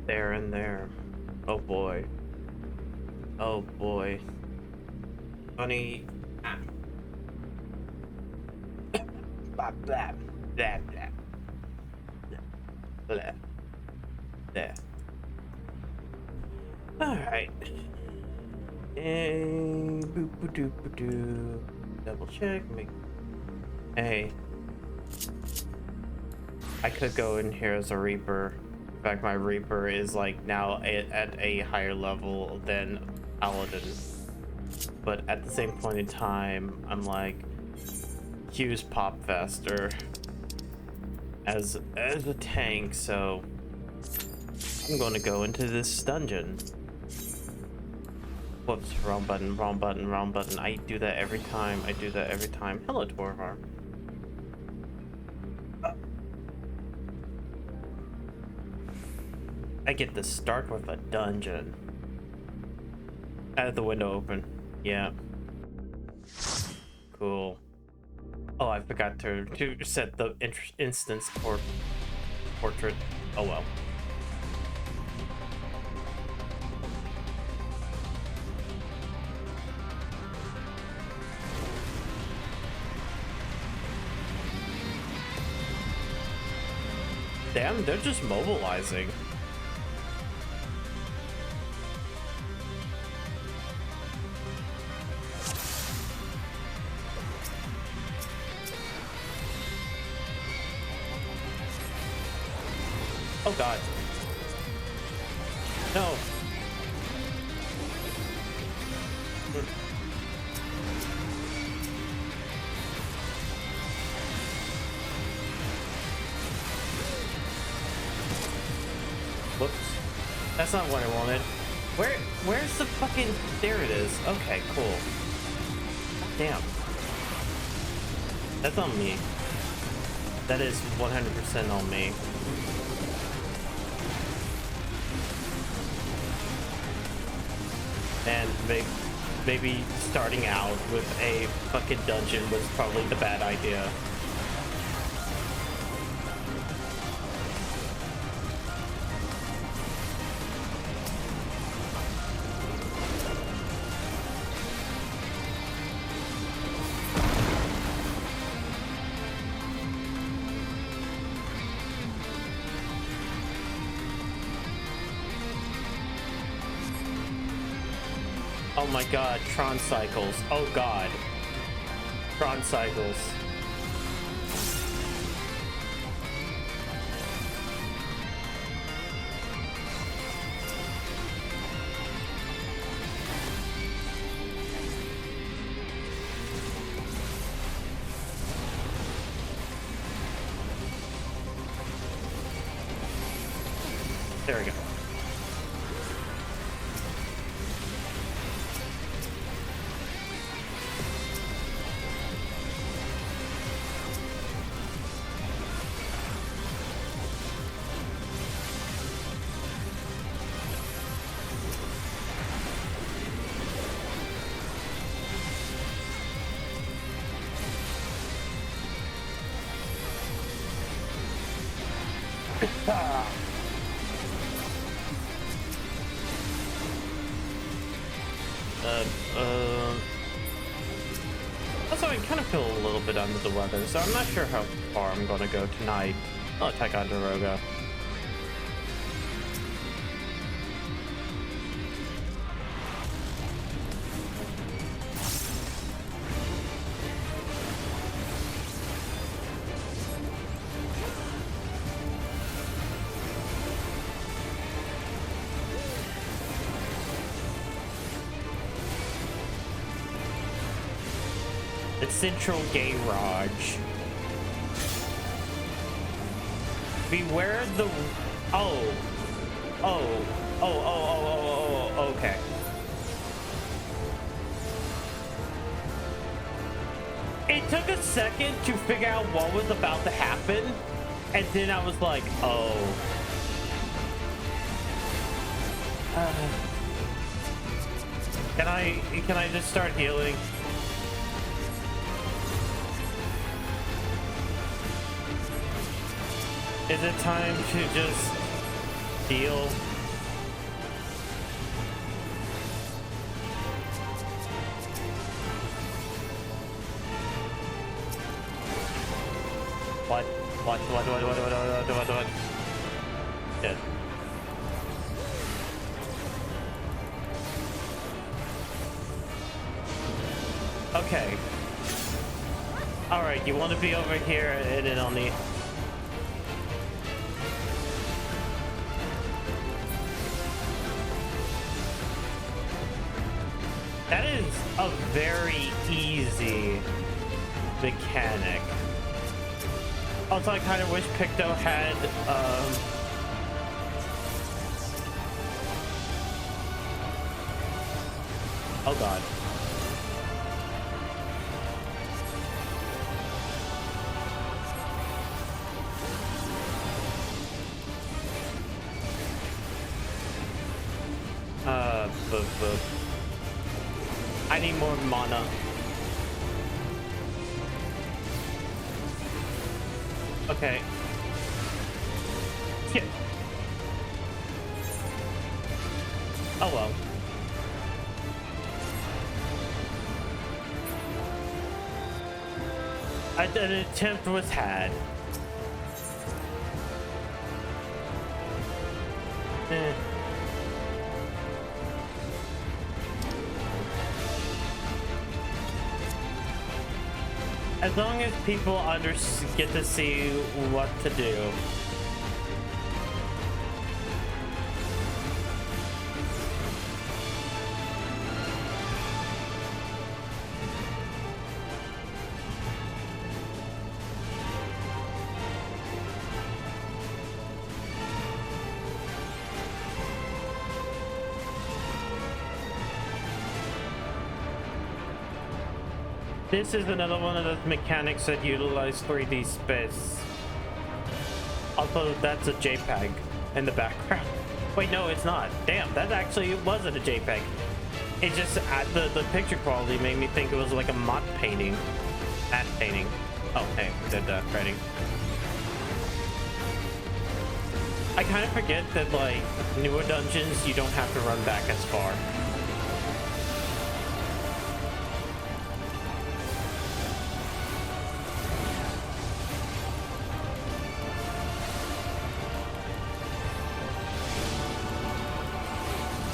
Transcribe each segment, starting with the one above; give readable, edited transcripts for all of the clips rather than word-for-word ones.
There and there. Oh boy. Oh boy. Funny. Ah, blah, blah, blah, blah, blah, blah. Alright. And boop -ba -doop -ba -doo. Double check. Make. Hey. I could go in here as a Reaper. In fact, my Reaper is like now at a higher level than Paladin. But at the same point in time, I'm like, Q's pop faster as a tank, so I'm going to go into this dungeon. Whoops, wrong button, wrong button, wrong button. I do that every time. I do that every time. Hello, Dwarvar. I get to start with a dungeon. I have the window open. Yeah. Cool. Oh, I forgot to set the instance portrait. Oh well. Damn, they're just mobilizing. Oh god. No. Whoops. That's not what I wanted. Where's the fucking... There it is. Okay, cool. Damn. That's on me. That is 100% on me. And maybe starting out with a fucking dungeon was probably the bad idea. Oh my god, Tron cycles. Oh god. Tron cycles. There we go. Also, I kind of feel a little bit under the weather, so I'm not sure how far I'm gonna go tonight. I'll attack on Daroga. The Central Garage. Beware the... Oh, okay. It took a second to figure out what was about to happen, and then I was like, oh. Can I just start healing? Is it time to just deal. What? Shit. Okay. Alright, you want to be over here and then on the... That is a very easy mechanic. Also, I kind of wish Picto had, oh god. Boop. I need more mana. Okay. Yeah. Oh well. An attempt was had. As long as people get to see what to do. This is another one of those mechanics that utilize 3D space. Although that's a JPEG in the background. Wait, no, it's not. Damn, that actually wasn't a JPEG. It just, the picture quality made me think it was like a matte painting. Matte painting. Oh, hey, we did writing. I kind of forget that, like, newer dungeons, you don't have to run back as far.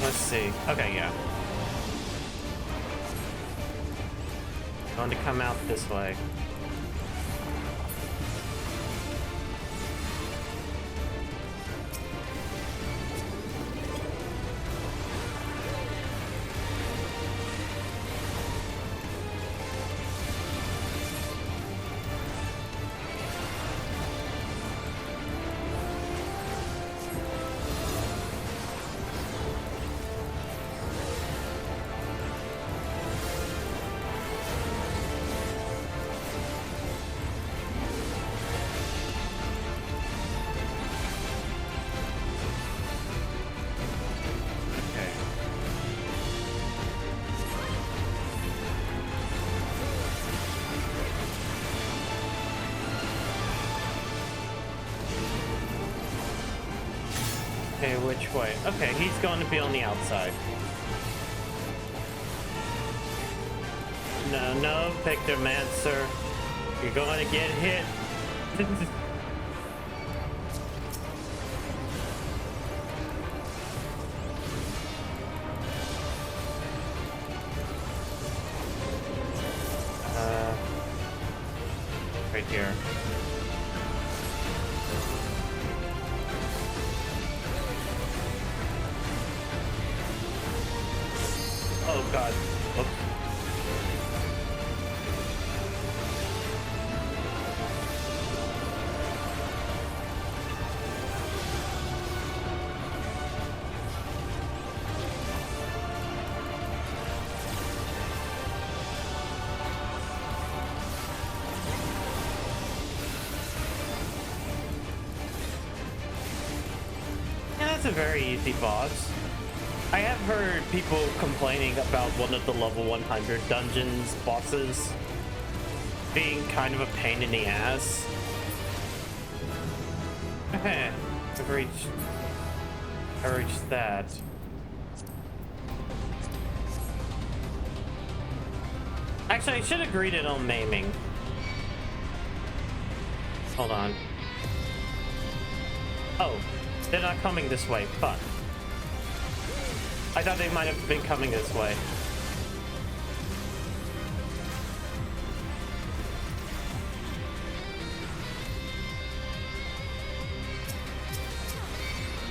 Let's see. Okay, yeah. Going to come out this way. Okay, which way? Okay, he's going to be on the outside. No, Pictomancer. You're going to get hit. Right here. Oh god. Oops. Yeah, that's a very easy boss. I have heard people complaining about one of the level 100 dungeons bosses being kind of a pain in the ass. Okay, I've reached. I reached that. Actually, I should have greeted on maiming. Hold on. Oh, they're not coming this way. Fuck. I thought they might have been coming this way.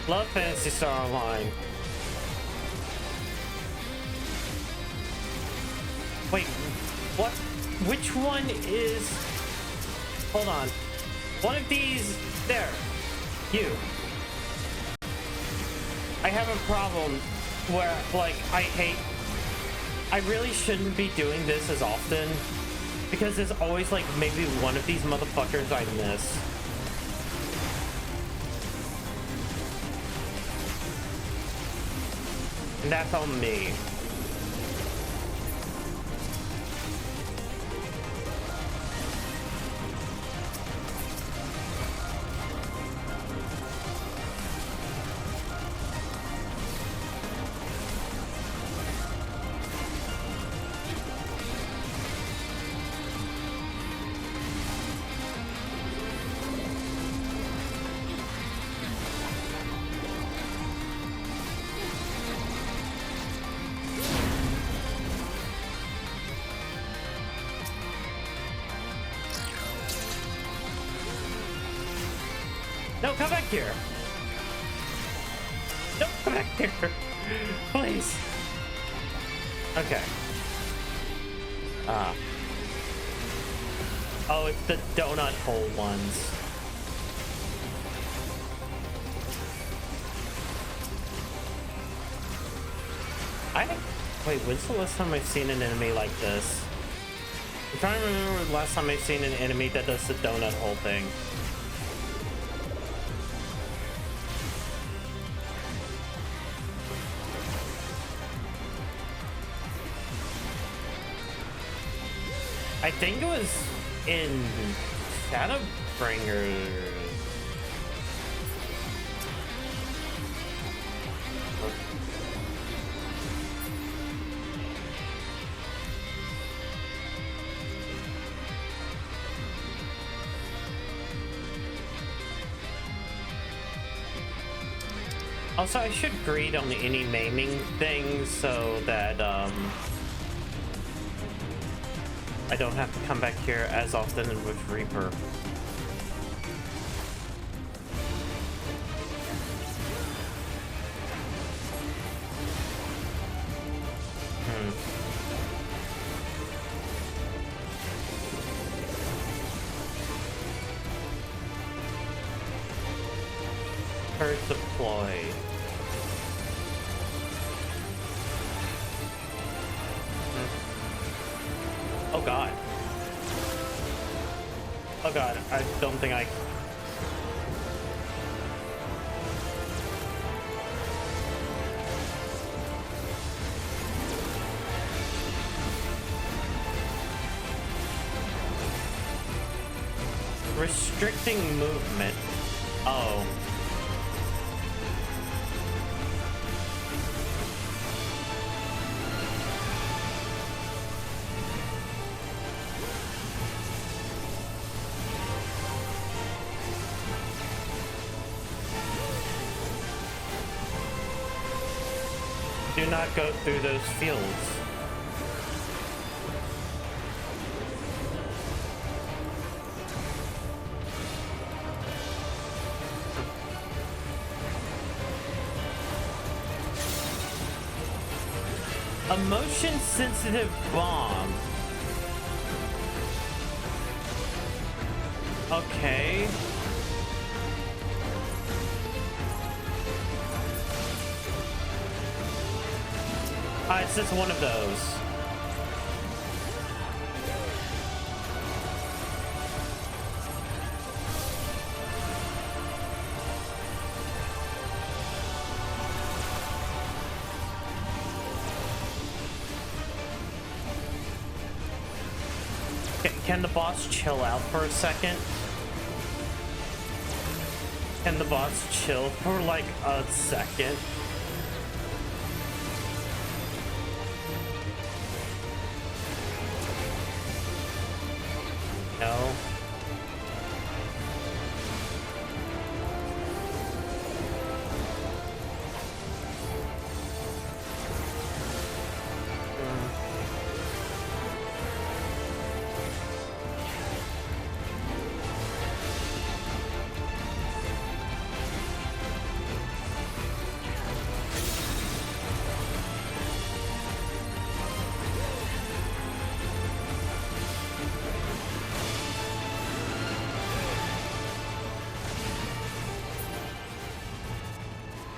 Love Phantasy Star Online. Wait, what? Which one is... Hold on. One of these... There. You. I have a problem where, like, I really shouldn't be doing this as often. Because there's always, like, maybe one of these motherfuckers I miss. And that's on me. No, come back here. No, come back here. Please. Okay. Ah. Oh, it's the donut hole ones. Wait, when's the last time I've seen an enemy like this? I'm trying to remember the last time I've seen an enemy that does the donut hole thing. I think it was in Shadowbringer. Also, I should greet on any maiming thing so that I don't have to come back here as often with Reaper. Curse deploy. Oh god. Oh god, I don't think I... Restricting movement. Oh. Do not go through those fields. A motion-sensitive bomb. Okay. It's just one of those. Can the boss chill out for a second? Can the boss chill for like a second? No.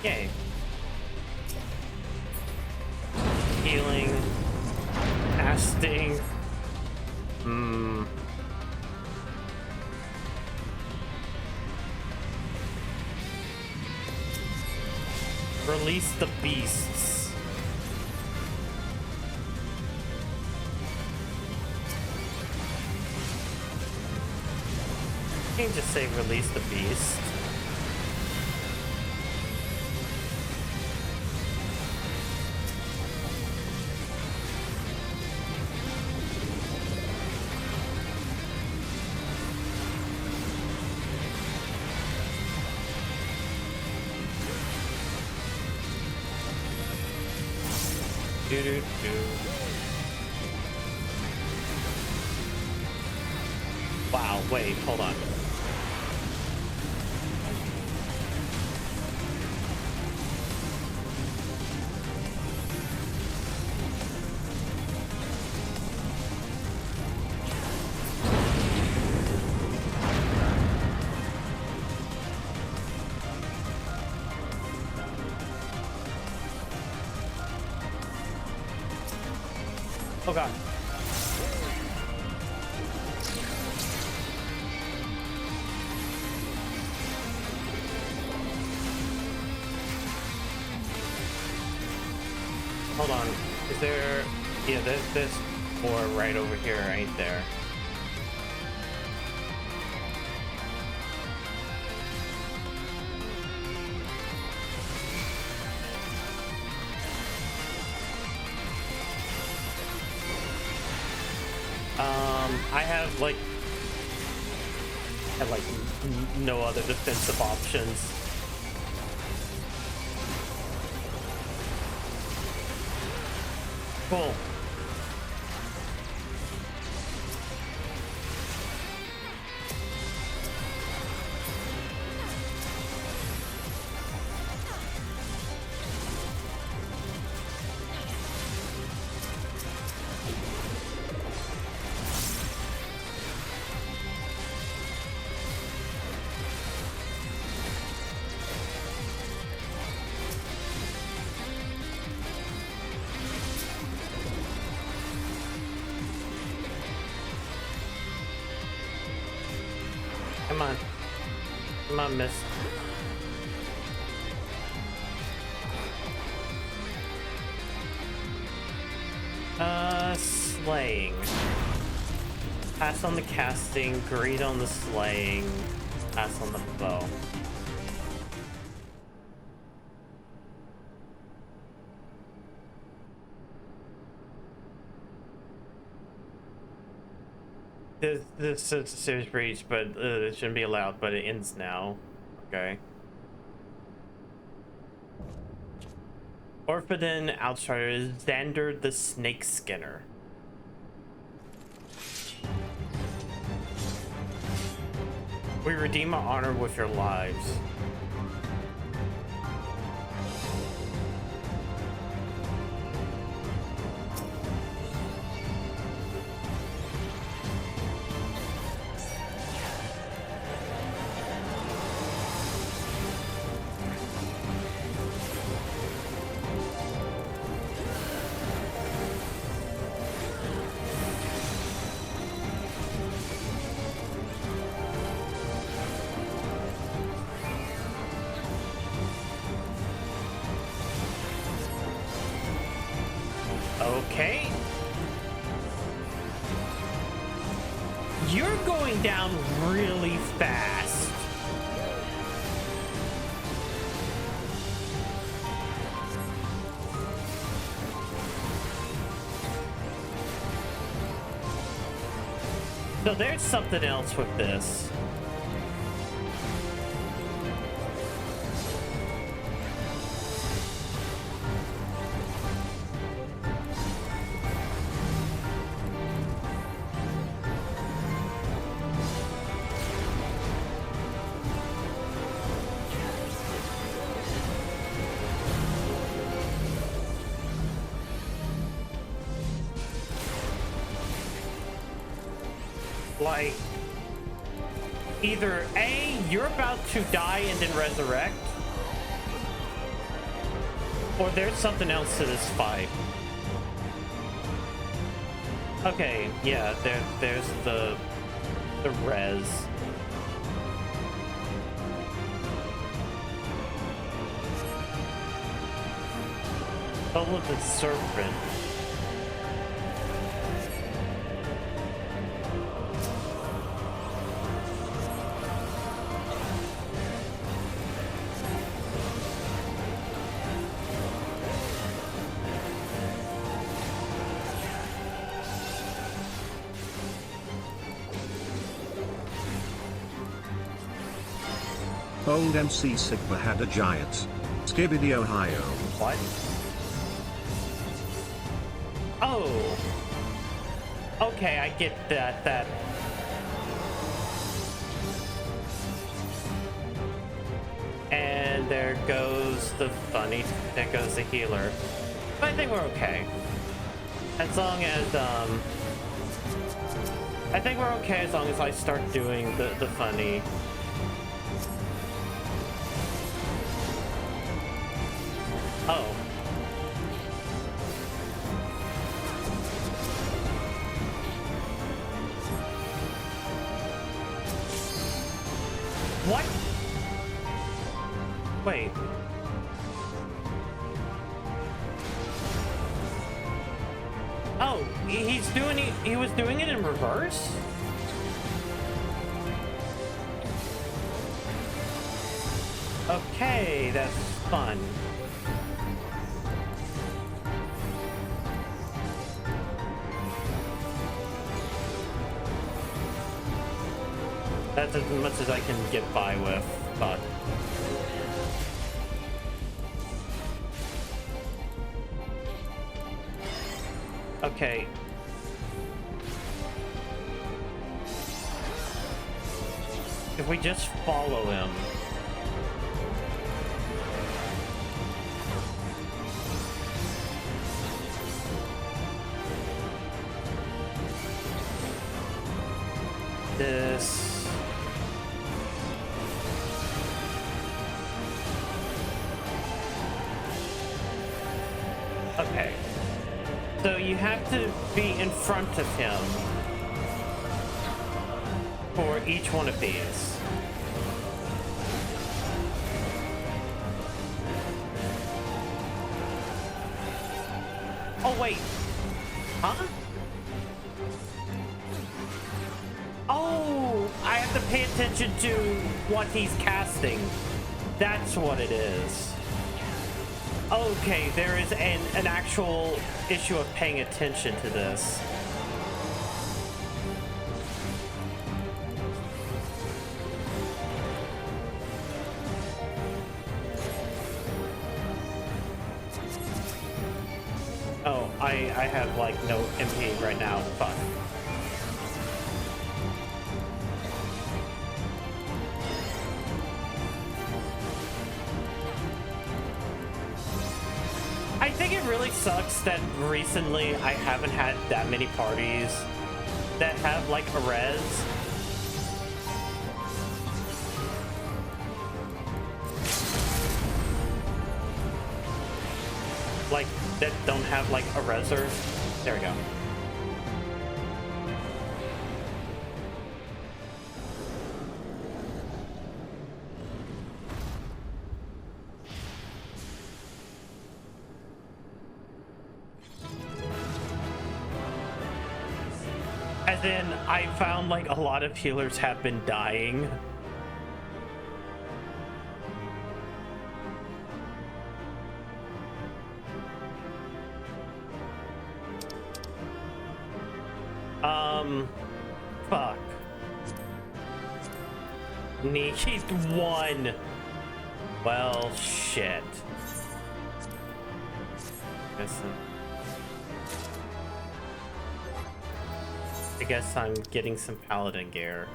Yay. Healing. Casting. Release the beasts. You can't just say release the beast. Wow, wait, hold on. Oh god. Hold on. Is there... Yeah, there's more right over here, ain't there? I have like no other defensive options. Cool. Come on. Come on, miss. Slaying. Pass on the casting, greed on the slaying, pass on the bow. This is a serious breach, but it shouldn't be allowed, but it ends now. Okay. Orphan Outsider, Xander the Snake Skinner. We redeem our honor with your lives. Okay. You're going down really fast. So there's something else with this. Like, either A, you're about to die and then resurrect, or there's something else to this fight. Okay, yeah, there's the res. Soul of the Serpent. Old MC Sigma had a giant. Skibidi Ohio. What? Oh. Okay, I get that. And there goes the funny, there goes the healer. But I think we're okay. As long as, I think we're okay as long as I start doing the funny. Oh. What? Wait. Oh, he was doing it in reverse? Okay, that's fun. That's as much as I can get by with, but... Okay. If we just follow him... This... Okay. So you have to be in front of him for each one of these. Oh, wait. Huh? Oh, I have to pay attention to what he's casting. That's what it is. Okay, there is an actual issue of paying attention to this. Oh, I have like no MP right now. Fuck. I think it really sucks that recently I haven't had that many parties that have like a res. Like, that don't have like a reser. There we go. As in, I found like a lot of healers have been dying. Fuck. Need one. Well, shit. I guess I'm getting some paladin gear.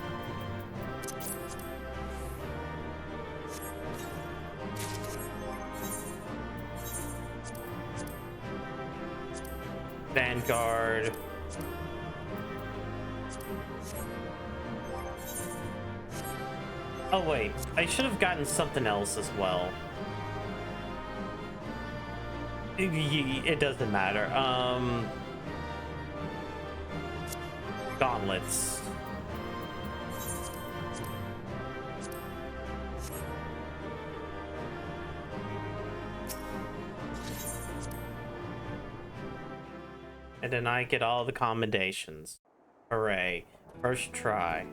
Vanguard. Oh wait, I should have gotten something else as well. It doesn't matter. Gauntlets. And then I get all the commendations. Hooray. First try.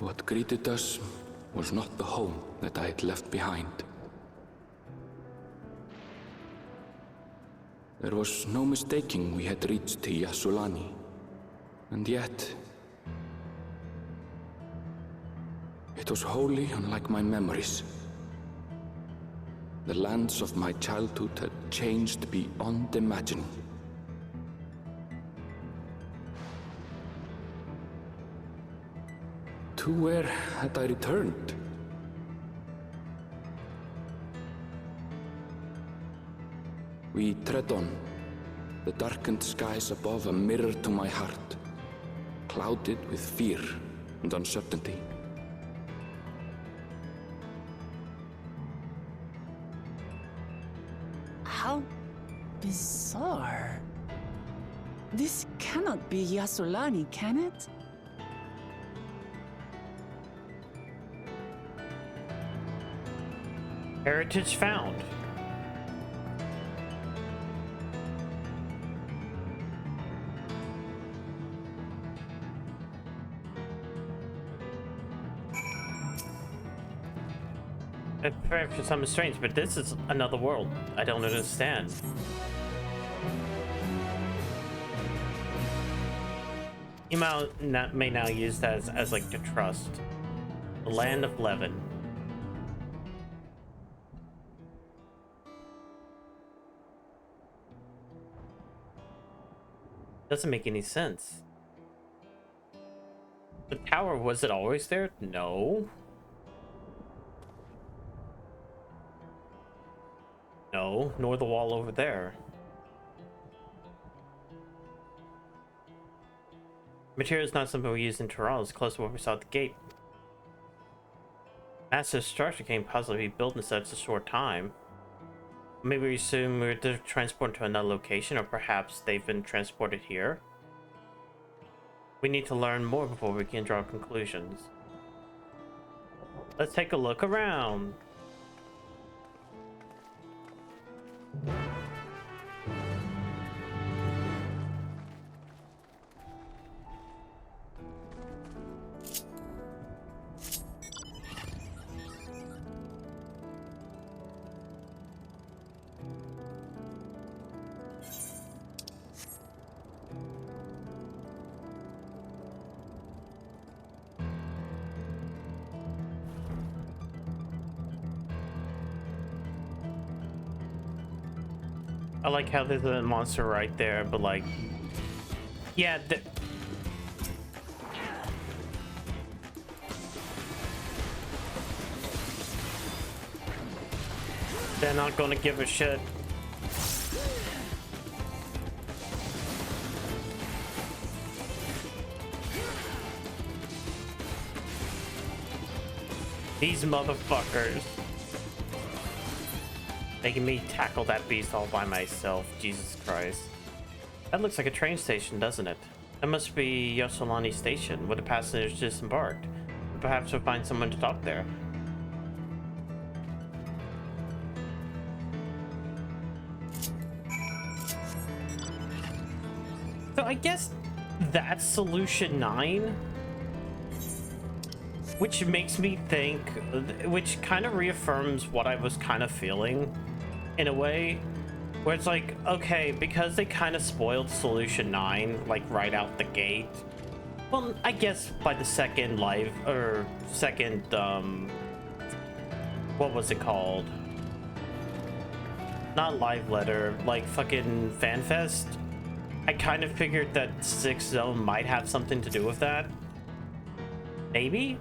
What greeted us was not the home that I had left behind. There was no mistaking we had reached Yasulani, and yet it was wholly unlike my memories. The lands of my childhood had changed beyond imagining. To where had I returned? We tread on, the darkened skies above a mirror to my heart, clouded with fear and uncertainty. How bizarre. This cannot be Yasulani, can it? Heritage found. For some strange, but this is another world. I don't understand. You may now use that as like to trust. The land of Levin. Doesn't make any sense. The tower, was it always there? No. No, nor the wall over there. Material is not something we use in Toronto. It's close to what we saw at the gate. Massive structure can possibly be built in such a short time. Maybe we assume we're transported to another location, or perhaps they've been transported here. We need to learn more before we can draw conclusions. Let's take a look around. I like how there's a monster right there, but like, yeah, they're not gonna give a shit. These motherfuckers. Making me tackle that beast all by myself. Jesus Christ. That looks like a train station, doesn't it? That must be Yasulani Station, where the passengers disembarked. Perhaps we'll find someone to talk there. So I guess that's solution 9. Which makes me think, which kind of reaffirms what I was kind of feeling in a way. Where it's like, okay, because they kind of spoiled Solution 9, like, right out the gate. Well, I guess by the second live, or second, what was it called? Not live letter, like fucking FanFest. I kind of figured that 6th Zone might have something to do with that. Maybe?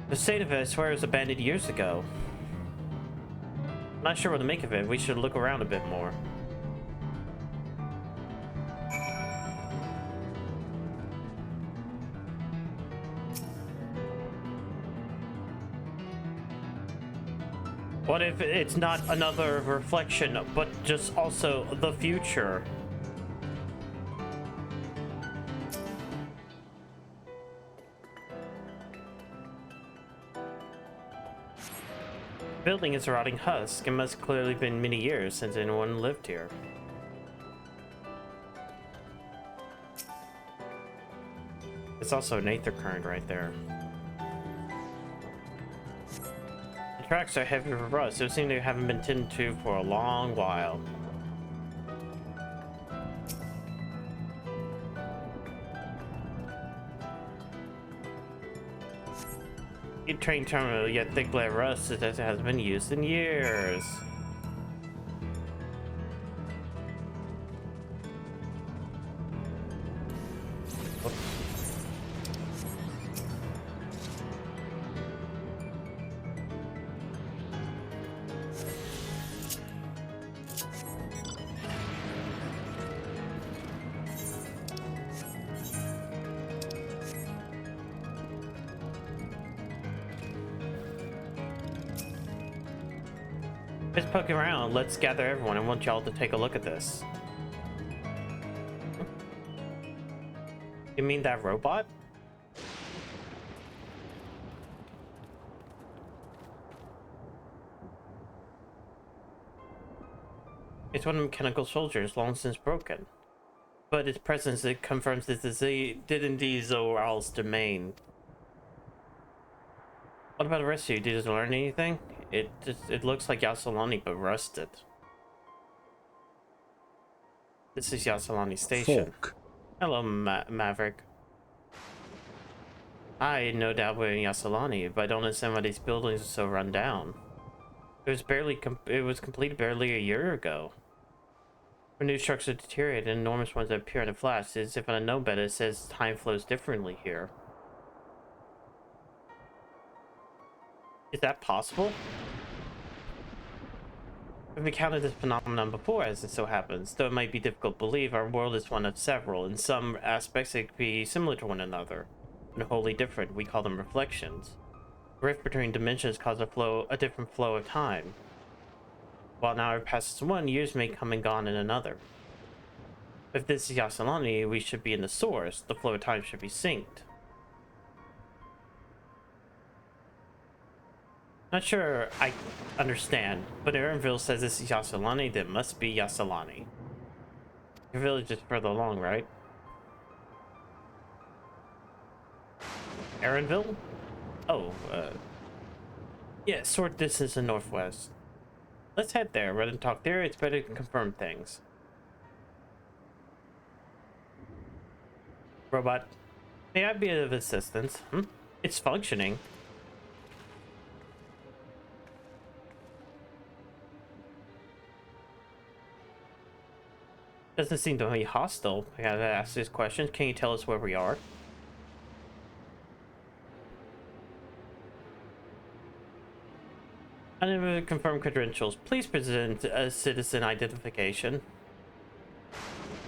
The state of it, I swear, was abandoned years ago. Not sure what to make of it. We should look around a bit more. What if it's not another reflection, but just also the future? The building is a rotting husk. It must clearly been many years since anyone lived here. It's also an aether current right there. The tracks are heavy with rust. It seems they haven't been tended to for a long while. Train terminal, yet thick layer rust that has been used in years. Just poking around. Let's gather everyone. I want y'all to take a look at this. You mean that robot? It's one of the mechanical soldiers, long since broken. But its presence, it confirms that did indeed Zoral's domain. What about the rest of you? Did you learn anything? It looks like Yasolani, but rusted. This is Yasolani Station. Fork. Hello, Maverick. I no doubt we're in Yasolani, but I don't understand why these buildings are so run down. It was completed barely a year ago. When new structures deteriorate and enormous ones appear in a flash, it's as if I know better, it says time flows differently here. Is that possible? We've encountered this phenomenon before, as it so happens. Though it might be difficult to believe, our world is one of several. In some aspects, it could be similar to one another, and wholly different. We call them reflections. A rift between dimensions causes a different flow of time. While an hour passes in one, years may come and gone in another. If this is Yasolani, we should be in the source. The flow of time should be synced. Not sure I understand, but Aaronville says this is Yasolani, then it must be Yasolani. Your village is further along, right? Aaronville? Oh, yeah, short distance in northwest. Let's head there. Rather than talk there, it's better to confirm things. Robot, may I be of assistance? It's functioning. Doesn't seem to be hostile. I gotta ask this question. Can you tell us where we are? Unable to confirm credentials. Please present a citizen identification.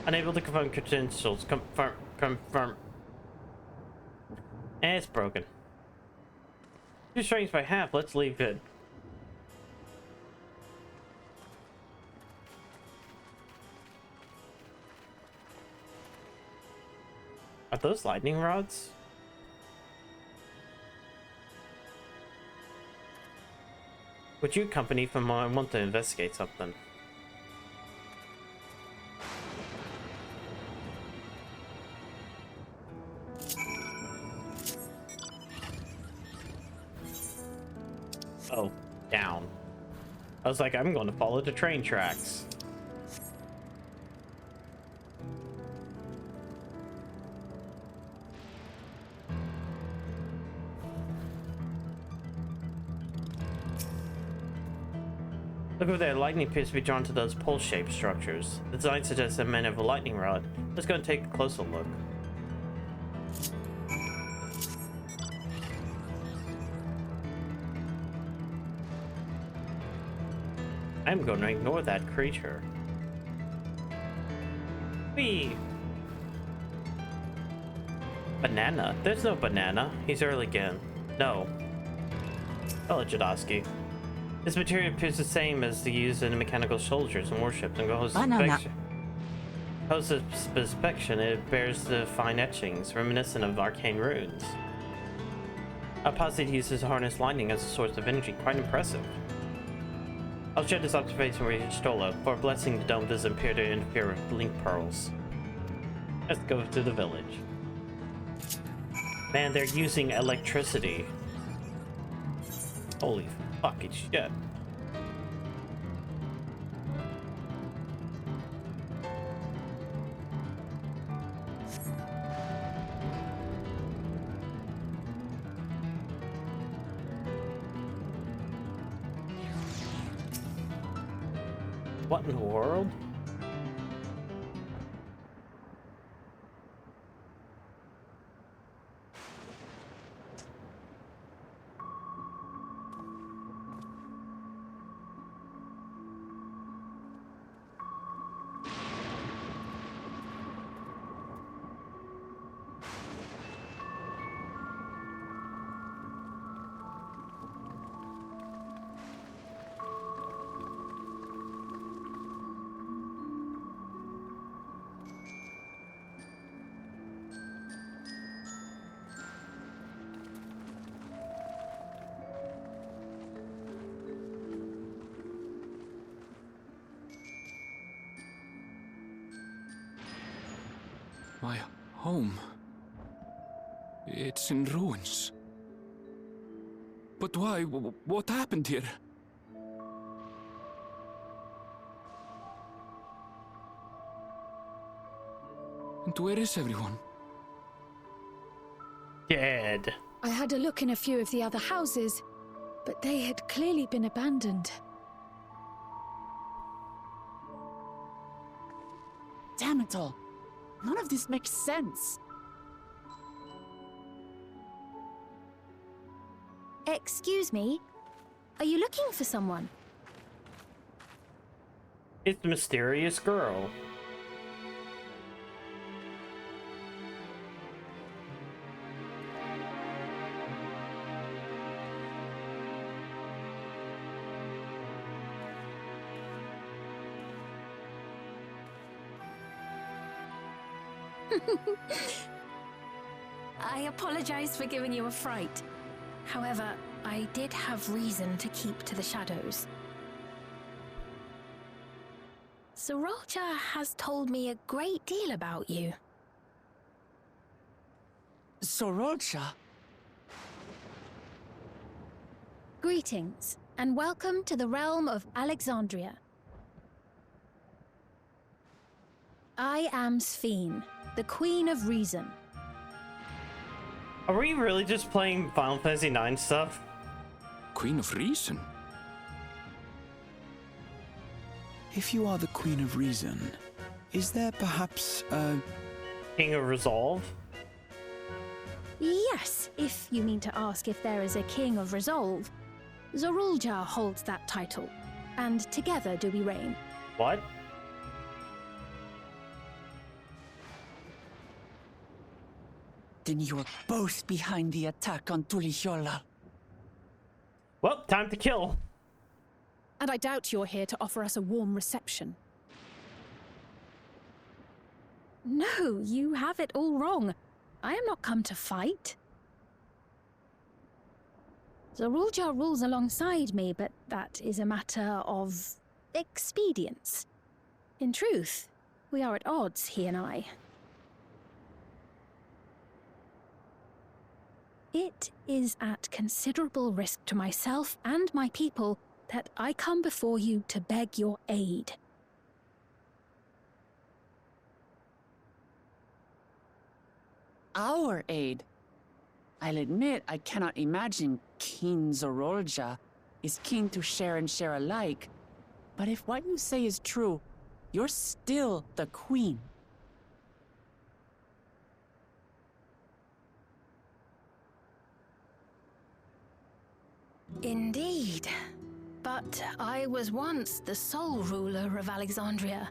Unable to confirm credentials. Confirm. It's broken. 2 strings by half. Let's leave it. Are those lightning rods? Would you accompany from I want to investigate something? Oh, down. I was like, I'm going to follow the train tracks. Look over there, lightning appears to be drawn to those pole-shaped structures. The design suggests that men have a lightning rod. Let's go and take a closer look. I'm going to ignore that creature. Whee! Banana? There's no banana. He's early again. No. Hello, Jadowski. This material appears the same as the used in mechanical soldiers and warships and goes inspection. It bears the fine etchings reminiscent of arcane runes. A posse uses harness lightning as a source of energy. Quite impressive. I'll share this observation with Stola. For blessing, the dome doesn't appear to interfere with link pearls. Let's go to the village. Man, they're using electricity. Holy fucking shit. What in the world? My home. It's in ruins. But why? What happened here? And where is everyone? Dead. I had a look in a few of the other houses, but they had clearly been abandoned. Damn it all. None of this makes sense. Excuse me? Are you looking for someone? It's the mysterious girl. I apologize for giving you a fright. However, I did have reason to keep to the shadows. Sorolja has told me a great deal about you. Sorolja? Greetings, and welcome to the realm of Alexandria. I am Sphene, the Queen of Reason. Are we really just playing Final Fantasy IX stuff? Queen of Reason? If you are the Queen of Reason, is there perhaps a... King of Resolve? Yes, if you mean to ask if there is a King of Resolve. Zorulja holds that title, and together do we reign. What? Then you were both behind the attack on Tuliyola. Well, time to kill. And I doubt you're here to offer us a warm reception. No, you have it all wrong. I am not come to fight. Zorulja rules alongside me, but that is a matter of expedience. In truth, we are at odds, he and I. It is at considerable risk to myself and my people that I come before you to beg your aid. Our aid? I'll admit I cannot imagine King Zorolja is keen to share and share alike. But if what you say is true, you're still the queen. Indeed. But I was once the sole ruler of Alexandria.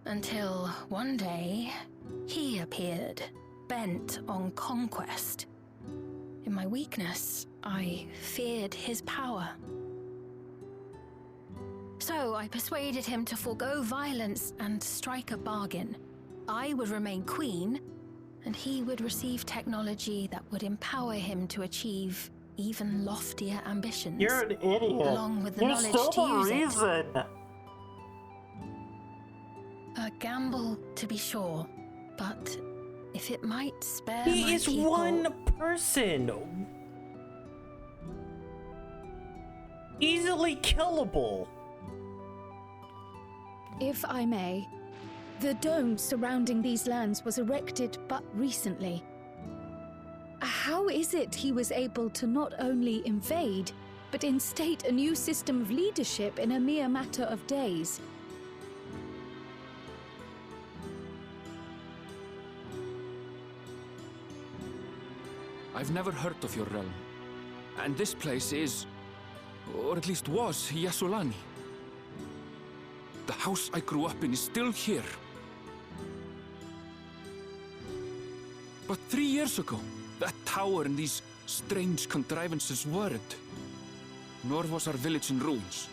Until one day, he appeared, bent on conquest. In my weakness, I feared his power. So I persuaded him to forego violence and strike a bargain. I would remain queen, and he would receive technology that would empower him to achieve even loftier ambitions. You're an idiot. Along with the You're knowledge still to the use it. reason. A gamble, to be sure, but if it might spare He my is people... one person. Easily killable. If I may, the dome surrounding these lands was erected but recently. How is it he was able to not only invade, but instate a new system of leadership in a mere matter of days? I've never heard of your realm. And this place is, or at least was, Yasulani. The house I grew up in is still here. But 3 years ago, that tower and these strange contrivances weren't. Nor was our village in ruins.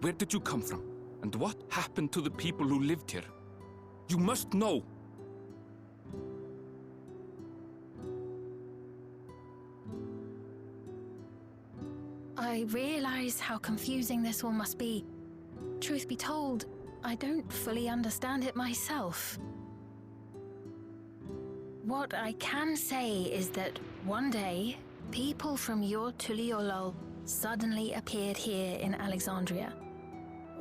Where did you come from? And what happened to the people who lived here? You must know! I realize how confusing this all must be. Truth be told, I don't fully understand it myself. What I can say is that one day, people from your Tuliolol suddenly appeared here in Alexandria.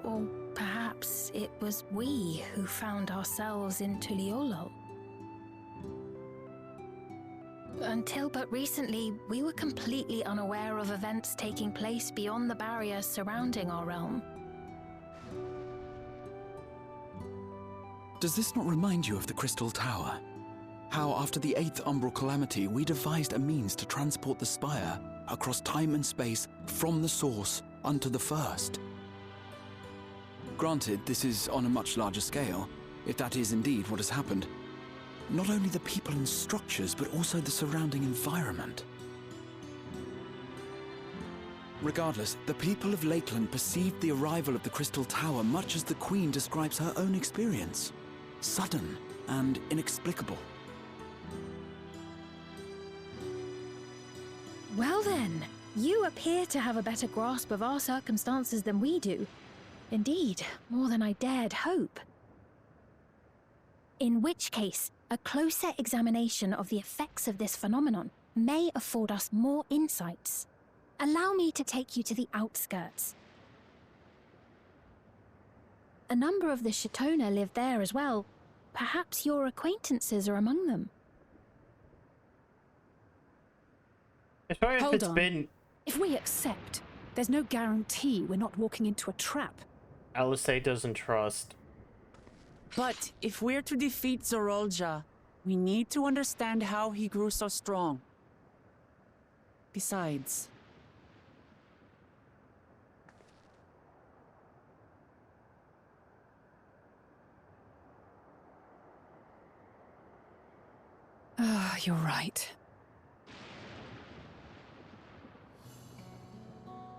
Or perhaps it was we who found ourselves in Tuliolol. Until but recently, we were completely unaware of events taking place beyond the barrier surrounding our realm. Does this not remind you of the Crystal Tower? How after the 8th Umbral Calamity, we devised a means to transport the Spire across time and space from the source unto the First. Granted, this is on a much larger scale, if that is indeed what has happened. Not only the people and structures, but also the surrounding environment. Regardless, the people of Lakeland perceived the arrival of the Crystal Tower much as the Queen describes her own experience. Sudden and inexplicable. Well then, you appear to have a better grasp of our circumstances than we do. Indeed, more than I dared hope. In which case, a closer examination of the effects of this phenomenon may afford us more insights. Allow me to take you to the outskirts. A number of the Shatona live there as well. Perhaps your acquaintances are among them. As far as Hold it's on. been, If we accept, there's no guarantee we're not walking into a trap. Alice doesn't trust. But if we're to defeat Zorolja, we need to understand how he grew so strong. Besides... You're right.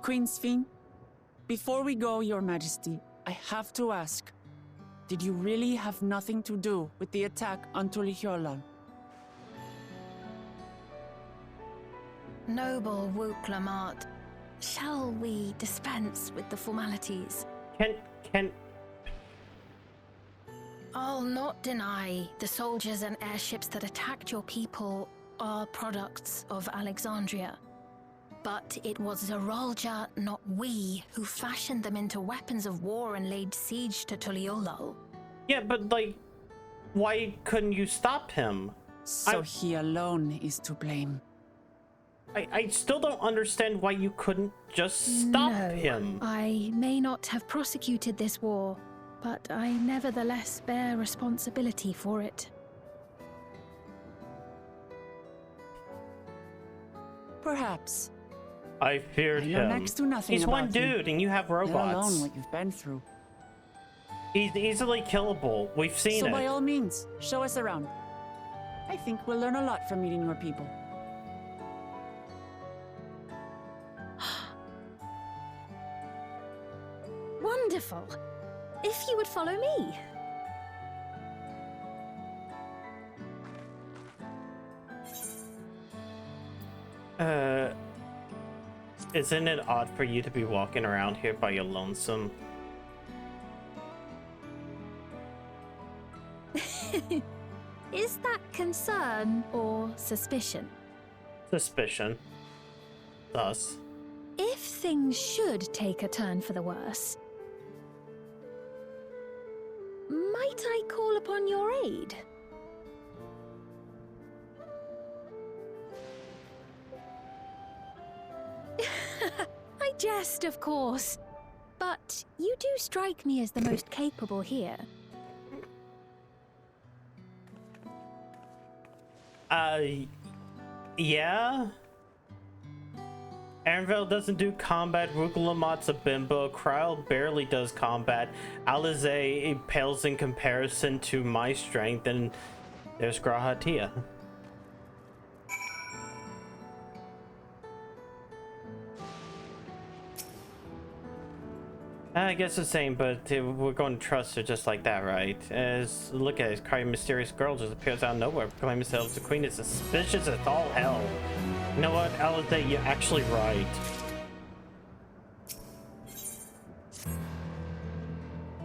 Queen Sphene, before we go, Your Majesty, I have to ask, did you really have nothing to do with the attack on Tuliolol? Noble Wook Lamart, shall we dispense with the formalities? Can I'll not deny the soldiers and airships that attacked your people are products of Alexandria. But it was Zorolja, not we, who fashioned them into weapons of war and laid siege to Tuliolol. Yeah, but like, why couldn't you stop him? So he alone is to blame. I still don't understand why you couldn't just stop him. I may not have prosecuted this war, but I nevertheless bear responsibility for it. Perhaps. I feared I know him. next to nothing He's one about you, dude, and you have let alone robots. what you've been through. He's easily killable. We've seen So it. by all means, show us around. I think we'll learn a lot from meeting your people. Wonderful. If you would follow me. Isn't it odd for you to be walking around here by your lonesome? Is that concern or suspicion? Suspicion. Thus. If things should take a turn for the worse, might I call upon your aid? I jest, of course, but you do strike me as the most capable here. Yeah? Anvil doesn't do combat, Rugulamat's a bimbo, Kryl barely does combat, Alize pales in comparison to my strength, and there's Grahatia. I guess the same, but we're going to trust her just like that, right? Look at it, this mysterious girl just appears out of nowhere, proclaiming herself the queen. It's suspicious as all hell. You know what, Alize, you're actually right.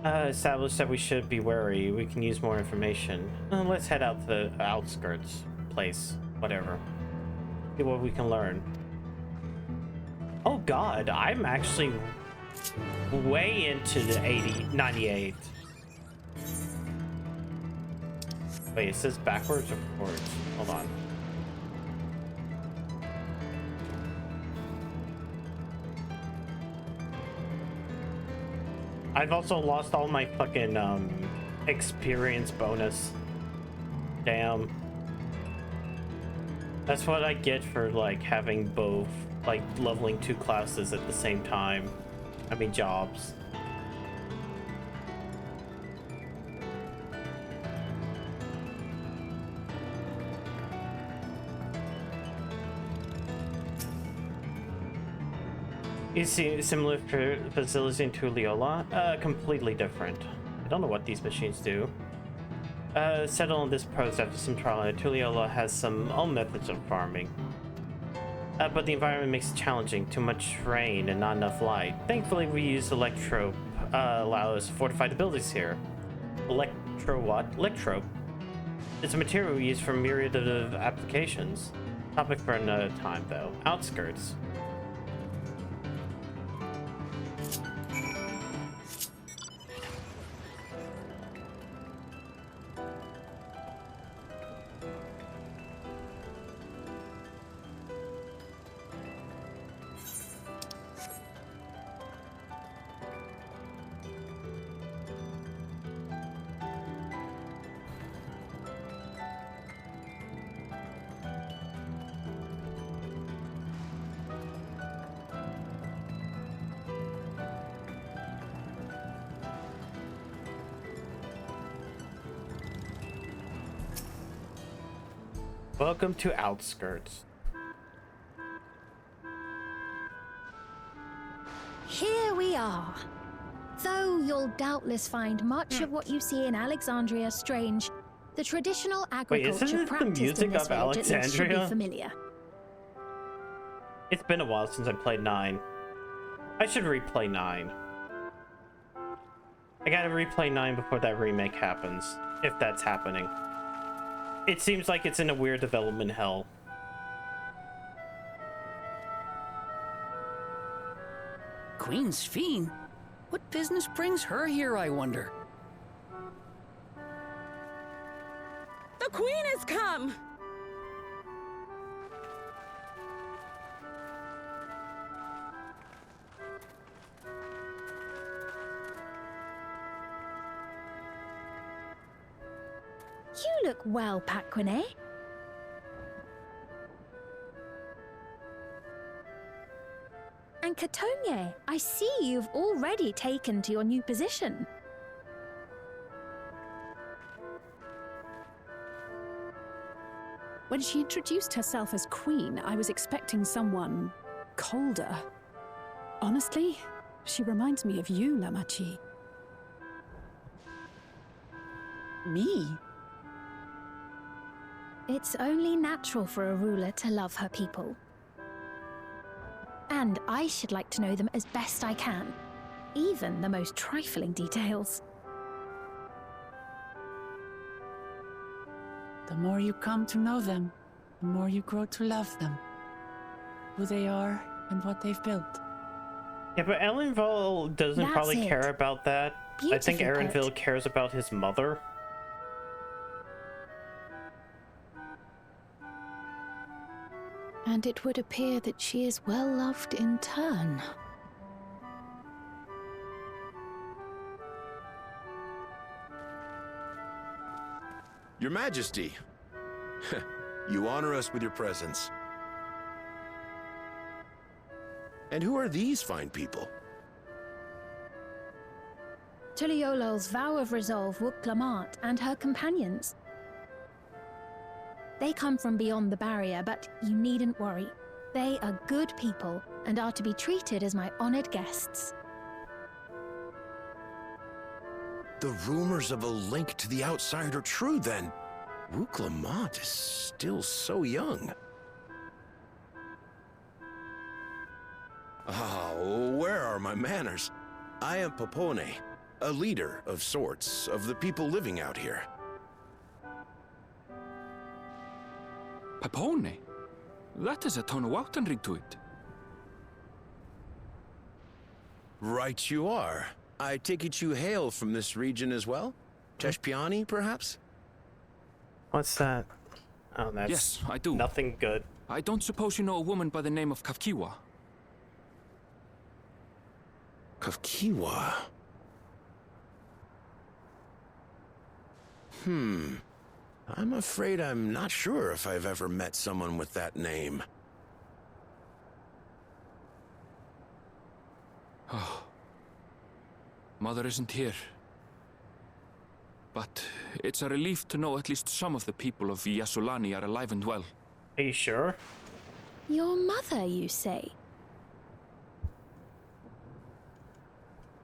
Established that we should be wary. We can use more information. Let's head out to the outskirts place, whatever. See what we can learn. Oh god, I'm actually way into the 98. Wait, is this backwards or forwards? Hold on. I've also lost all my fucking experience bonus. Damn. That's what I get for like having both, like leveling 2 classes at the same time. I mean jobs. You see similar facilities in Tuliolol? Completely different. I don't know what these machines do. Settle on this post after some trial. Tuliolol has some own methods of farming. But the environment makes it challenging. Too much rain and not enough light. Thankfully, we use electrope, allow us to fortify the buildings here. Electro what? Electrope. It's a material we use for a myriad of applications. Topic for another time, though. Outskirts. Welcome to Outskirts. Here we are. Though you'll doubtless find much of what you see in Alexandria strange, the traditional agriculture isn't it the practiced music in this of village at least should be Alexandria? familiar. It's been a while since I played 9. I should replay 9. I gotta replay 9 before that remake happens, if that's happening. It seems like it's in a weird development hell. Queen Sphene? What business brings her here, I wonder? The Queen has come! You look well, Paquine. And Catogne, I see you've already taken to your new position. When she introduced herself as queen, I was expecting someone colder. Honestly, she reminds me of you, Lamachi. Me? It's only natural for a ruler to love her people. And I should like to know them as best I can, even the most trifling details. The more you come to know them, the more you grow to love them. Who they are and what they've built. Yeah, but Ellenville doesn't That's probably it. care about that. I think Beautifully put. Erenville cares about his mother. And it would appear that she is well loved in turn. Your Majesty, you honor us with your presence. And who are these fine people? Tuliolol's vow of resolve Wuk-Lamat and her companions. They come from beyond the barrier, but you needn't worry. They are good people and are to be treated as my honored guests. The rumors of a link to the outside are true, then. Wuk-Lamat is still so young. Where are my manners? I am Popone, a leader of sorts of the people living out here. Papone? That is a Tonawautanrig to it. Right you are. I take it you hail from this region as well? Teshpiani, perhaps? What's that? Oh, that's Yes, I do. nothing good. I don't suppose you know a woman by the name of Kafkiwa? Kafkiwa? I'm afraid I'm not sure if I've ever met someone with that name. Oh. Mother isn't here. But it's a relief to know at least some of the people of Yasulani are alive and well. Are you sure? Your mother, you say?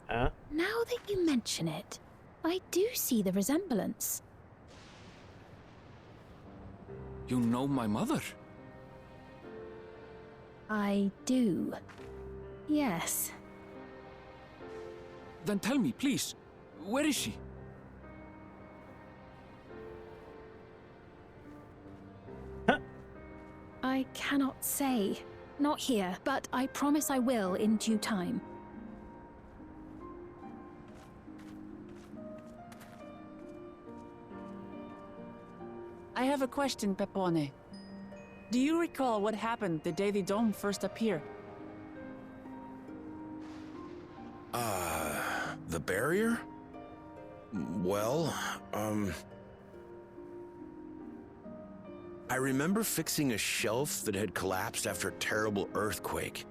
Huh? Now that you mention it, I do see the resemblance. You know my mother? I do. Yes. Then tell me, please, where is she? I cannot say. Not here, but I promise I will in due time. I have a question, Pepone. Do you recall what happened the day the dome first appeared? The barrier? Well, I remember fixing a shelf that had collapsed after a terrible earthquake.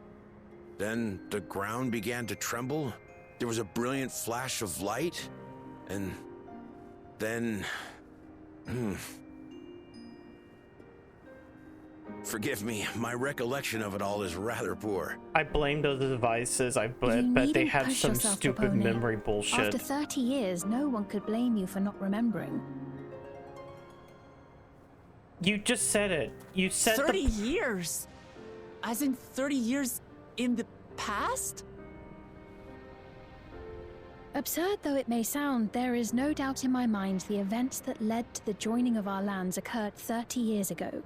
Then the ground began to tremble. There was a brilliant flash of light, and then... Forgive me, my recollection of it all is rather poor. I blame those devices. I bet they needn't had push some yourself, stupid Popone. memory bullshit. After 30 years, no one could blame you for not remembering. You just said it. You said 30 years? As in 30 years in the past? Absurd though it may sound, there is no doubt in my mind the events that led to the joining of our lands occurred 30 years ago.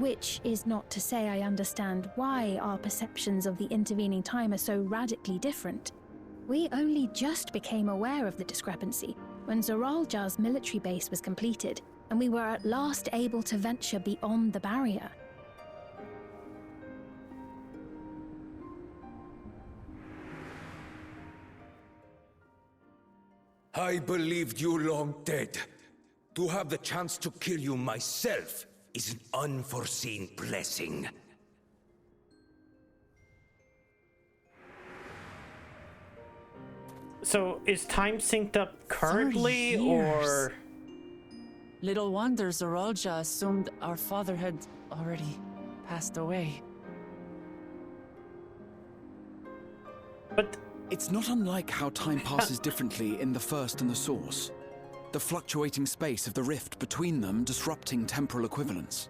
Which is not to say I understand why our perceptions of the intervening time are so radically different. We only just became aware of the discrepancy when Zoralja's military base was completed, and we were at last able to venture beyond the barrier. I believed you long dead. To have the chance to kill you myself is an unforeseen blessing. So is time synced up currently, 30 or? years. Little wonder Zoralja assumed our father had already passed away. But it's not unlike how time passes differently in the First and the Source. The fluctuating space of the rift between them disrupting temporal equivalence.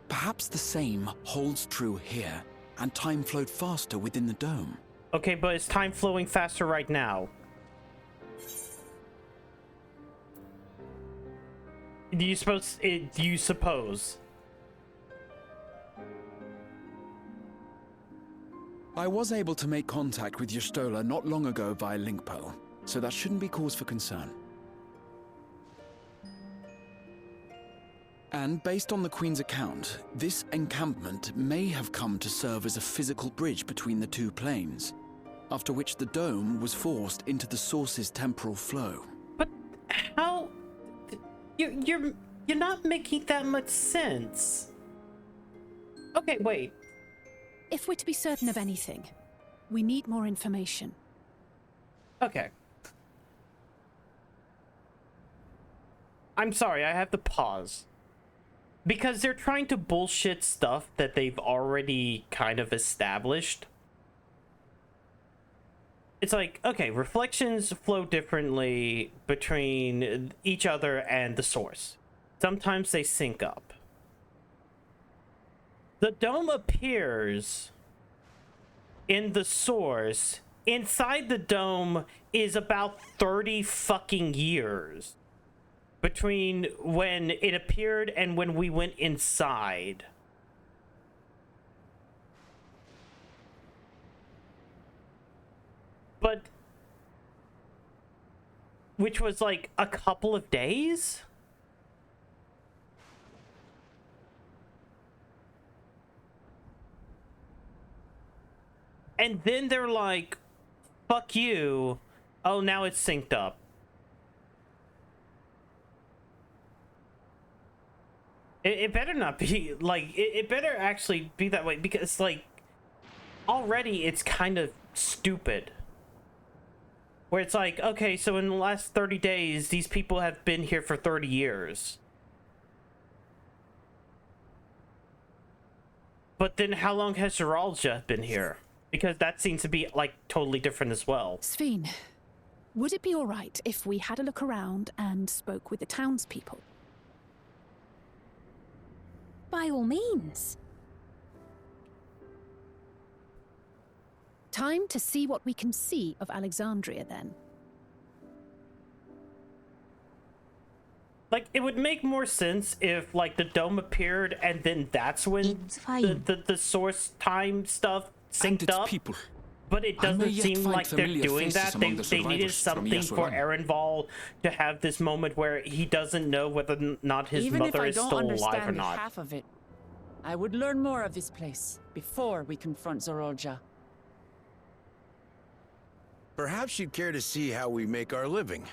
Perhaps the same holds true here, and time flowed faster within the dome. Okay, but is time flowing faster right now? Do you suppose? I was able to make contact with Y'shtola not long ago via Linkpo, so that shouldn't be cause for concern. And based on the Queen's account, this encampment may have come to serve as a physical bridge between the two planes, after which the dome was forced into the Source's temporal flow. But how? You're not making that much sense. Okay, wait. If we're to be certain of anything, we need more information. Okay. I'm sorry, I have to pause. Because they're trying to bullshit stuff that they've already kind of established. It's like, okay, reflections flow differently between each other and the source. Sometimes they sync up. The dome appears in the source. Inside the dome is about 30 fucking years between when it appeared and when we went inside. But which was like a couple of days? And then they're like, fuck you. Oh, now it's synced up. It better not be, like, it better actually be that way, because, like, already it's kind of stupid. Where it's like, okay, so in the last 30 days, these people have been here for 30 years. But then how long has Zoralja been here? Because that seems to be, like, totally different as well. Sveen, would it be all right if we had a look around and spoke with the townspeople? By all means. Time to see what we can see of Alexandria, then. Like, it would make more sense if, like, the dome appeared and then that's when the source time stuff synced up. People. But it doesn't seem like they're doing that. They needed something for Erenval to have this moment where he doesn't know whether or not his mother is still alive or not. Even if I don't understand half of it, I would learn more of this place before we confront Zoralja. Perhaps you'd care to see how we make our living.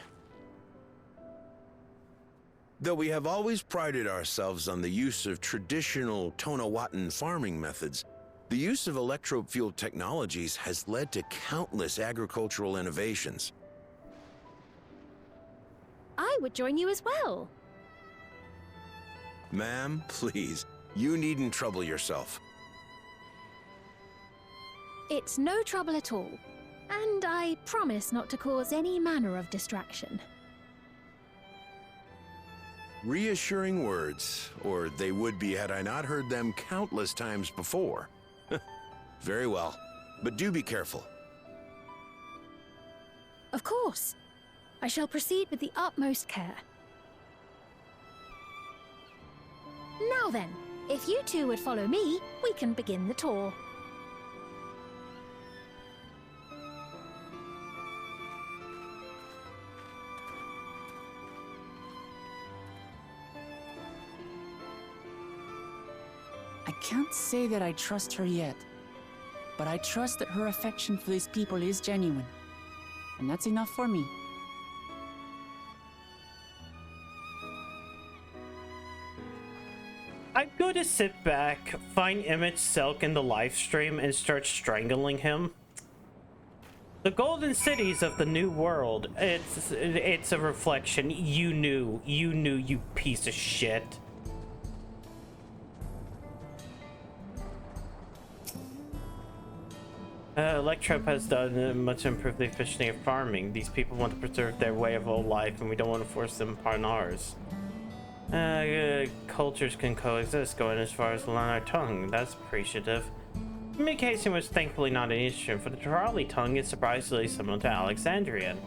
Though we have always prided ourselves on the use of traditional Tonawatan farming methods, the use of electro-fueled technologies has led to countless agricultural innovations. I would join you as well. Ma'am, please, you needn't trouble yourself. It's no trouble at all. And I promise not to cause any manner of distraction. Reassuring words, or they would be had I not heard them countless times before. Very well, but do be careful. Of course. I shall proceed with the utmost care. Now then, if you two would follow me, we can begin the tour. I can't say that I trust her yet, but I trust that her affection for these people is genuine. And that's enough for me. I'm going to sit back, find Image Selk in the live stream, and start strangling him. The golden cities of the new world. It's a reflection. You knew, you piece of shit. Electrop has done much to improve the efficiency of farming. These people want to preserve their way of old life, and we don't want to force them upon ours. Cultures can coexist, going as far as to learn our tongue. That's appreciative. Communication was thankfully not an issue, for the Tarali tongue is surprisingly similar to Alexandrian.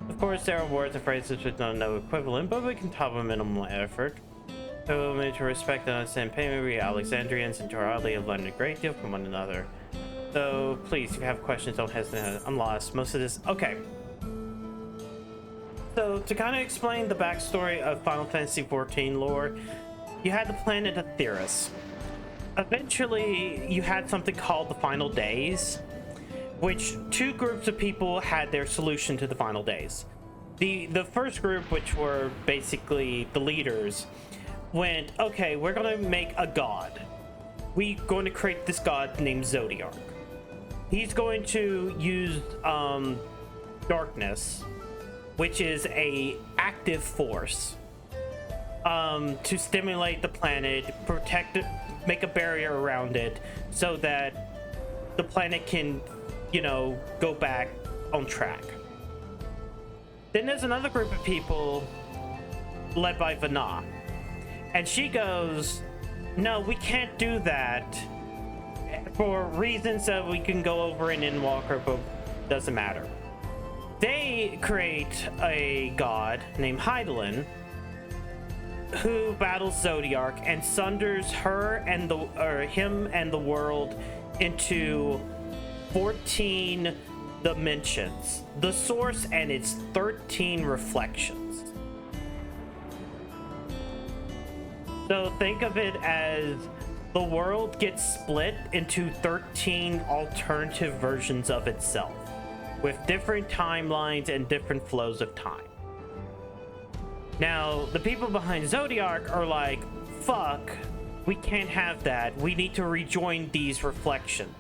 Of course, there are words and phrases with no equivalent, but we can top with minimal effort. So, to respect and understand payment, we Alexandrians and Tarali have learned a great deal from one another. So, please, if you have questions, don't hesitate. I'm lost. Most of this... Okay. So, to kind of explain the backstory of Final Fantasy XIV lore, you had the planet Aetheris. Eventually, you had something called the Final Days, which two groups of people had their solution to the Final Days. The first group, which were basically the leaders, went, okay, we're going to make a god. We're going to create this god named Zodiark. He's going to use darkness, which is a active force, to stimulate the planet, protect it, make a barrier around it, so that the planet can, you know, go back on track. Then there's another group of people led by Vana, and she goes, no, we can't do that for reasons that we can go over in Endwalker, but doesn't matter. They create a god named Hydaelyn who battles Zodiark and sunders him and the world into 14 dimensions. The source and its 13 reflections. So think of it as the world gets split into 13 alternative versions of itself, with different timelines and different flows of time. Now, the people behind Zodiark are like, fuck, we can't have that. We need to rejoin these reflections.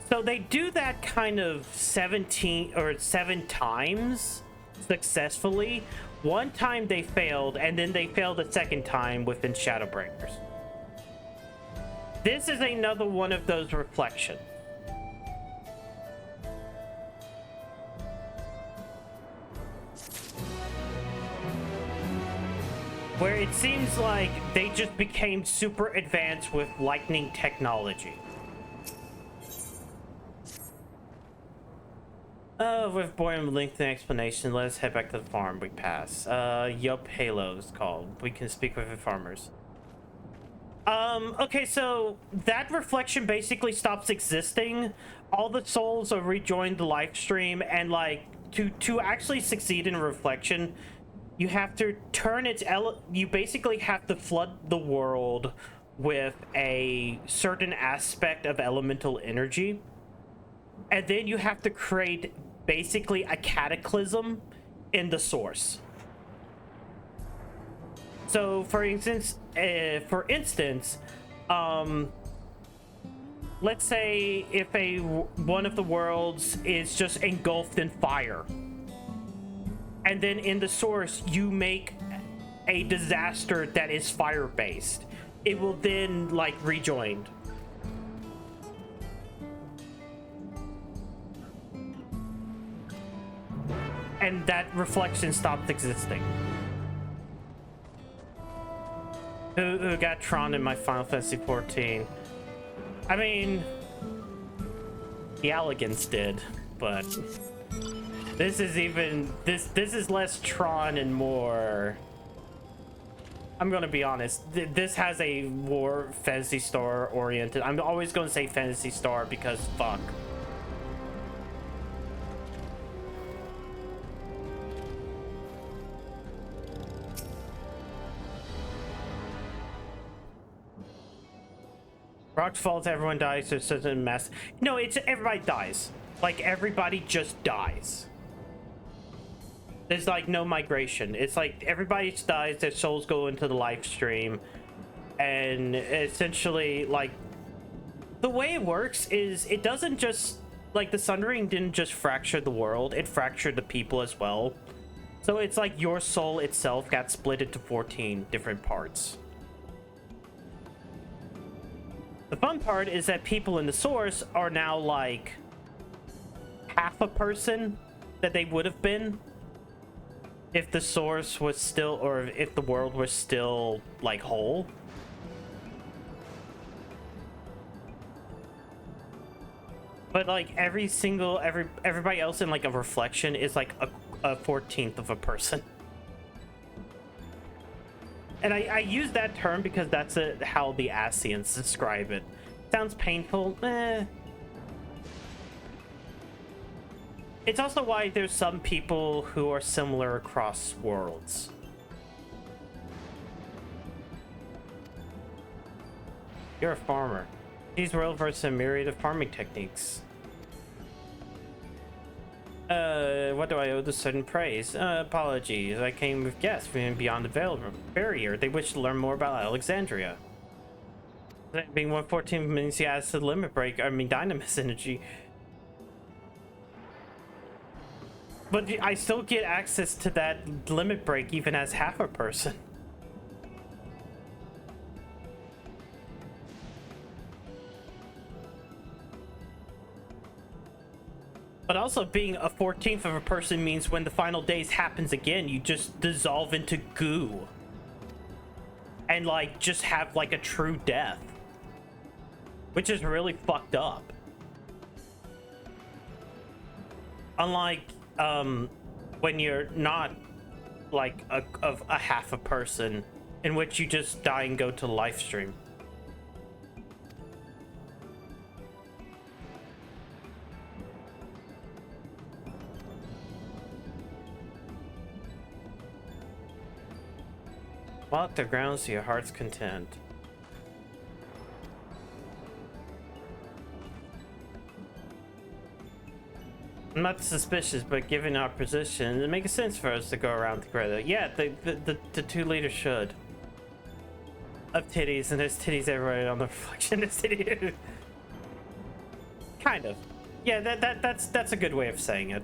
So they do that kind of 7 times successfully. One time they failed, and then they failed a second time within Shadowbringers. This is another one of those reflections. Where it seems like they just became super advanced with lightning technology. With boring lengthy explanation, let us head back to the farm we pass. Yup, Halo is called. We can speak with the farmers. Okay, so that reflection basically stops existing. All the souls are rejoined the live stream, and like to actually succeed in a reflection, you have to turn its you basically have to flood the world with a certain aspect of elemental energy, and then you have to create basically a cataclysm in the source. So for instance, let's say if one of the worlds is just engulfed in fire, and then in the source you make a disaster that is fire based, it will then like rejoin. And that reflection stopped existing. Who got Tron in my Final Fantasy XIV? I mean, the Elegance did, but this is even this is less Tron and more I'm gonna be honest. This has a more Fantasy Star oriented. I'm always gonna say Fantasy Star because fuck. Rock falls, everyone dies. There's such a mess. No, it's everybody dies. Like everybody just dies. There's like no migration. It's like everybody dies, their souls go into the live stream, and essentially like the way it works is it doesn't just like the Sundering didn't just fracture the world, it fractured the people as well. So it's like your soul itself got split into 14 different parts. The fun part is that people in the source are now like half a person that they would have been if the source was still, or if the world was still like whole. But like everybody else in like a reflection is like a 14th of a person. And I use that term because that's how the Ascians describe it. Sounds painful, eh. It's also why there's some people who are similar across worlds. You're a farmer. He's well versed in a myriad of farming techniques. What do I owe this sudden praise? Apologies. I came with guests from beyond the barrier. They wish to learn more about Alexandria. Being 114 means he has the limit break, I mean dynamis energy. But I still get access to that limit break even as half a person. But also being a 14th of a person means when the final days happens again, you just dissolve into goo. And like just have like a true death. Which is really fucked up. Unlike when you're not like a half a person, in which you just die and go to the live stream. Walk the grounds to your heart's content. I'm not suspicious, but given our position, it makes sense for us to go around together. Yeah, the two leaders should. Of titties, and there's titties everywhere on the reflection. There's titties. Kind of. Yeah, that's a good way of saying it.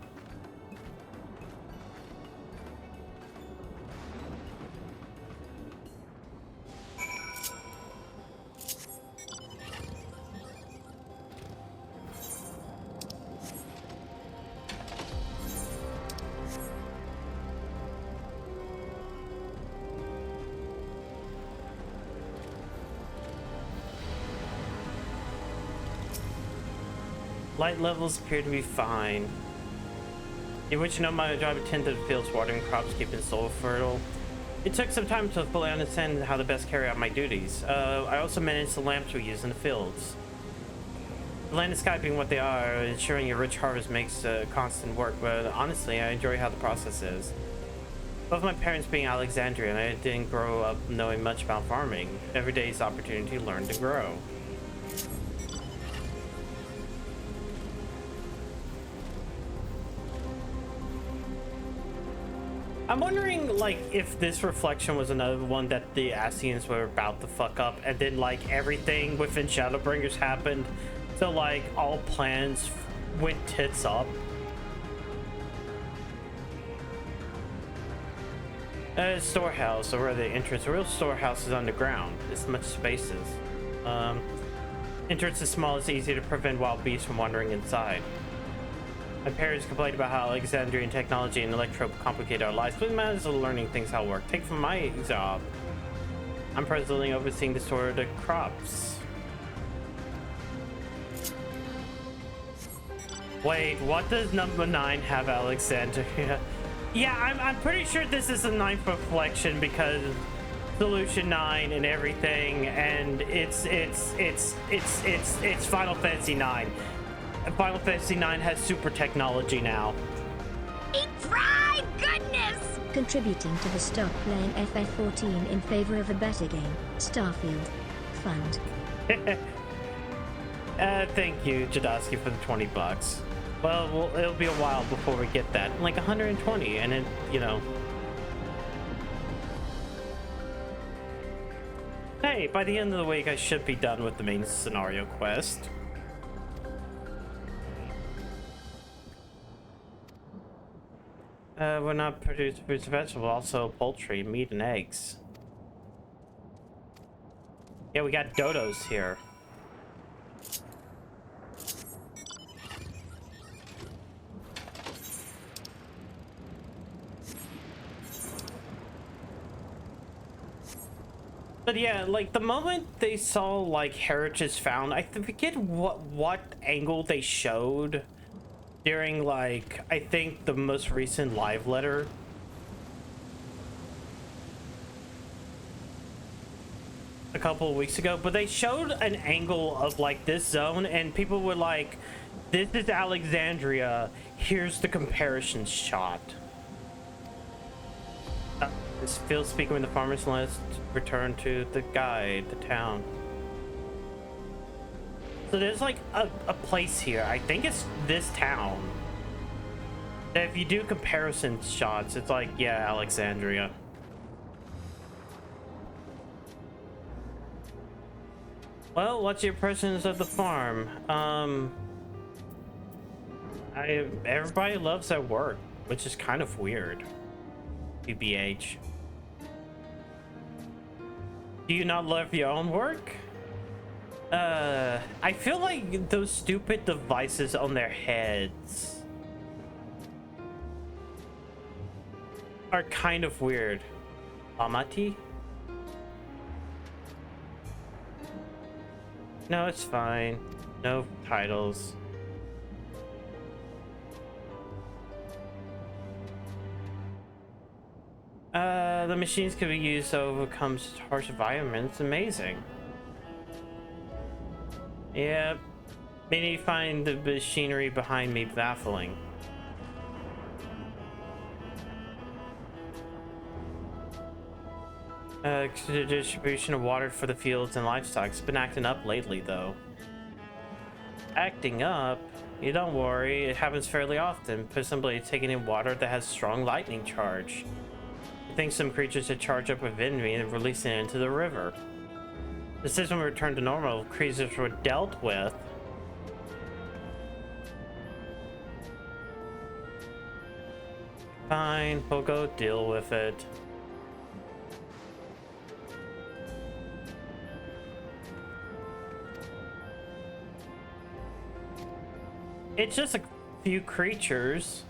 Light levels appear to be fine. In which no my job attended the fields, watering crops, keeping soil fertile. It took some time to fully understand how to best carry out my duties. I also managed the lamps we use in the fields. The land and sky being what they are, ensuring a rich harvest makes constant work, but honestly, I enjoy how the process is. Both my parents being Alexandrian, I didn't grow up knowing much about farming. Every day is opportunity to learn to grow. I'm wondering, like, if this reflection was another one that the Ascians were about to fuck up, and then, like, everything within Shadowbringers happened, so, like, all plans went tits up. Storehouse, or where the entrance. The real storehouse is underground. It's much spaces. Entrance is small, it's easy to prevent wild beasts from wandering inside. My parents complained about how Alexandrian technology and electro complicate our lives, but it matters of learning things how to work. Take from my job. I'm presently overseeing the store of the crops. Wait, what does number 9 have Alexandria? Yeah, I'm pretty sure this is a 9th reflection because Solution 9 and everything, and it's Final Fantasy 9. Final Fantasy 9 has super technology now. Eat fried goodness! Contributing to the Stop Playing FF14 in favor of a better game, Starfield Fund. Thank you, Jadowski, for the $20. Well, it'll be a while before we get that. Like 120, and then, you know. Hey, by the end of the week, I should be done with the main scenario quest. We're not produce fruits and vegetables, also poultry, meat, and eggs. Yeah, we got dodos here. But yeah, like the moment they saw like heritage found, I forget what angle they showed during like I think the most recent live letter. A couple of weeks ago, but they showed an angle of like this zone and people were like, this is Alexandria, here's the comparison shot. This field speaking with the farmer's list, return to the guide, the town. So there's like a place here, I think it's this town. That if you do comparison shots, it's like, yeah, Alexandria. Well, what's your impressions of the farm? Everybody loves their work, which is kind of weird. BBH. Do you not love your own work? I feel like those stupid devices on their heads are kind of weird. Amati? No, it's fine. No titles. The machines can be used to overcome harsh environments. Amazing. Yeah, many find the machinery behind me baffling. The distribution of water for the fields and livestock has been acting up lately, though. Acting up? You don't worry, it happens fairly often. Presumably taking in water that has strong lightning charge. I think some creatures had charged up within me and releasing it into the river. The system returned to normal. Creatures were dealt with. Fine, we'll go deal with it. It's just a few creatures.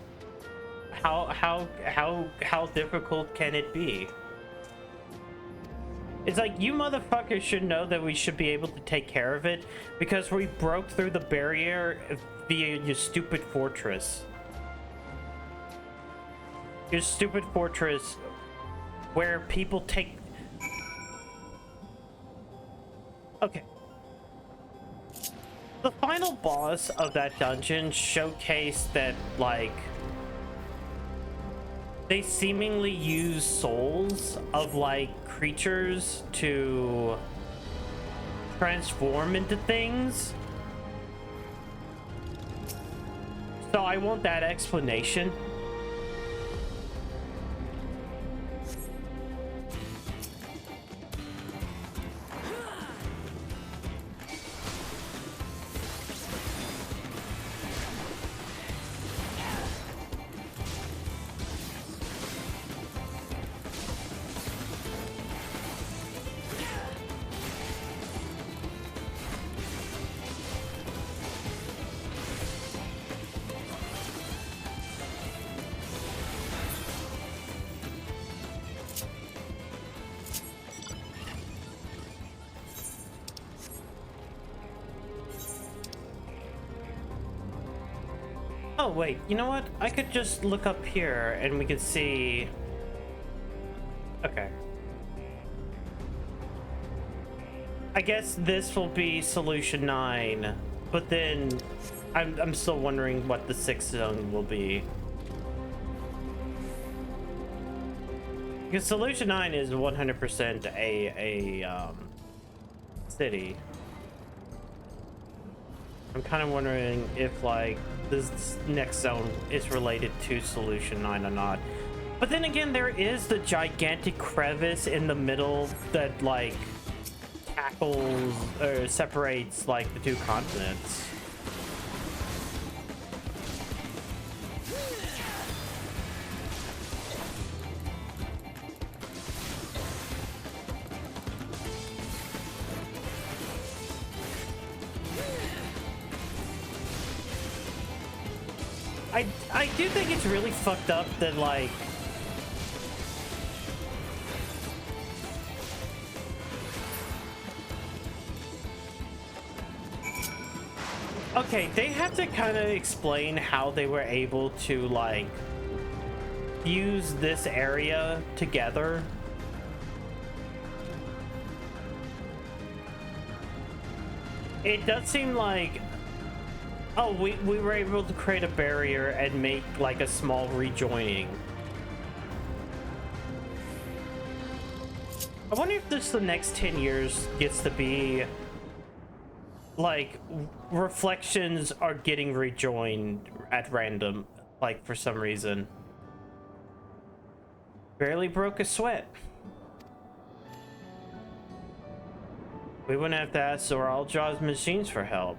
How difficult can it be? It's like, you motherfuckers should know that we should be able to take care of it because we broke through the barrier via your stupid fortress. Your stupid fortress where people take... Okay. The final boss of that dungeon showcased that, like, they seemingly use souls of, like, creatures to transform into things. So I want that explanation. Oh, wait, you know what? I could just look up here and we could see... Okay. I guess this will be solution 9, but then I'm still wondering what the 6th zone will be. Because solution 9 is 100% a city. I'm kind of wondering if like this next zone is related to solution 9 or not. But then again, there is the gigantic crevice in the middle that like tackles or separates like the 2 continents. I do think it's really fucked up that like okay, they have to kind of explain how they were able to like fuse this area together. It does seem like, oh, we were able to create a barrier and make like a small rejoining. I wonder if this the next 10 years gets to be like reflections are getting rejoined at random, like for some reason. Barely broke a sweat. We wouldn't have to ask Zoralja's machines for help.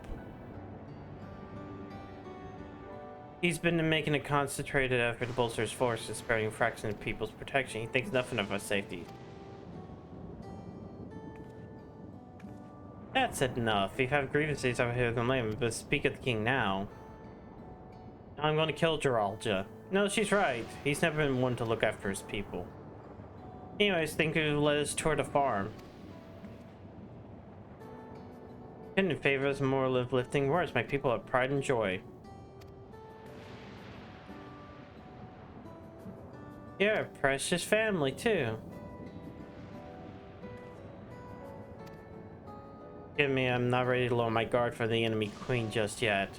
He's been making a concentrated effort to bolster his forces, sparing a fraction of people's protection. He thinks nothing of our safety. That's enough. If you have grievances over here, then blame him, but speak of the king now. I'm going to kill Zoralja. No, she's right. He's never been one to look after his people. Anyways, think you let us tour the farm. In favor of more uplifting words, my people have pride and joy. You're a precious family, too. Give me, I'm not ready to lower my guard for the enemy queen just yet.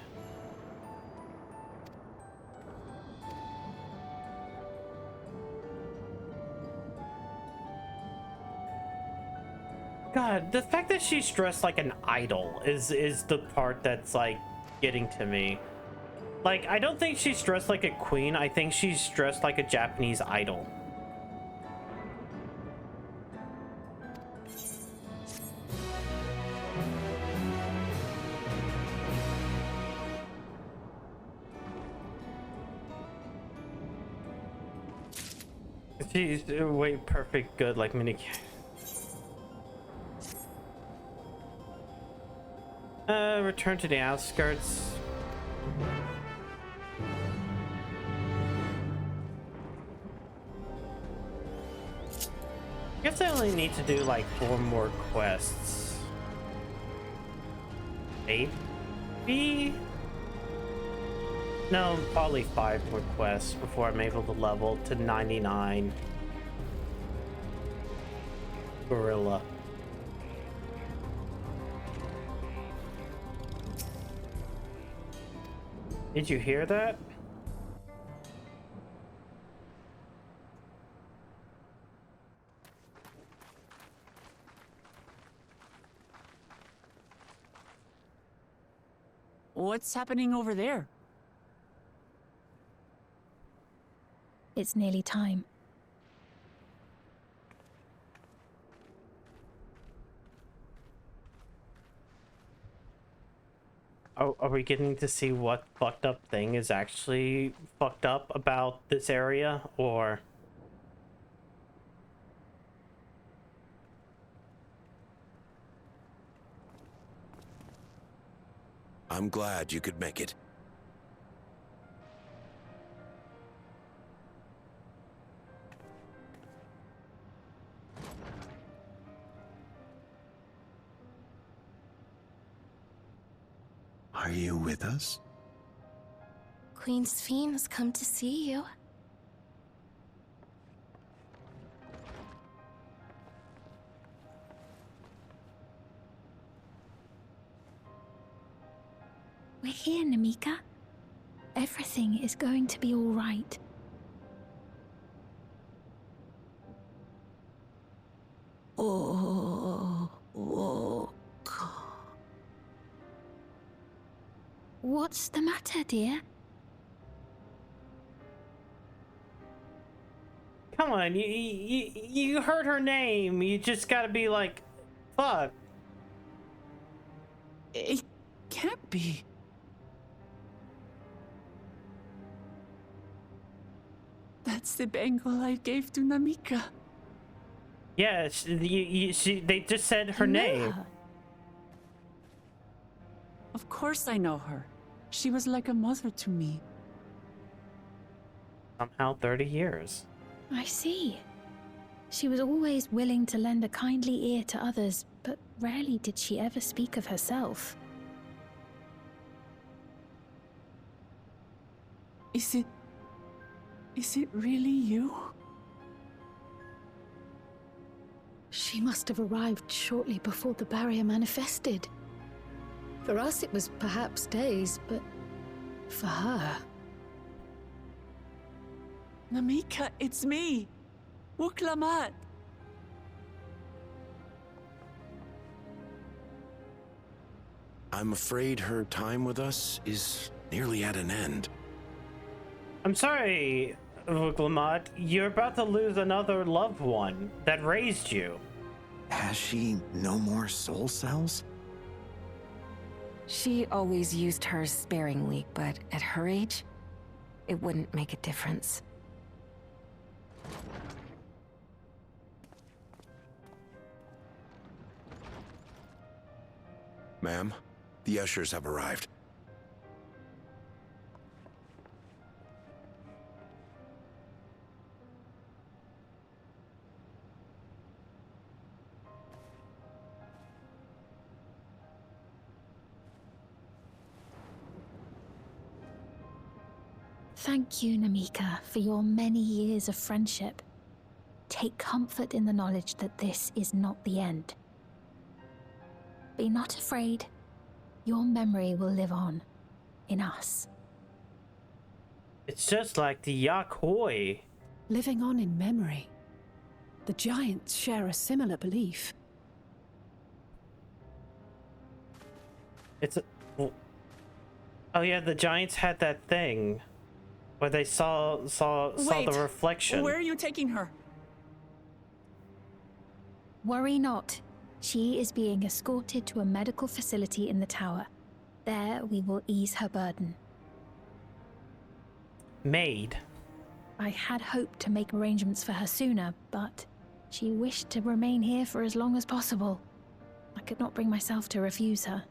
God, the fact that she's dressed like an idol is the part that's like getting to me. Like, I don't think she's dressed like a queen. I think she's dressed like a Japanese idol. She's way perfect good like mini. Return to the outskirts. I guess I only need to do like 4 more quests. Maybe? No, probably 5 more quests before I'm able to level to 99. Gorilla. Did you hear that? What's happening over there? It's nearly time. Are we getting to see what fucked up thing is actually fucked up about this area, or? I'm glad you could make it. Are you with us? Queen Sphene has come to see you. We're here, Namika. Everything is going to be all right. What's the matter, dear? Come on, you heard her name. You just gotta be like, fuck. It can't be. That's the bangle I gave to Namika. Yeah, they just said her name. Of course I know her. She was like a mother to me. Somehow 30 years. I see. She was always willing to lend a kindly ear to others, but rarely did she ever speak of herself. Is it really you? She must have arrived shortly before the barrier manifested. For us, it was perhaps days, but for her... Namika, it's me! Wuklamat! I'm afraid her time with us is nearly at an end. I'm sorry, Vuklamat. You're about to lose another loved one that raised you. Has she no more soul cells? She always used hers sparingly, but at her age, it wouldn't make a difference. Ma'am, the ushers have arrived. Thank you, Namika, for your many years of friendship. Take comfort in the knowledge that this is not the end. Be not afraid. Your memory will live on, in us. It's just like the Yakhoi. Living on in memory. The giants share a similar belief. It's a... Oh yeah, the giants had that thing where they saw the reflection. Where are you taking her? Worry not. She is being escorted to a medical facility in the tower. There we will ease her burden. Maid. I had hoped to make arrangements for her sooner, but she wished to remain here for as long as possible. I could not bring myself to refuse her.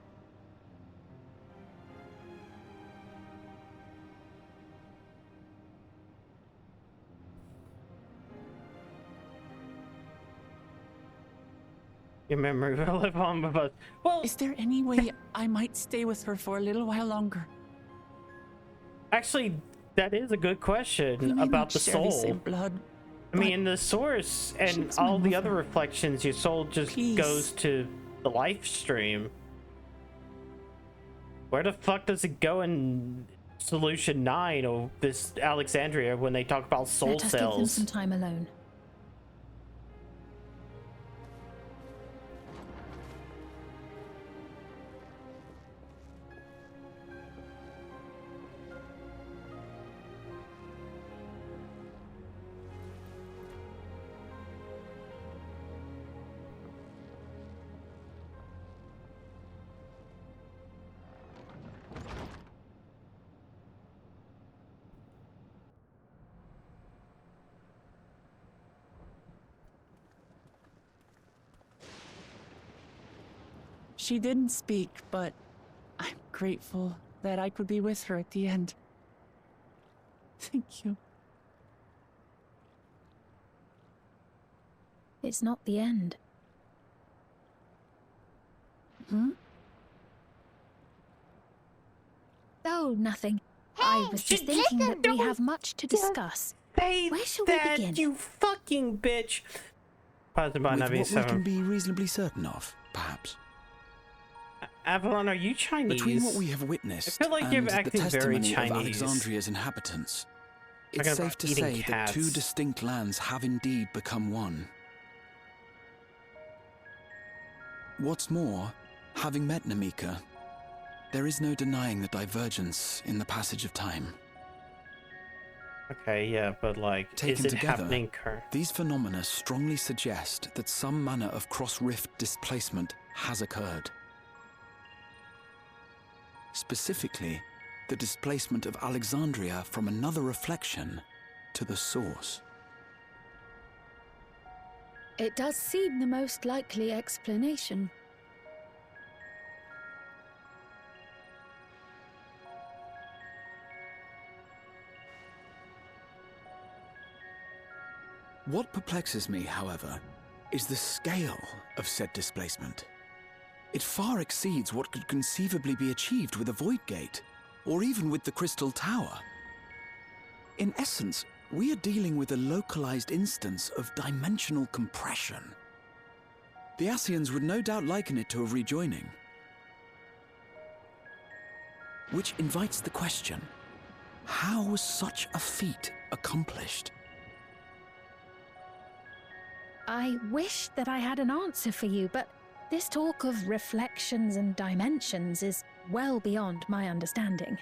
Your memory will live on with us. Well, is there any way I might stay with her for a little while longer? Actually, that is a good question about the soul. Same blood, I mean, in the source and all the other reflections, your soul just goes to the life stream. Where the fuck does it go in Solution 9 or this Alexandria when they talk about soul cells? Let us give them some time alone. She didn't speak, but I'm grateful that I could be with her at the end. Thank you. It's not the end. Hmm? Oh, nothing. I was just thinking that we have much to discuss. Where shall we begin? You fucking bitch. With what we can be reasonably certain of, perhaps. Avalon, are you Chinese? Between what we have witnessed I feel like and you're the acting very testimony of Chinese. Alexandria's inhabitants, it's Talking safe about to eating say that two cats. distinct lands have indeed become one. What's more, having met Namika, there is no denying the divergence in the passage of time. Okay, yeah, but like, Taken is it together, happening these phenomena strongly suggest that some manner of cross-rift displacement has occurred. Specifically, the displacement of Alexandria from another reflection to the source. It does seem the most likely explanation. What perplexes me, however, is the scale of said displacement. It far exceeds what could conceivably be achieved with a Void Gate, or even with the Crystal Tower. In essence, we are dealing with a localized instance of dimensional compression. The Ascians would no doubt liken it to a rejoining. Which invites the question, how was such a feat accomplished? I wish that I had an answer for you, but this talk of reflections and dimensions is well beyond my understanding.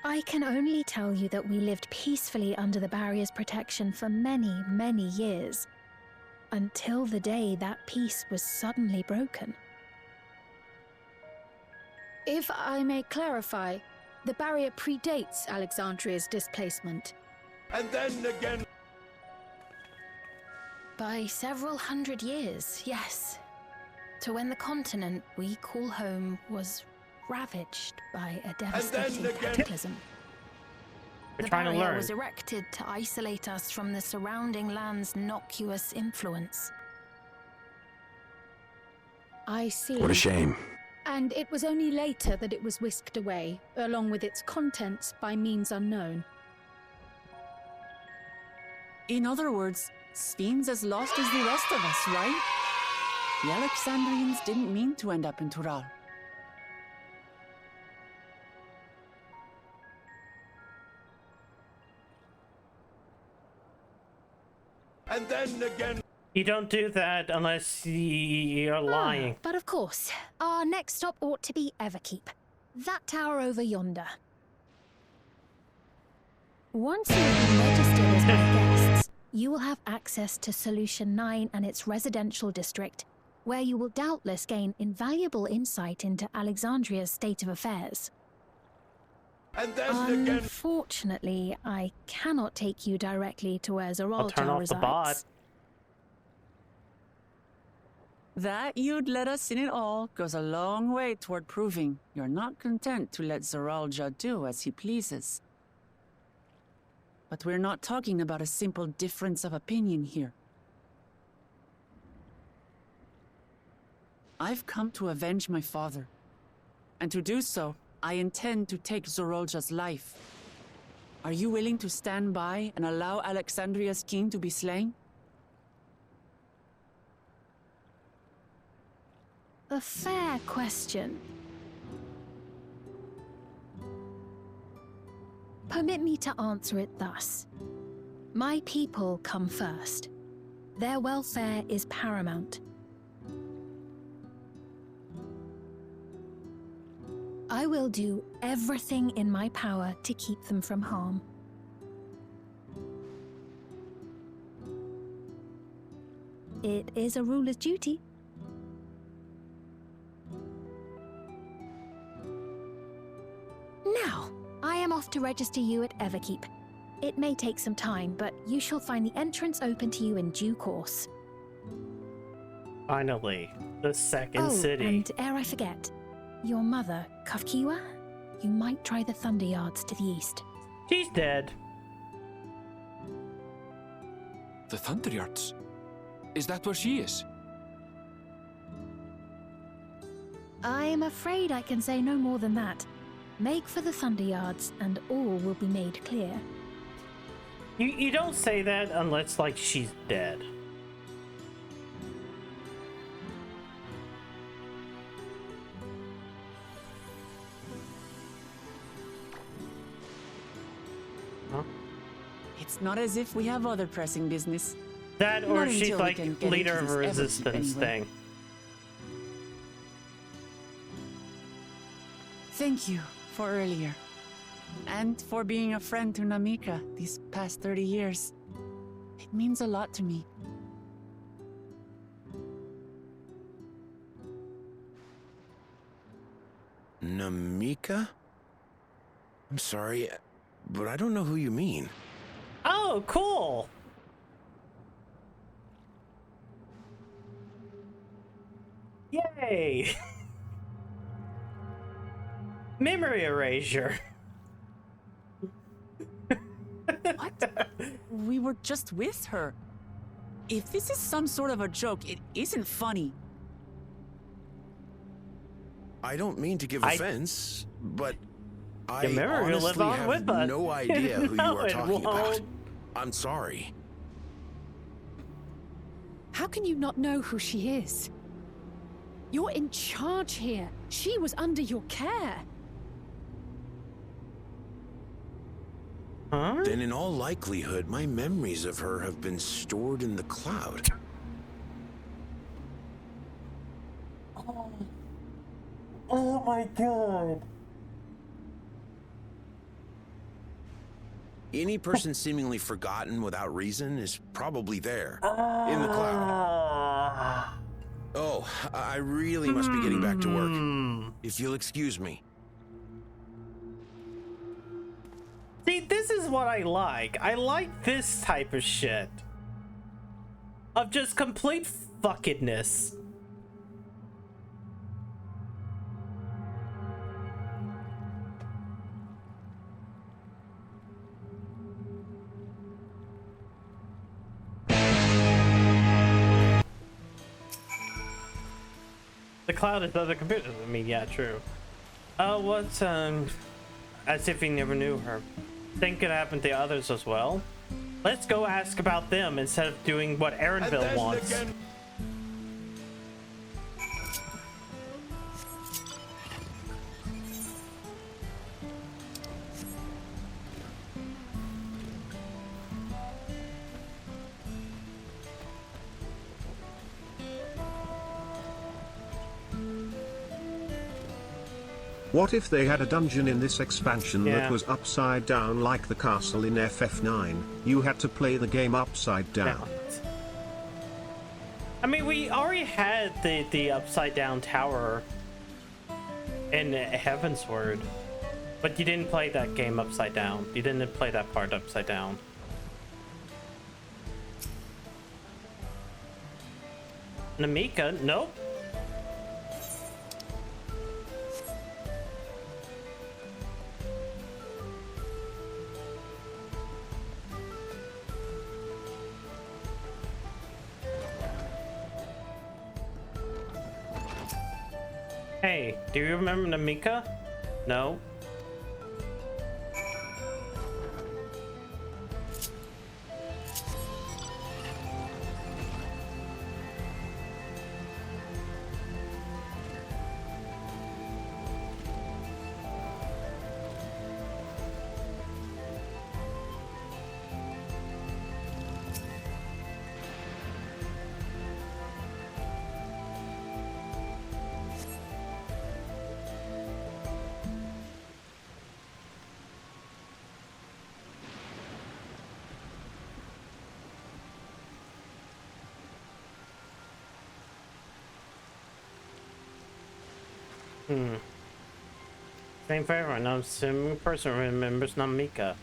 I can only tell you that we lived peacefully under the barrier's protection for many, many years, until the day that peace was suddenly broken. If I may clarify, the barrier predates Alexandria's displacement. And then again... By several hundred years, yes. To when the continent we call home was ravaged by a devastating cataclysm. We're The trying to barrier learn. was erected to isolate us from the surrounding land's noxious influence. I see. What a shame. And it was only later that it was whisked away, along with its contents, by means unknown. In other words, Sphinx as lost as the rest of us, right? The Alexandrians didn't mean to end up in Tural. And then again... You don't do that unless you're lying. But of course, our next stop ought to be Everkeep. That tower over yonder. Once you have been registered as my guests, you will have access to Solution 9 and its residential district, where you will doubtless gain invaluable insight into Alexandria's state of affairs. And then again... Unfortunately, I cannot take you directly to where I'll turn Zeralta off resides. the bot. That you'd let us in it all goes a long way toward proving you're not content to let Zeralta do as he pleases. But we're not talking about a simple difference of opinion here. I've come to avenge my father. And to do so, I intend to take Zeralta's life. Are you willing to stand by and allow Alexandria's king to be slain? A fair question. Permit me to answer it thus. My people come first. Their welfare is paramount. I will do everything in my power to keep them from harm. It is a ruler's duty. Now, I am off to register you at Everkeep. It may take some time, but you shall find the entrance open to you in due course. Finally, the second city. And ere I forget, your mother, Kafkiwa, you might try the Thunder Yards to the east. She's dead. The Thunder Yards? Is that where she is? I'm afraid I can say no more than that. Make for the Thunder Yards, and all will be made clear. You don't say that unless, like, she's dead. It's not as if we have other pressing business. That or Not she's until we like can get leader into of a this Everkeep resistance anyway. thing. Thank you for earlier. And for being a friend to Namika these past 30 years. It means a lot to me. Namika? I'm sorry, but I don't know who you mean. Oh, cool. Yay. Memory erasure. What? We were just with her. If this is some sort of a joke, it isn't funny. I don't mean to give offense, but I Your memory will live honestly on have with us. no idea who No, you are it talking about. won't. I'm sorry. How can you not know who she is? You're in charge here. She was under your care. Huh? Then in all likelihood, my memories of her have been stored in the cloud. Oh my god. Any person seemingly forgotten without reason is probably there, in the cloud. Oh, I really must be getting back to work. If you'll excuse me. See, this is what I like. I like this type of shit. Of just complete fuckedness. The cloud is other computers. I mean, yeah, true. What's, as if he never knew her. Think it happened to others as well? Let's go ask about them instead of doing what Aaronville wants. What if they had a dungeon in this expansion Yeah. that was upside down like the castle in FF9? You had to play the game upside down. I mean, we already had the upside down tower in Heavensward, but you didn't play that game upside down. You didn't play that part upside down. Namika, nope. Hey, do you remember Namika? No. Same for everyone. I'm assuming person remembers Namika.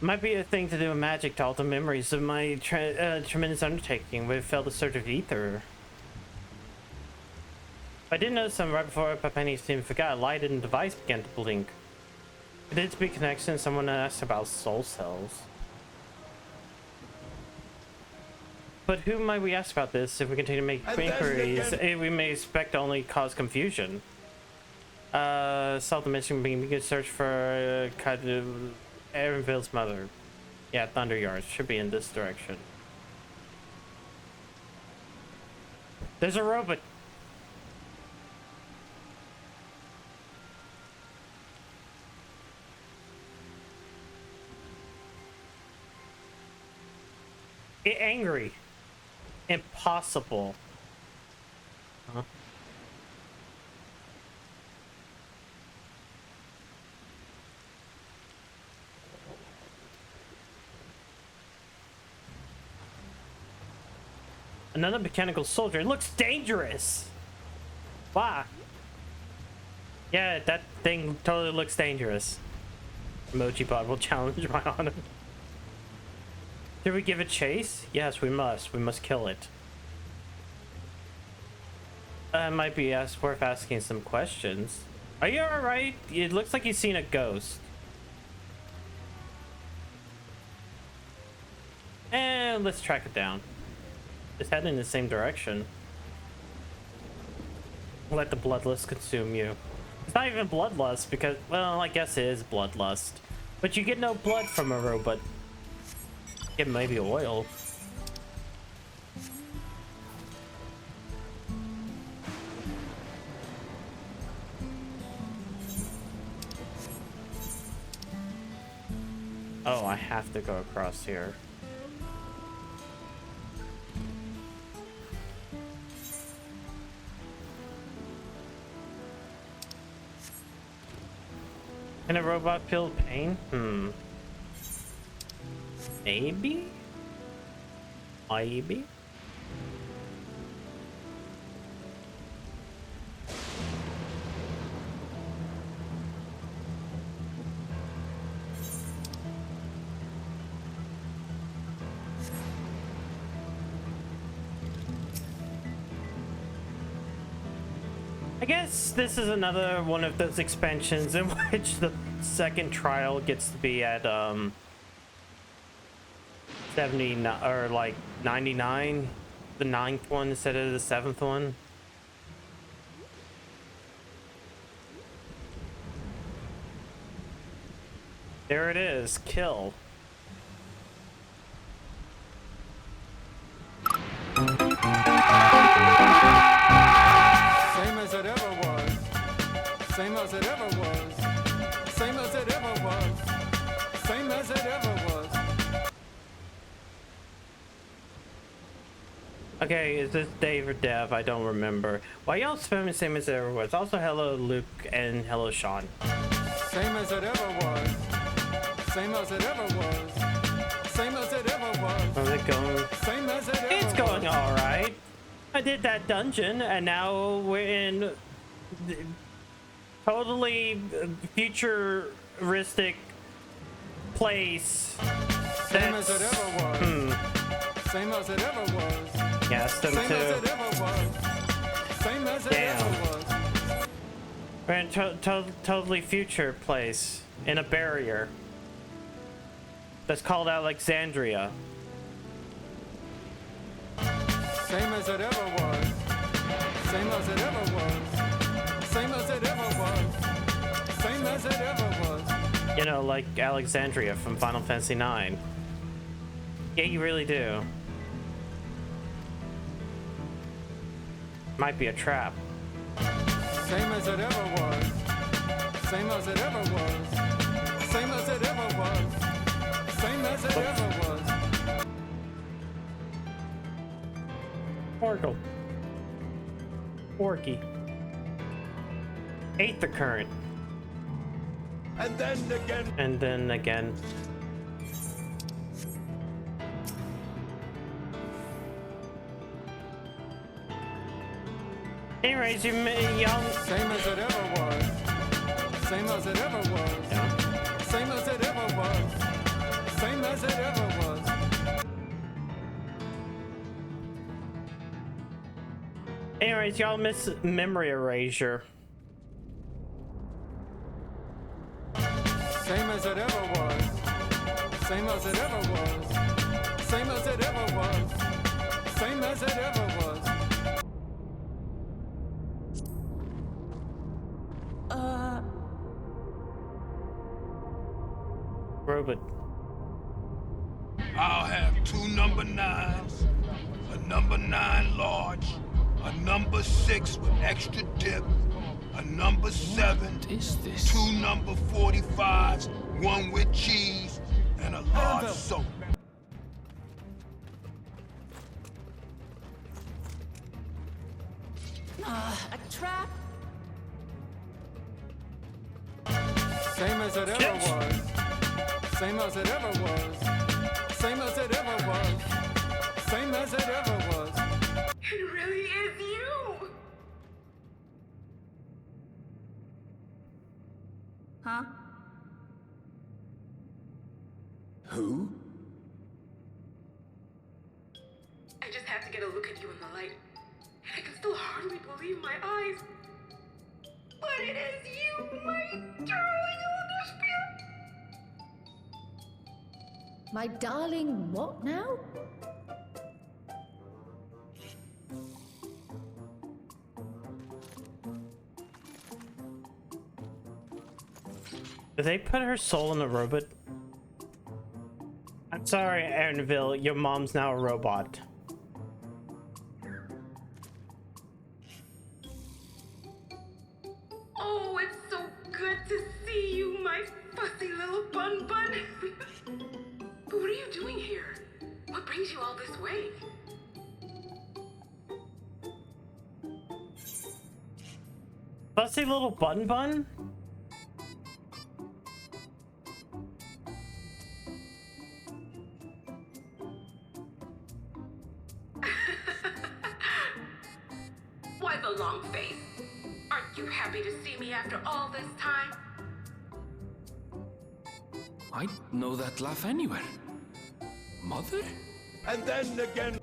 Might be a thing to do with magic to alter memories of my tremendous undertaking. We failed to search of ether. I did notice something right before Papeni's team forgot. A light in the device began to blink. It did speak connection. Someone asked about soul cells. But who might we ask about this? If we continue to make inquiries, we may expect to only cause confusion. Solve the mission being we can search for Aaronville's mother. Yeah, Thunder Yards should be in this direction. There's a robot. Get angry. Impossible. Huh? Another mechanical soldier. It looks dangerous. Wow. Yeah, that thing totally looks dangerous. Emoji bot will challenge my honor. Did we give it chase? Yes, we must. We must kill it. Might be worth asking some questions. Are you alright? It looks like you've seen a ghost. And let's track it down. It's heading in the same direction. Let the bloodlust consume you. It's not even bloodlust because, well, I guess it is bloodlust. But you get no blood from a robot. Get maybe oil. Oh, I have to go across here. Can a robot feel pain? Maybe? Maybe? I guess this is another one of those expansions in which the second trial gets to be at 79 or like 99, the 9th one instead of the 7th one. There it is, kill. Same as it ever was. Same as it ever was. Same as it ever was. Same as it ever was. Okay, is this Dave or Dev? I don't remember. Why y'all spamming same as it ever was? Also, hello Luke and hello Sean. Same as it ever was. Same as it ever was. Same as it ever was. How's it going? Same as it ever It's going was. all right. I did that dungeon, and now we're in totally futuristic place. Same as it ever was. Same as it ever was. Yes, them Same too. as it ever was. Same as it ever was. We're in totally future place in a barrier that's called Alexandria. Same as it ever was. Same as it ever was. Same as it ever was. Same as it ever was. You know, like Alexandria from Final Fantasy IX. Yeah, you really do. Might be a trap. Same as it ever was. Same as it ever was. Same as it ever was. Same as it ever was. Oracle. Orky. Aether current. And then again. And then again. Anyways, y'all. Same as it ever was. Same as it ever was. Yeah. Same as it ever was. Same as it ever was. Anyways, y'all miss memory erasure. Same as it ever was. Same as it ever was. Same as it ever was. Same as it ever was. Robot. I'll have 2 number 9s, a number 9 large, a number 6 with extra dip, a number 7, What is this? 2 number 45s, 1 with cheese, and a large soda. A trap? Same as it ever was. Same as it ever was. Same as it ever was. Same as it ever was. It really is you! Huh? Who? I just had to get a look at you in the light. And I can still hardly believe my eyes. But it is you, my darling Elderspiel! My darling, what now? Did they put her soul in a robot? I'm sorry, Aaronville, your mom's now a robot. Oh, it's so good to see you, my fussy little bun bun. But what are you doing here? What brings you all this way? Fussy little bun bun? Why the long face? Aren't you happy to see me after all this time? I'd know that laugh anywhere. Mother? And then again.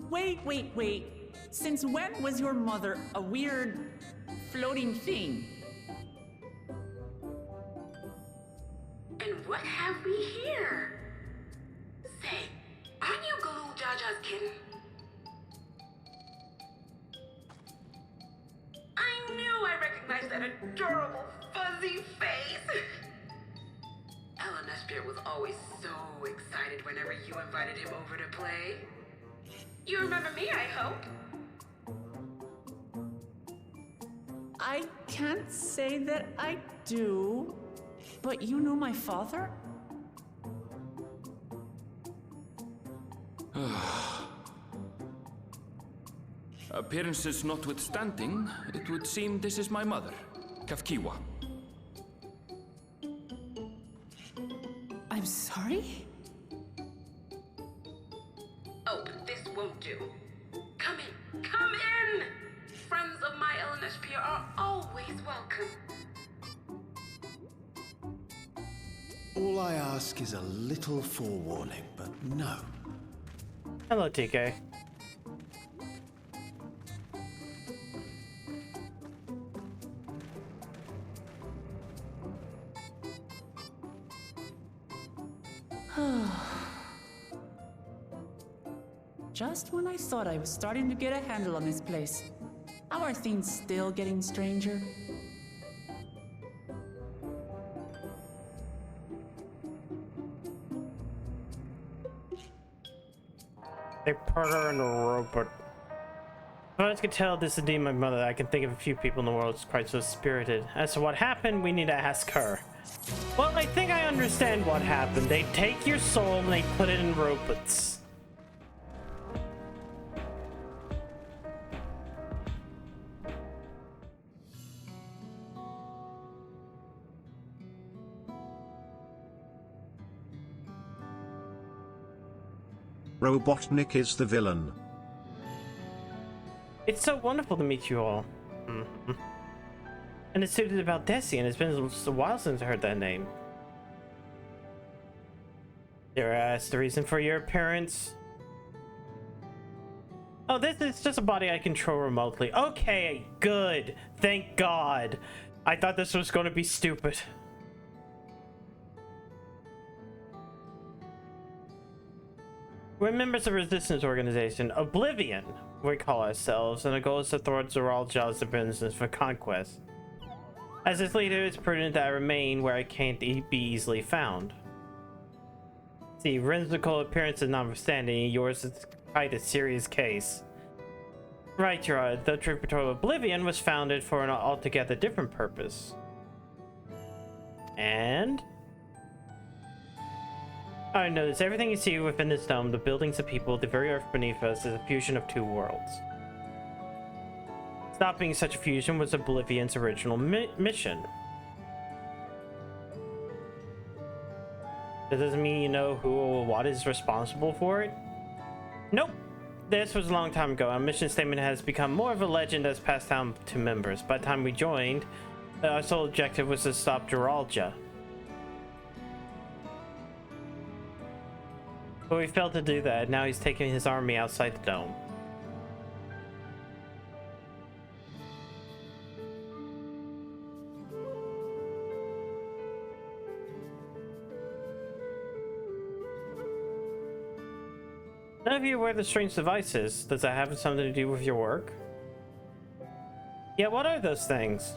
Wait. Since when was your mother a weird floating thing? And what have we here? Say, aren't you Galoo Jaja's kitten? I knew I recognized that adorable fuzzy face. Ellenesphere was always so excited whenever you invited him over to play. You remember me, I hope? I can't say that I do, but you know my father? Appearances notwithstanding, it would seem this is my mother, Kafkiwa. I'm sorry? Oh, but this won't do. Come in! Friends of my Ellenesphere are always welcome. All I ask is a little forewarning, but no. Hello, TK. Just when I thought I was starting to get a handle on this place, how are things still getting stranger? They put her in a robot. But as I can tell, this is indeed my mother. I can think of a few people in the world quite so spirited. As to what happened, we need to ask her. Well, I think I understand what happened. They take your soul and they put it in robots. Robotnik is the villain. It's so wonderful to meet you all. And it's suited about Desi, and it's been just a while since I heard that name. Dare I ask the reason for your appearance? Oh, this is just a body I control remotely. Okay, good. Thank God. I thought this was going to be stupid. We're members of a resistance organization, Oblivion, we call ourselves, and the goal is to thwart Zoralja's business for conquest. As its leader, it's prudent that I remain where I can't be easily found. See, whimsical appearance is notwithstanding, yours is quite a serious case. Right, you are. The Troop Patrol Oblivion was founded for an altogether different purpose. And I notice everything you see within this dome, the buildings, the people, the very earth beneath us, is a fusion of two worlds. Stopping such a fusion was Oblivion's original mission. That doesn't mean you know who or what is responsible for it? Nope. This was a long time ago. Our mission statement has become more of a legend as passed down to members. By the time we joined, our sole objective was to stop Geralja. But we failed to do that. Now he's taking his army outside the dome. None of you wear the strange devices. Does that have something to do with your work? Yeah, what are those things?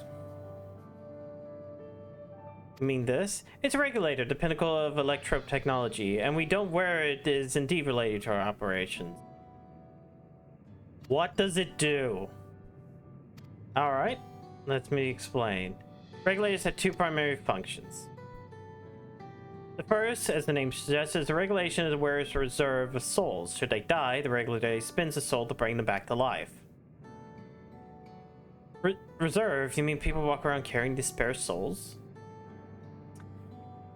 You mean this? It's a regulator, the pinnacle of electrope technology, and we don't wear it is indeed related to our operations. What does it do? Alright, let me explain. Regulators have two primary functions. The first, as the name suggests, is the regulation of the wearer's reserve of souls. Should they die, the regulator spins a soul to bring them back to life. Reserve? You mean people walk around carrying these spare souls?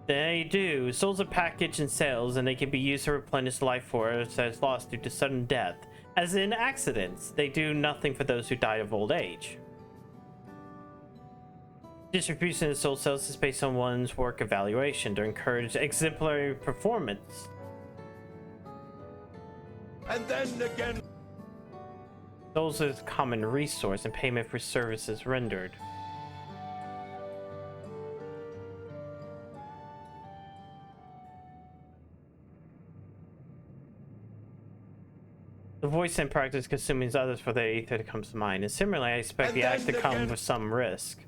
They do. Souls are packaged in cells, and they can be used to replenish life force that is lost due to sudden death. As in accidents, they do nothing for those who die of old age. Distribution of soul cells is based on one's work evaluation to encourage exemplary performance. And then again. Souls is a common resource and payment for services rendered. The voice and practice consuming others for their ether that comes to mind, and similarly, I expect the act to come with some risk.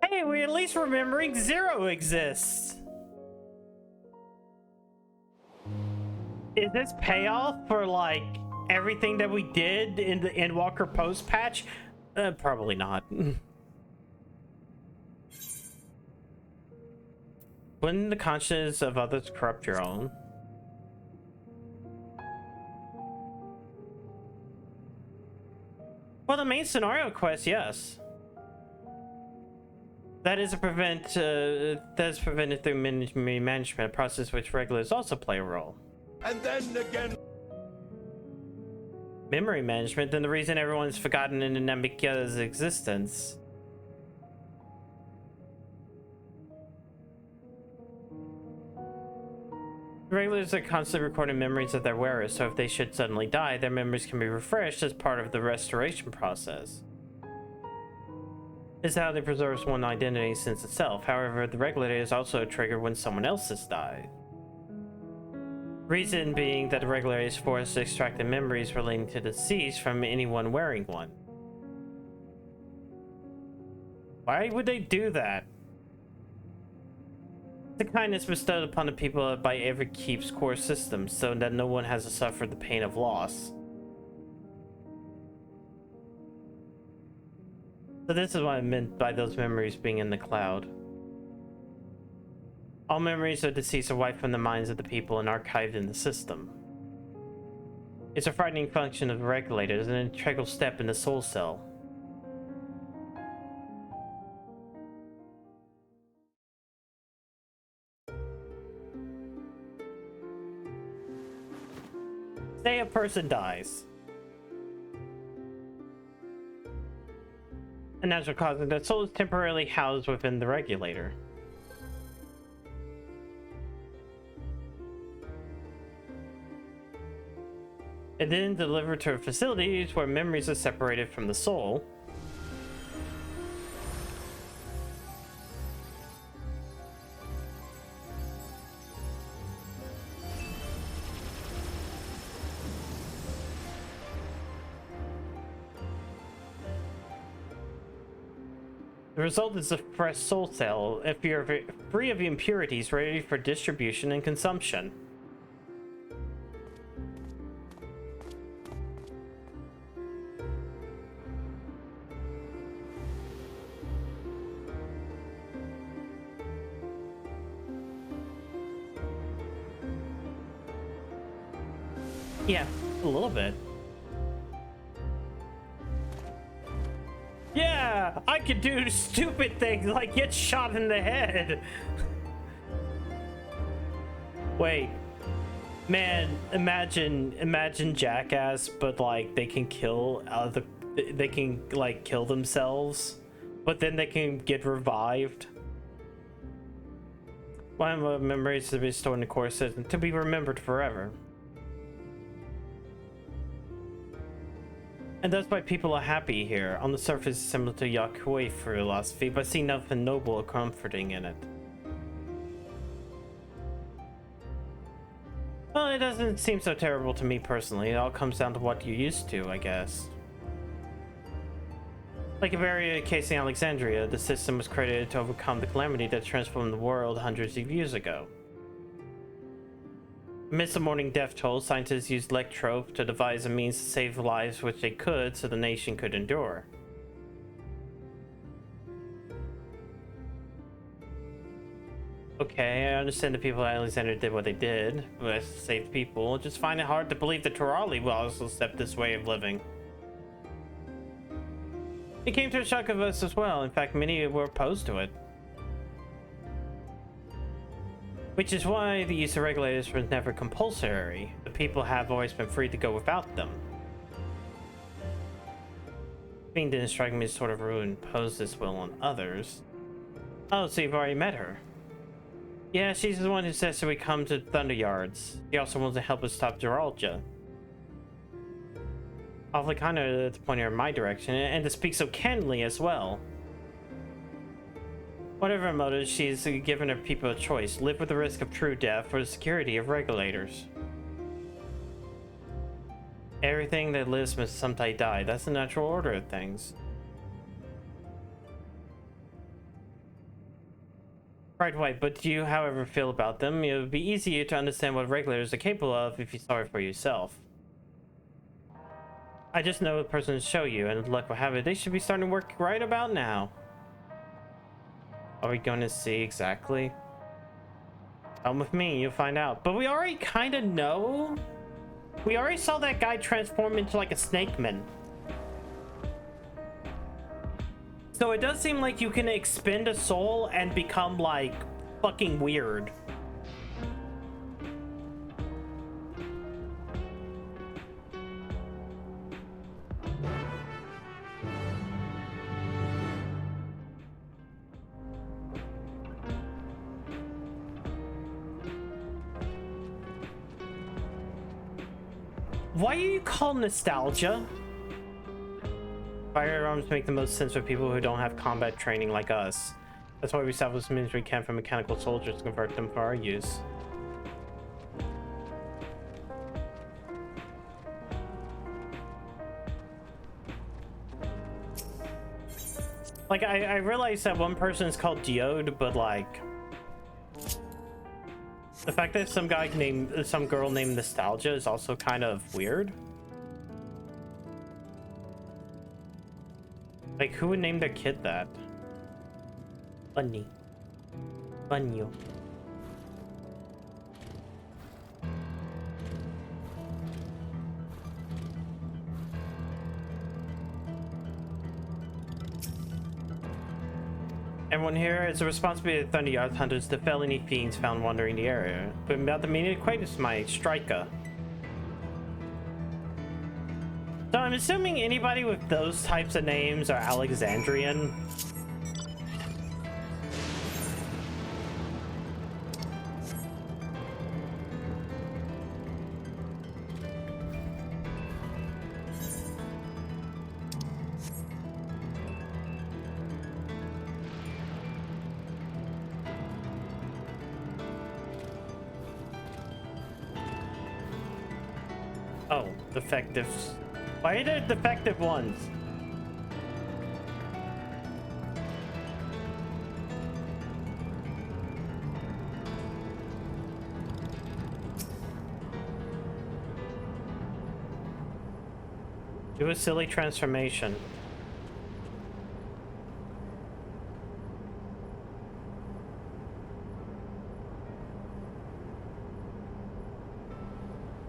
Hey, we're at least remembering Zero exists. Is this payoff for like everything that we did in the Endwalker post patch? Probably not. Wouldn't the conscience of others corrupt your own? Well, the main scenario quest, yes. That is prevented through memory management, a process which regulars also play a role. And then again. Memory management, then the reason everyone's forgotten in Namika's existence. Regulars are constantly recording memories of their wearers, so if they should suddenly die, their memories can be refreshed as part of the restoration process. This is how they preserve one identity since itself. However, the regulator is also a trigger when someone else has died. Reason being that the regulator is forced to extract the memories relating to the deceased from anyone wearing one. Why would they do that? The kindness bestowed upon the people by every keep's core system, so that no one has to suffer the pain of loss. So this is what I meant by those memories being in the cloud. All memories of deceased are wiped from the minds of the people and archived in the system. It's a frightening function of the regulator, an integral step in the soul cell. Say a person dies. A natural cause of the soul is temporarily housed within the regulator. And then delivered to facilities where memories are separated from the soul. The result is a fresh soul cell, if you're free of impurities, ready for distribution and consumption. Yeah, a little bit. Yeah, I could do stupid things like get shot in the head. Wait, man, imagine Jackass, but like they can kill they can like kill themselves, but then they can get revived. One of the memories to be stored in the course says to be remembered forever. And that's why people are happy here. On the surface, it's similar to Yakuei philosophy, but I see nothing noble or comforting in it. Well, it doesn't seem so terrible to me personally. It all comes down to what you're used to, I guess. Like a very case in Alexandria, the system was created to overcome the calamity that transformed the world hundreds of years ago. Amidst the morning death toll, scientists used electrope to devise a means to save lives which they could so the nation could endure. Okay, I understand the people at Alexandria did what they did, but save people. Just find it hard to believe that Turali will also accept this way of living. It came to a shock of us as well. In fact, many were opposed to it. Which is why the use of regulators was never compulsory. The people have always been free to go without them. Being didn't strike me as sort of rude and impose this will on others. Oh, so you've already met her. Yeah, she's the one who says that we come to Thunder Yards. She also wants to help us stop Geralja. Awfully kind of her to point her in my direction, and to speak so candidly as well. Whatever her motive, she's given her people a choice. Live with the risk of true death for the security of regulators. Everything that lives must someday die. That's the natural order of things. Right way, but do you, however, feel about them? It would be easier to understand what regulators are capable of if you saw it for yourself. I just know the person to show you, and luck will have it, they should be starting to work right about now. Are we going to see exactly? Come with me, you'll find out. But we already kind of know. We already saw that guy transform into like a snake man. So it does seem like you can expend a soul and become like fucking weird. Why are you called nostalgia? Firearms make the most sense for people who don't have combat training like us. That's why we salvage as many as we can from mechanical soldiers to convert them for our use. Like, I realize that one person is called Geode, but like... the fact that some girl named Nostalgia is also kind of weird. Like, who would name their kid that? Bunny. Bunyo. Everyone here, it's a responsibility of Thunder Yard hunters to fell any fiends found wandering the area. But I'm about to meet an acquaintance, my striker. So I'm assuming anybody with those types of names are Alexandrian. Oh, defectives. Why are there defective ones? Do a silly transformation.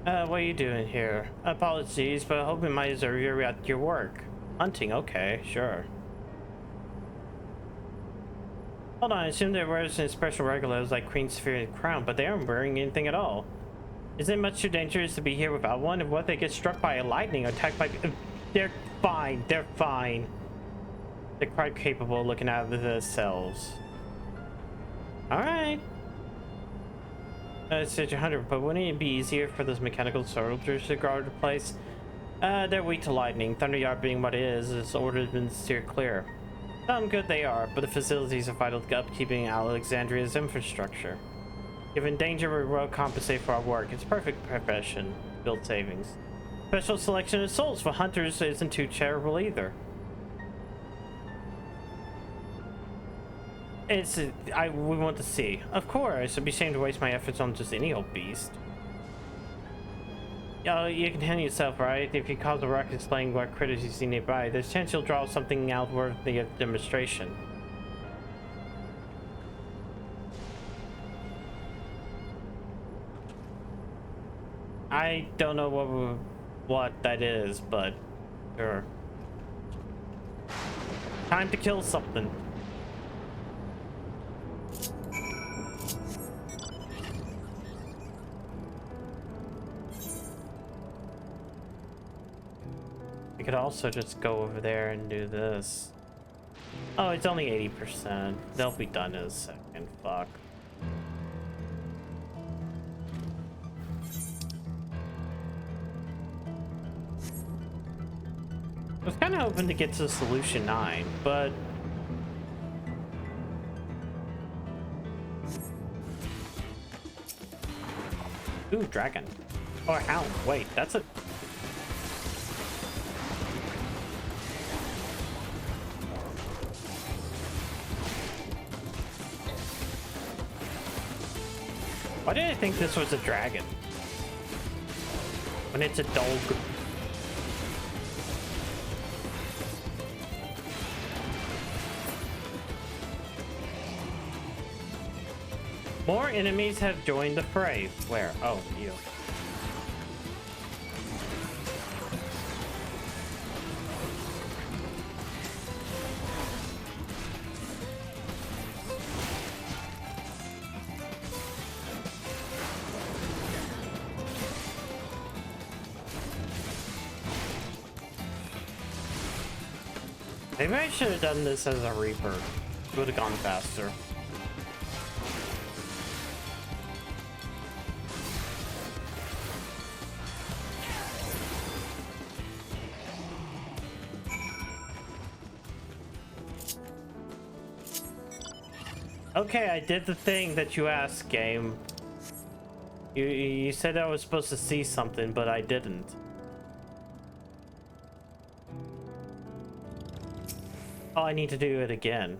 What are you doing here? Apologies, but I hope we might observe you at your work. Hunting, okay, sure. Hold on, I assume they're wearing special regulars like Queen Sphere and Crown, but they aren't wearing anything at all. Isn't it much too dangerous to be here without one? And what if they get struck by a lightning or attacked by... They're fine, they're fine. They're quite capable of looking out of themselves. Alright. It's 100, but wouldn't it be easier for those mechanical soldiers to guard the place? They're weak to lightning. Thunderyard being what it is ordered been steered clear. Some good they are, but the facilities are vital to upkeeping Alexandria's infrastructure. Given danger, we will compensate for our work. It's a perfect profession. Build savings. Special selection of souls for hunters isn't too charitable either. We want to see. Of course, it'd be shame to waste my efforts on just any old beast. You can handle yourself, right? If you cause a ruckus explaining what critters you see nearby, there's a chance you'll draw something out worthy of demonstration. I don't know what that is, but sure. Time to kill something. We could also just go over there and do this. Oh, it's only 80%. They'll be done in a second. Fuck. I was kind of hoping to get to solution 9, but... Ooh, dragon. Or hound. Wait, that's a... Why did I think this was a dragon? When it's a dog. More enemies have joined the fray. Where? Oh, you. Maybe I should have done this as a Reaper. It would have gone faster. Okay, I did the thing that you asked, game. You said I was supposed to see something, but I didn't. Oh, I need to do it again.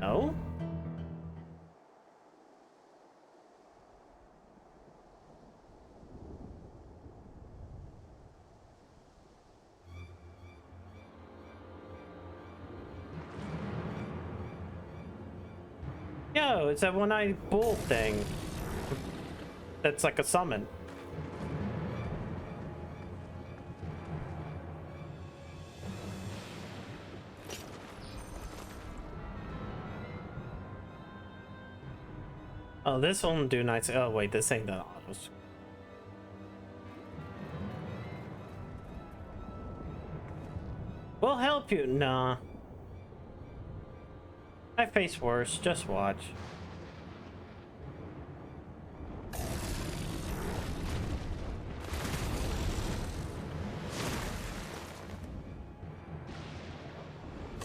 No? Yo, it's that one-eyed bull thing. That's like a summon. Oh, this one do nice. Oh wait, this ain't the autos. We'll help you. Nah. I face worse. Just watch.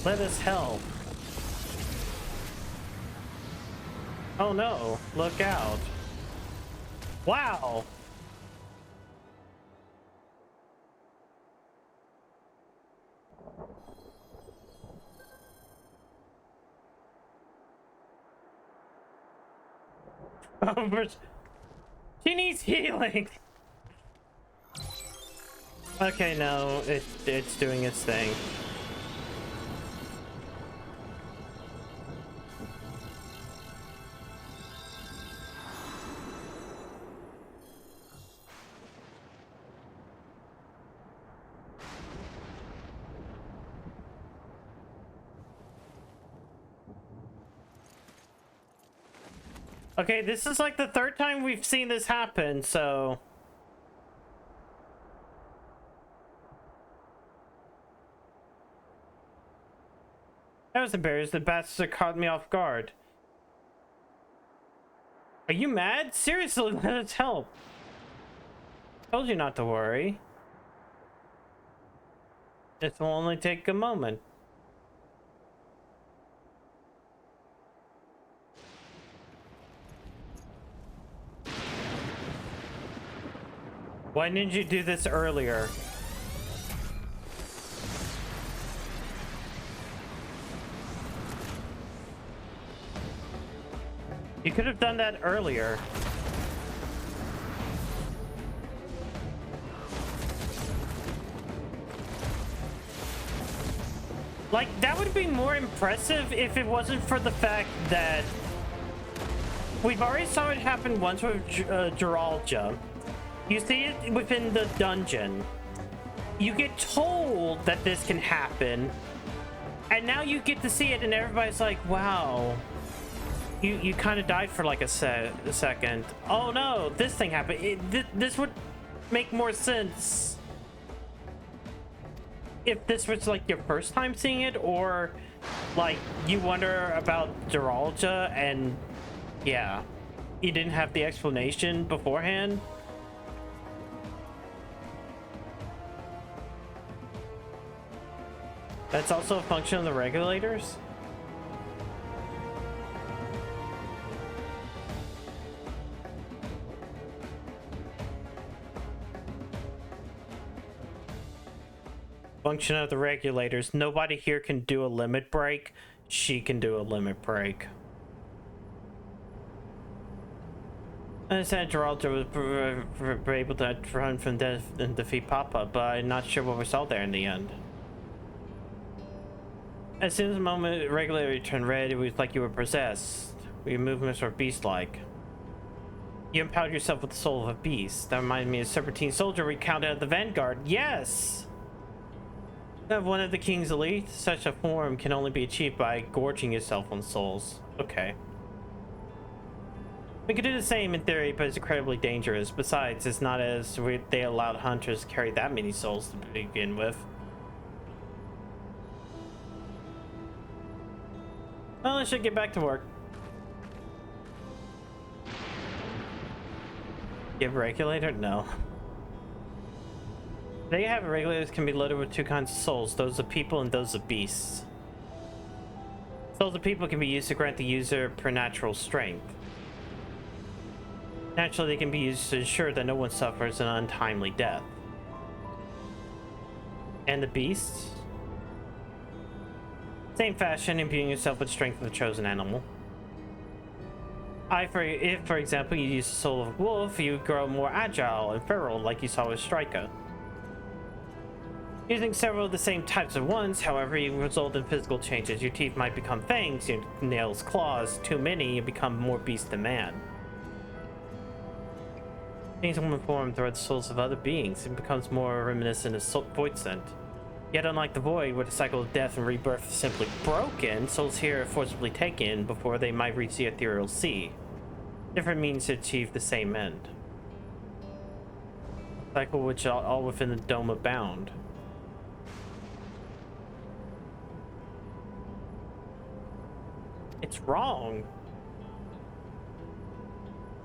Let us help. Oh no, look out. Wow. She needs healing. Okay, no, it's doing its thing. Okay, this is like the third time we've seen this happen, so... I was embarrassed. The bastard caught me off guard. Are you mad? Seriously, let us help. Told you not to worry. This will only take a moment. Why didn't you do this earlier? You could have done that earlier. Like, that would be more impressive if it wasn't for the fact that we've already saw it happen once with Geralja. You see it within the dungeon. You get told that this can happen, and now you get to see it, and everybody's like, wow. You kind of died for like a second. Oh no, this thing happened. This would make more sense if this was like your first time seeing it, or like you wonder about Geralja and yeah, you didn't have the explanation beforehand. That's also a function of the regulators. Function of the regulators. Nobody here can do a limit break. She can do a limit break. I understand Geraldo was able to run from death and defeat Papa, but I'm not sure what we saw there in the end. As soon as the moment regulator turned red, it was like you were possessed. Your movements were beast-like. You empowered yourself with the soul of a beast. That reminded me of Serpentine Soldier recounted at the Vanguard. Yes! Of one of the king's elite, such a form can only be achieved by gorging yourself on souls. Okay. We could do the same in theory, but it's incredibly dangerous. Besides, it's not as they allowed hunters to carry that many souls to begin with. Well, I should get back to work. Give regulator? No. They have regulators can be loaded with two kinds of souls, those of people and those of beasts. Souls of people can be used to grant the user preternatural strength. Naturally, they can be used to ensure that no one suffers an untimely death. And the beasts? Same fashion, imbuing yourself with strength of a chosen animal. If, for example, you use the soul of a wolf, you grow more agile and feral, like you saw with Striker. Using several of the same types of ones, however, you result in physical changes. Your teeth might become fangs, your nails claws. Too many, you become more beast than man. Beings in one form through the souls of other beings, it becomes more reminiscent of Void Scent. Yet unlike the Void, where the cycle of death and rebirth is simply broken, souls here are forcibly taken before they might reach the ethereal sea. Different means to achieve the same end. Cycle which are all within the dome abound. It's wrong.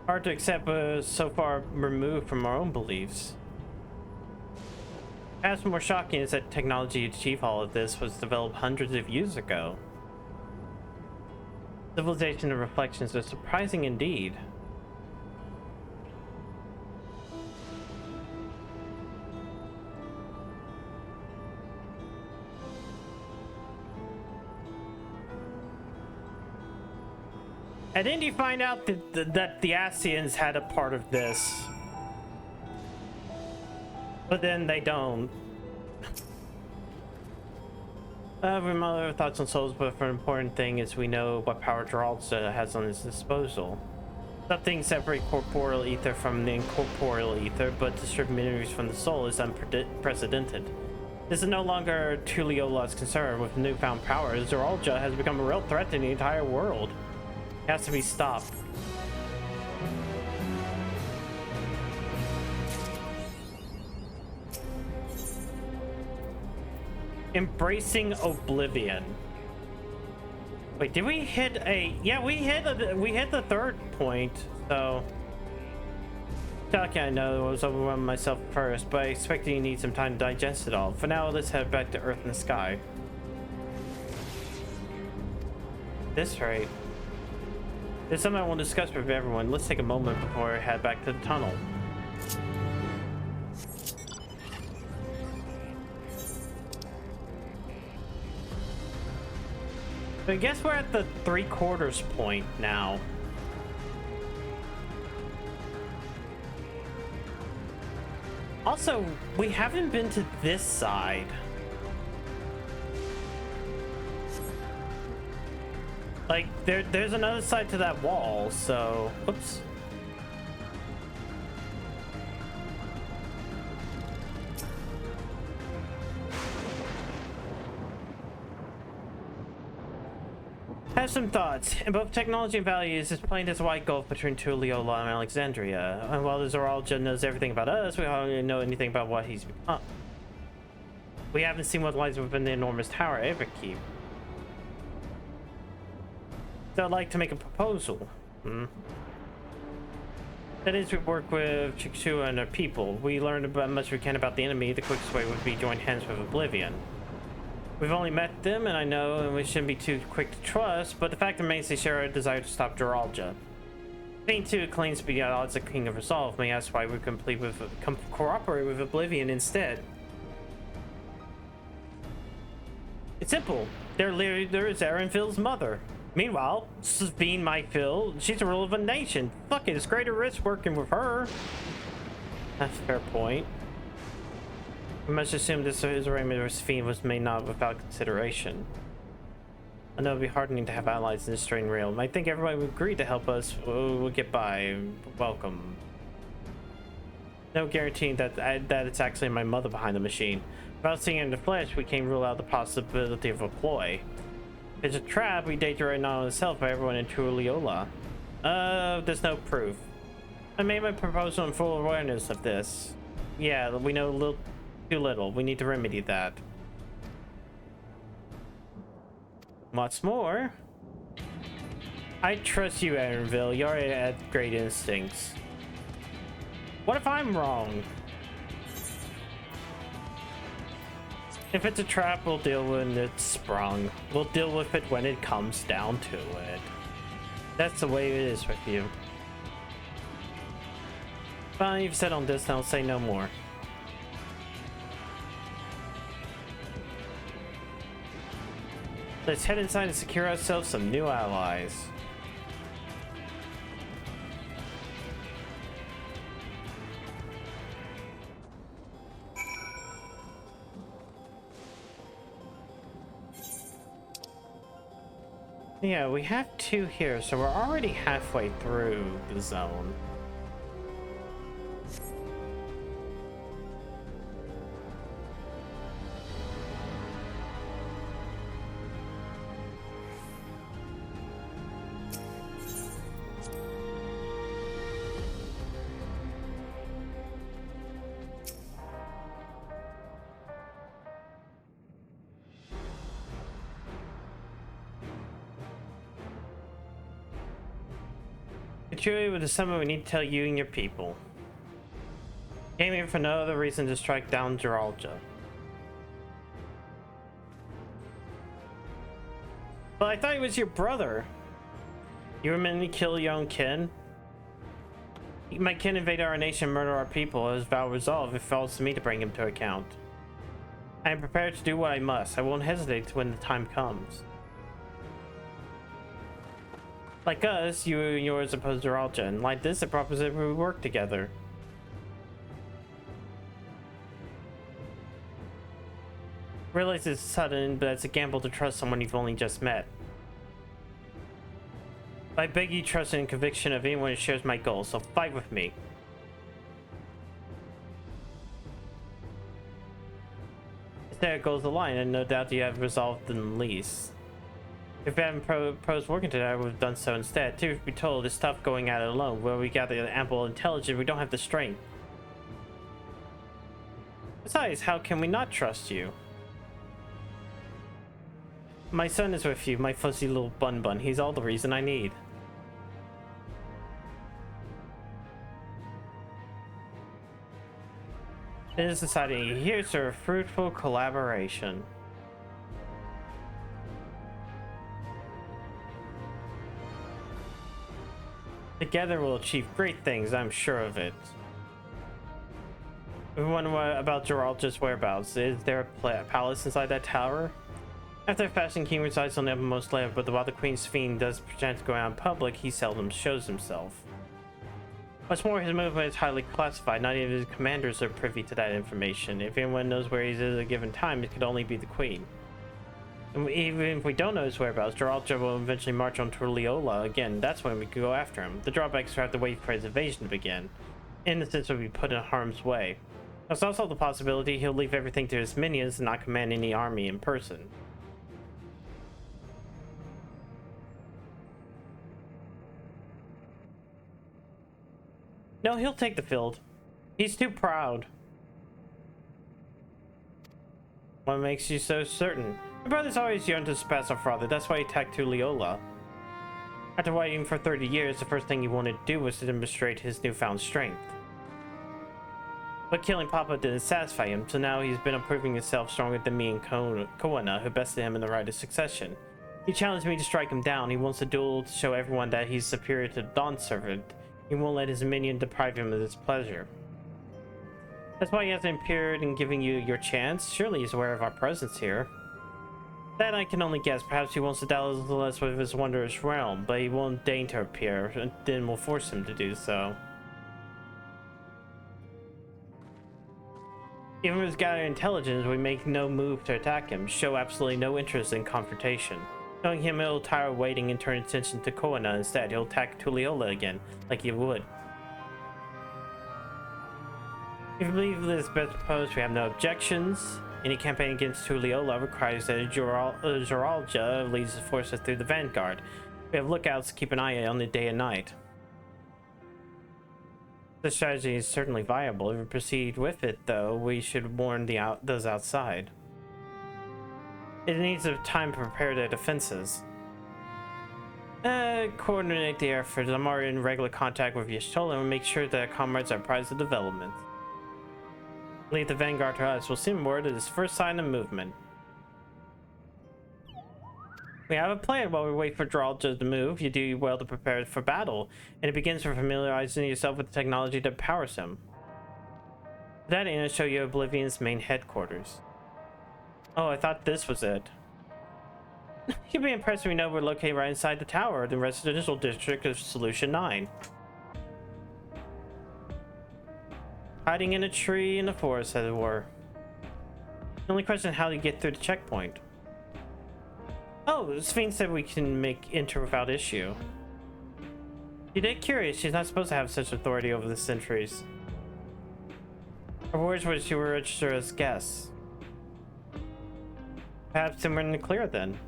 Hard to accept, but so far removed from our own beliefs. Perhaps more shocking is that technology to achieve all of this was developed hundreds of years ago. Civilization and reflections are surprising indeed. And then you find out that the Asians had a part of this. But then they don't. We have other thoughts on souls, but for an important thing is we know what power Geraldo has on his disposal. Something separate corporeal ether from the incorporeal ether, but distribute minerals from the soul is unprecedented. This is no longer Tuliola's concern. With newfound power, Geraldo has become a real threat to the entire world. It has to be stopped. Embracing oblivion. Wait, did we hit a... Yeah, we hit the third point, so... Okay, I know I was overwhelming myself first, but I expect you need some time to digest it all. For now, let's head back to Earth and the Sky. This right. There's something I want to discuss with everyone. Let's take a moment before I head back to the tunnel. I guess we're at the 3/4 point now. Also, we haven't been to this side. Like, there's another side to that wall, so... Oops. Have some thoughts. In both technology and values, it's plain as a white gulf between Tulliola and Alexandria. And while the Zoraija knows everything about us, we don't know anything about what he's become. We haven't seen what lies within the enormous tower ever keep. So I'd like to make a proposal. That is, we work with Chikshua and her people. We learned about much we can about the enemy. The quickest way would be join hands with Oblivion. We've only met them, and I know and we shouldn't be too quick to trust, but the fact remains they share a desire to stop Zoraija. Thing 2 claims to be at odds with King of Resolve. May ask why we cooperate with Oblivion instead. It's simple. There is Aaronville's mother. Meanwhile, Sabine Myfield, she's the ruler of a nation. Fuck it, it's greater risk working with her. That's a fair point. We must assume this arrangement with Sabine was made not without consideration. I know it would be heartening to have allies in this strange realm. I think everybody would agree to help us. We'll get by. Welcome. No guaranteeing that it's actually my mother behind the machine. Without seeing it in the flesh, we can't rule out the possibility of a ploy. If it's a trap, we danger right now itself by everyone in Tulliola. There's no proof. I made my proposal in full awareness of this. Yeah, we know too little. We need to remedy that. What's more, I trust you, Aaronville. You already had great instincts. What if I'm wrong? If it's a trap, we'll deal with it sprung. We'll deal with it when it comes down to it. That's the way it is with you. Fine, you've said on this, and I'll say no more. Let's head inside and secure ourselves some new allies. Yeah, we have 2 here, so we're already halfway through the zone. Truly, with the summit, we need to tell you and your people. Came here for no other reason to strike down Zoraija. But I thought he was your brother. You were meant to kill your own kin? My kin invade our nation and murder our people, as vow resolve. It falls to me to bring him to account. I am prepared to do what I must. I won't hesitate when the time comes. Like us, you and yours oppose Zoraija, and like this, it proposition we work together. Realize it's sudden, but it's a gamble to trust someone you've only just met. I beg you trust and conviction of anyone who shares my goals, so fight with me. There goes the line, and no doubt you have resolved them least. If we hadn't proposed working together, I would have done so instead. Truth be told, it's tough going at it alone. Where we gather ample intelligence, we don't have the strength. Besides, how can we not trust you? My son is with you, my fuzzy little bun. He's all the reason I need. It is society. Here's a fruitful collaboration. Together we'll achieve great things, I'm sure of it. We wonder about Geralda's whereabouts. Is there a palace inside that tower? After the Fashion King resides on the uppermost layer, but while the Queen's fiend does pretend to go out in public, he seldom shows himself. What's more, his movement is highly classified. Not even his commanders are privy to that information. If anyone knows where he is at a given time, it could only be the Queen. And even if we don't know his whereabouts, Geralda will eventually march on Turliola again. That's when we could go after him. The drawback is to have to wait for his invasion to begin. Innocents will be put in harm's way. There's also the possibility he'll leave everything to his minions and not command any army in person. No, he'll take the field. He's too proud. What makes you so certain? My brother's always yearned to surpass our father. That's why he attacked Tulliola. After waiting for 30 years, the first thing he wanted to do was to demonstrate his newfound strength. But killing Papa didn't satisfy him, so now he's been proving himself stronger than me and Koana, who bested him in the right of succession. He challenged me to strike him down. He wants a duel to show everyone that he's superior to the Dawn Servant. He won't let his minion deprive him of this pleasure. That's why he hasn't appeared in giving you your chance. Surely he's aware of our presence here. That I can only guess. Perhaps he wants to dazzle us with his wondrous realm, but he won't deign to appear, and then we'll force him to do so. Even with his gathered intelligence, we make no move to attack him, show absolutely no interest in confrontation. Knowing him, he'll tire of waiting and turn attention to Koana instead. He'll attack Tulliola again, like he would. If you believe this best proposed, we have no objections. Any campaign against Tulliola requires that Geralda leads the forces through the vanguard. We have lookouts to keep an eye on it day and night. This strategy is certainly viable. If we proceed with it, though, we should warn those outside. It needs a time to prepare their defenses. Coordinate the effort. I'm already in regular contact with Y'shtola and make sure that our comrades are apprised of development. Leave the vanguard to us. We'll send word at this first sign of movement. We have a plan while we wait for Geralda to move. You do well to prepare for battle, and it begins with familiarizing yourself with the technology that powers him. That end, I'll show you Oblivion's main headquarters. Oh, I thought this was it. You'll be impressed when we know we're located right inside the tower, the residential district of Solution 9. Hiding in a tree in the forest, as it were. The only question is how to get through the checkpoint. Oh, Sphinx said we can enter without issue. You did curious, she's not supposed to have such authority over the centuries. Her words were she were registered as guests. Perhaps we're in the clear then.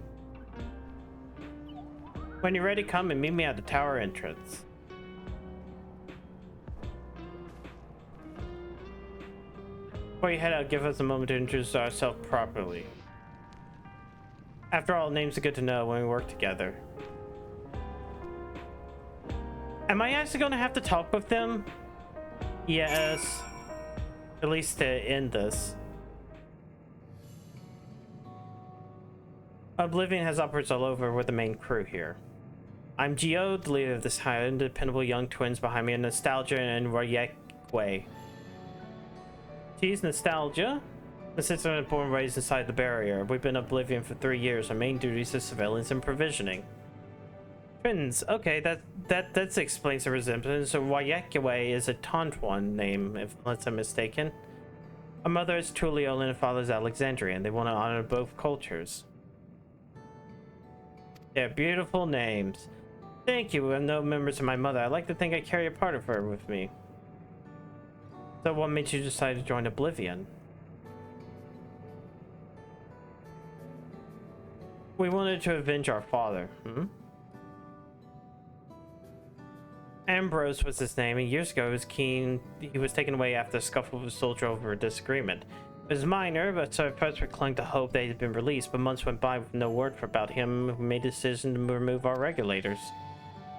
When you're ready, come and meet me at the tower entrance. Before you head out, give us a moment to introduce ourselves properly. After all, names are good to know when we work together. Am I actually going to have to talk with them? Yes. At least to end this. Oblivion has operates all over. We're the main crew here. I'm Gio, the leader of this highly dependable young twins behind me, Nostalgia and Royekwe. She's Nostalgia. The sister was born and raised inside the barrier. We've been Oblivion for 3 years. Our main duties are surveillance and provisioning. Twins. Okay, that explains the resemblance. So Royekwe is a Tontuan name, unless I'm mistaken. Our mother is Tulliola and her father is Alexandrian. They want to honor both cultures. They're beautiful names. Thank you. I'm no members of my mother. I like to think I carry a part of her with me. So what made you decide to join Oblivion? We wanted to avenge our father. Ambrose was his name, and years ago he was taken away after a scuffle with a soldier over a disagreement. It was minor, but so folks were clung to hope they had been released, but months went by with no word about him. We made a decision to remove our regulators.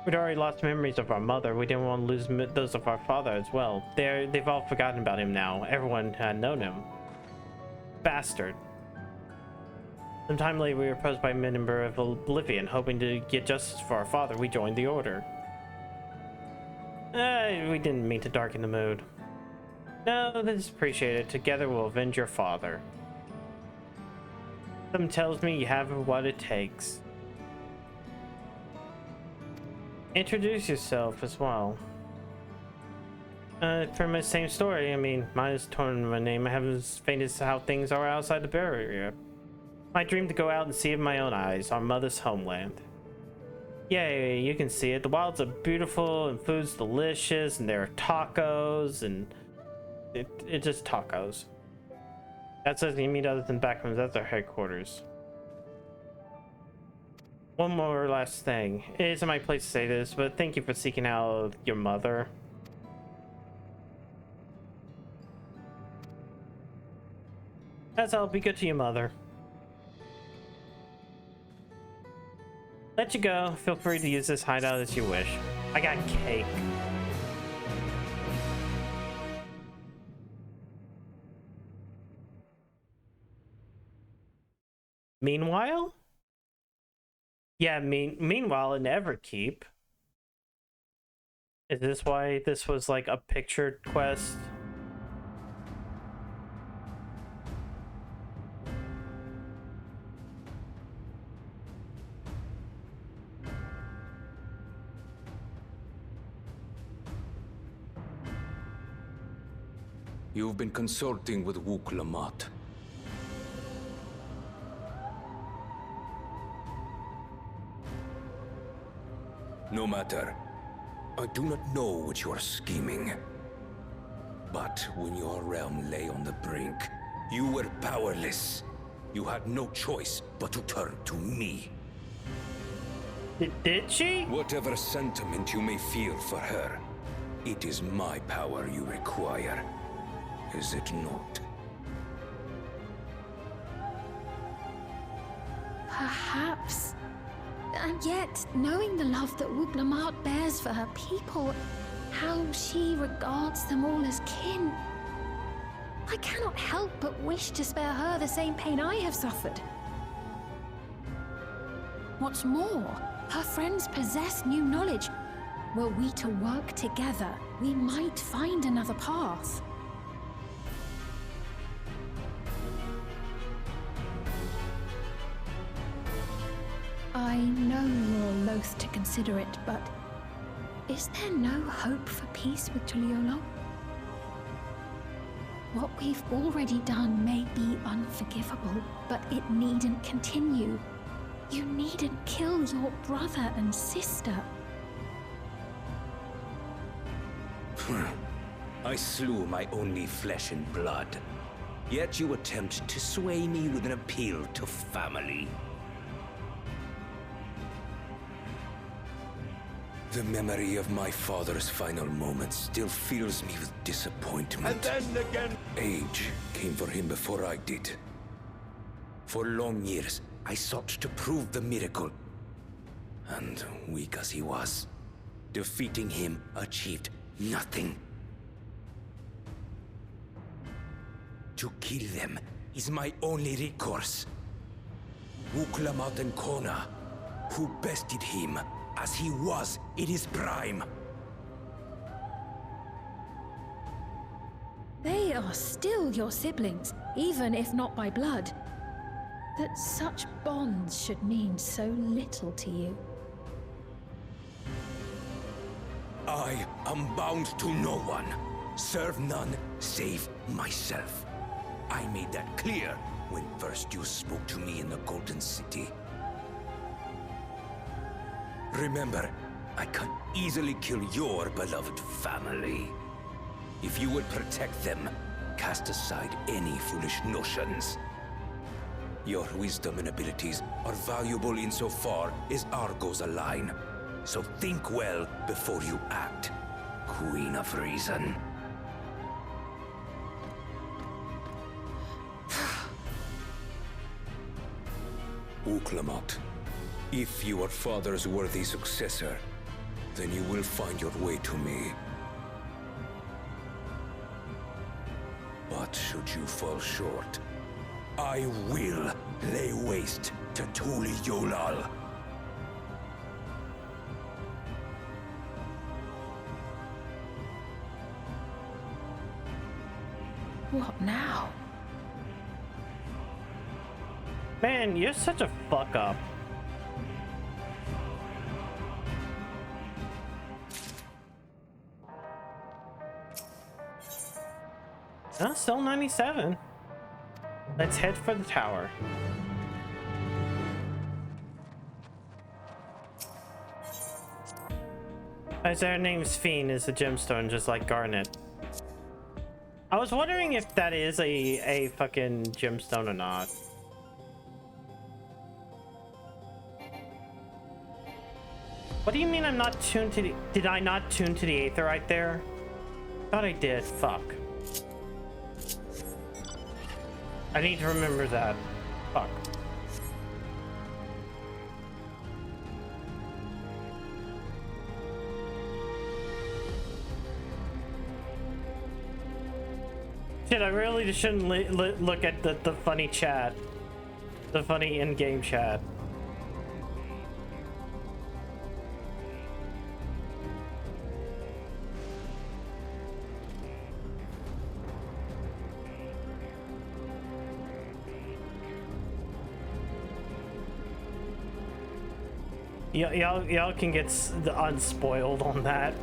We'd already lost memories of our mother. We didn't want to lose those of our father as well. They've all forgotten about him now. Everyone had known him. Bastard. Sometime later, we were approached by a member of Oblivion, hoping to get justice for our father. We joined the Order. We didn't mean to darken the mood. No, this is appreciated. Together we'll avenge your father. Something tells me you have what it takes. Introduce yourself as well. Pretty much same story. I mean, mine is torn in my name. I haven't as faint as how things are outside the barrier. My dream to go out and see it with my own eyes, our mother's homeland. Yay, you can see it. The wilds are beautiful and food's delicious, and there are tacos, and it's just tacos. That says you meet others in Backrooms. That's our headquarters. One more last thing. It isn't my place to say this, but thank you for seeking out your mother. That's all. Be good to your mother. Let you go. Feel free to use this hideout as you wish. I got cake. Meanwhile? Yeah, meanwhile in Everkeep. Is this why this was like a pictured quest? You've been consulting with Wook Lamont. No matter. I do not know what you are scheming. But when your realm lay on the brink, you were powerless. You had no choice but to turn to me. Did she? Whatever sentiment you may feel for her, it is my power you require. Is it not? Perhaps. And yet, knowing the love that Wook Lamont bears for her people, how she regards them all as kin, I cannot help but wish to spare her the same pain I have suffered. What's more, her friends possess new knowledge. Were we to work together, we might find another path. I know you're loath to consider it, but is there no hope for peace with Tuliolo? What we've already done may be unforgivable, but it needn't continue. You needn't kill your brother and sister. I slew my only flesh and blood. Yet you attempt to sway me with an appeal to family. The memory of my father's final moments still fills me with disappointment. And then again... Age came for him before I did. For long years, I sought to prove the miracle. And weak as he was, defeating him achieved nothing. To kill them is my only recourse. Wook Lamont and Kona, who bested him as he was in his prime. They are still your siblings, even if not by blood. That such bonds should mean so little to you. I am bound to no one. Serve none save myself. I made that clear when first you spoke to me in the Golden City. Remember, I can easily kill your beloved family. If you would protect them, cast aside any foolish notions. Your wisdom and abilities are valuable insofar as our goals align. So think well before you act, Queen of Reason. Uklamat. If you are father's worthy successor, then you will find your way to me. But should you fall short, I will lay waste to Tuliyollal. What now? Man, you're such a fuck up. Oh, still 97. Let's head for the tower. As our name's Fiend is a gemstone just like Garnet. I was wondering if that is a fucking gemstone or not. What do you mean I'm not tuned to the... Did I not tune to the Aether right there? Thought I did. Fuck. I need to remember that. Fuck. Shit, I really shouldn't look at the funny chat. The funny in-game chat. Y'all can get unspoiled on that.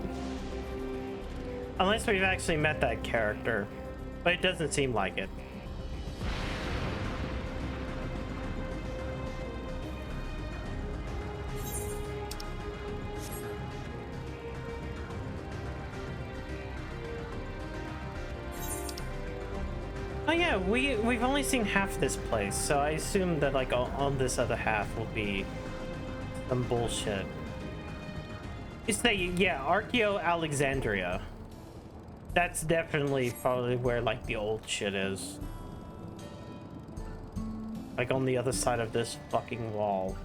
Unless we've actually met that character. But it doesn't seem like it. Oh yeah, we've only seen half this place, so I assume that like on this other half will be some bullshit. You say, yeah, Archeo Alexandria. That's definitely probably where like the old shit is. Like on the other side of this fucking wall.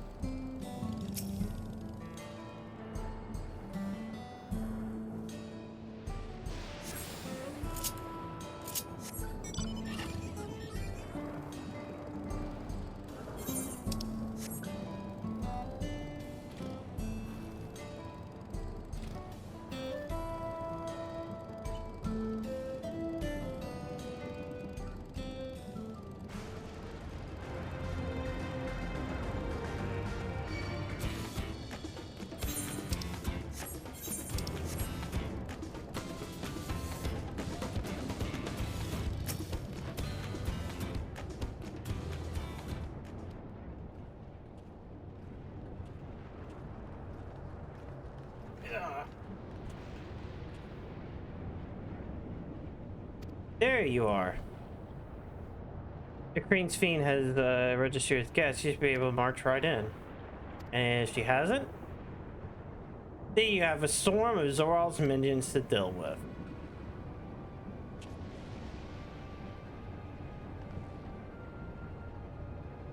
There you are. The Queen's Fiend has registered as guest. She should be able to march right in. And if she hasn't, then you have a swarm of Zoral's minions to deal with.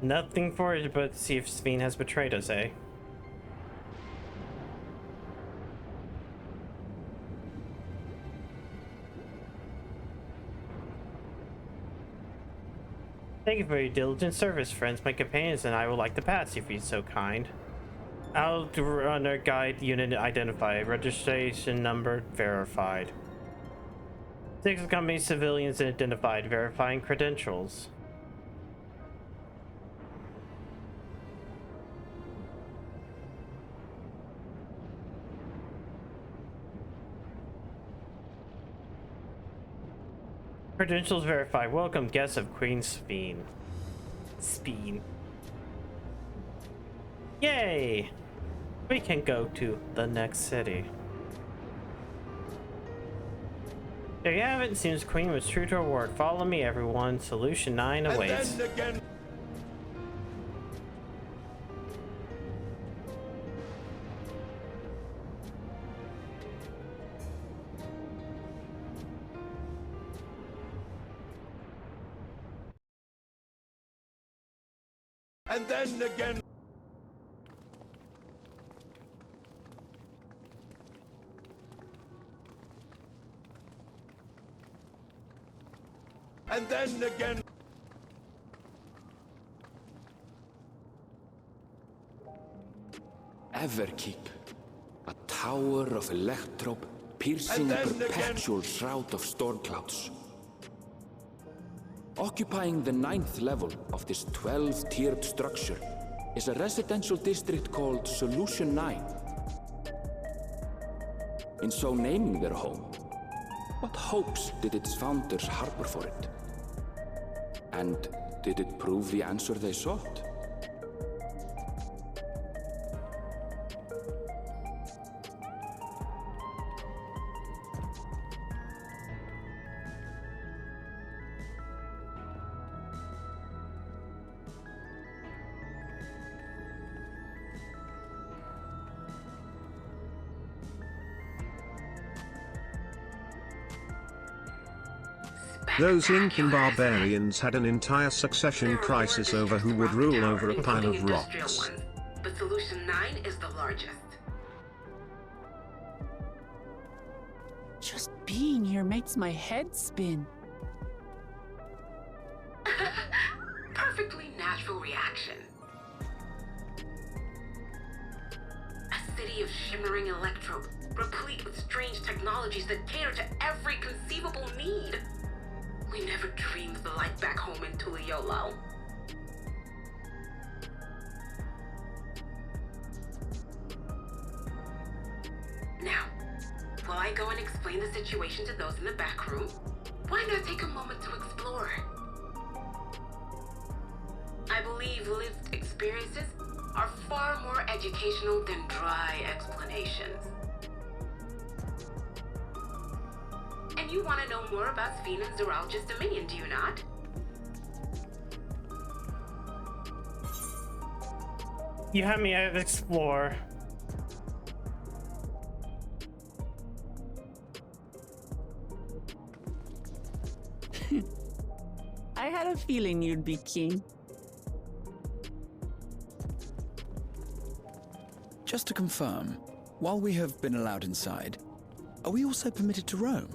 Nothing for it but to see if Fiend has betrayed us, eh? Thank you for your diligent service, friends. My companions and I would like to pass, if you're so kind. Outrunner guide unit identified. Registration number verified. 6 company civilians identified. Verifying credentials. Credentials verified. Welcome, guests of Queen's Fiend. Yay! We can go to the next city. There you have it. It seems Queen was true to her word. Follow me, everyone. Solution 9 awaits. And then again. And then again. Everkeep, a tower of electrope piercing a perpetual shroud of storm clouds. Occupying the 9th level of this 12-tiered structure is a residential district called Solution 9. In so naming their home, what hopes did its founders harbor for it? And did it prove the answer they sought? Those Incan barbarians had an entire succession crisis over who would rule over a pile of rocks. But Solution 9 is the largest. Just being here makes my head spin. Perfectly natural reaction. A city of shimmering electrope, replete with strange technologies that cater to every conceivable need. We never dreamed the life back home in Tuliolo. Now, while I go and explain the situation to those in the back room, why not take a moment to explore? I believe lived experiences are far more educational than dry explanations. And you want to know more about Sphene and Zoralja's dominion, do you not? You had me at explore. I had a feeling you'd be king. Just to confirm, while we have been allowed inside, are we also permitted to roam?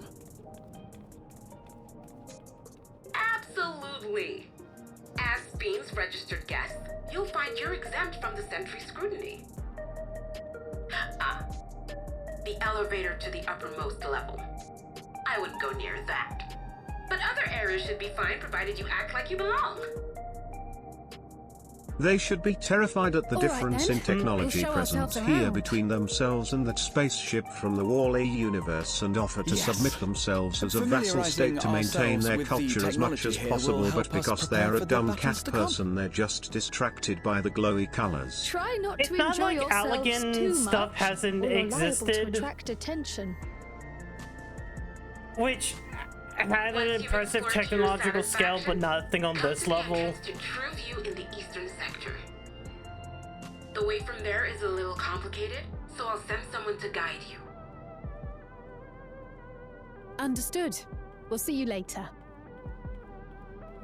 Absolutely. As Sphene's registered guest, you'll find you're exempt from the sentry scrutiny. The elevator to the uppermost level. I wouldn't go near that. But other areas should be fine provided you act like you belong. They should be terrified at the All right, difference then. in technology We'll show present ourselves here around. between themselves and that spaceship from the Wall-E universe and offer to Yes. submit themselves as a vassal state to maintain Familiarising their ourselves with the culture as much as technology here possible, will but help us because prepare they're a for the dumb battles cat to come. person they're just distracted by the glowy colors. Try not It's to not enjoy like yourselves Allegan too stuff much, hasn't or you're liable existed. to attract attention. Which had an impressive technological scale, but nothing on this level. To True View in the eastern sector. The way from there is a little complicated, so I'll send someone to guide you. Understood. We'll see you later.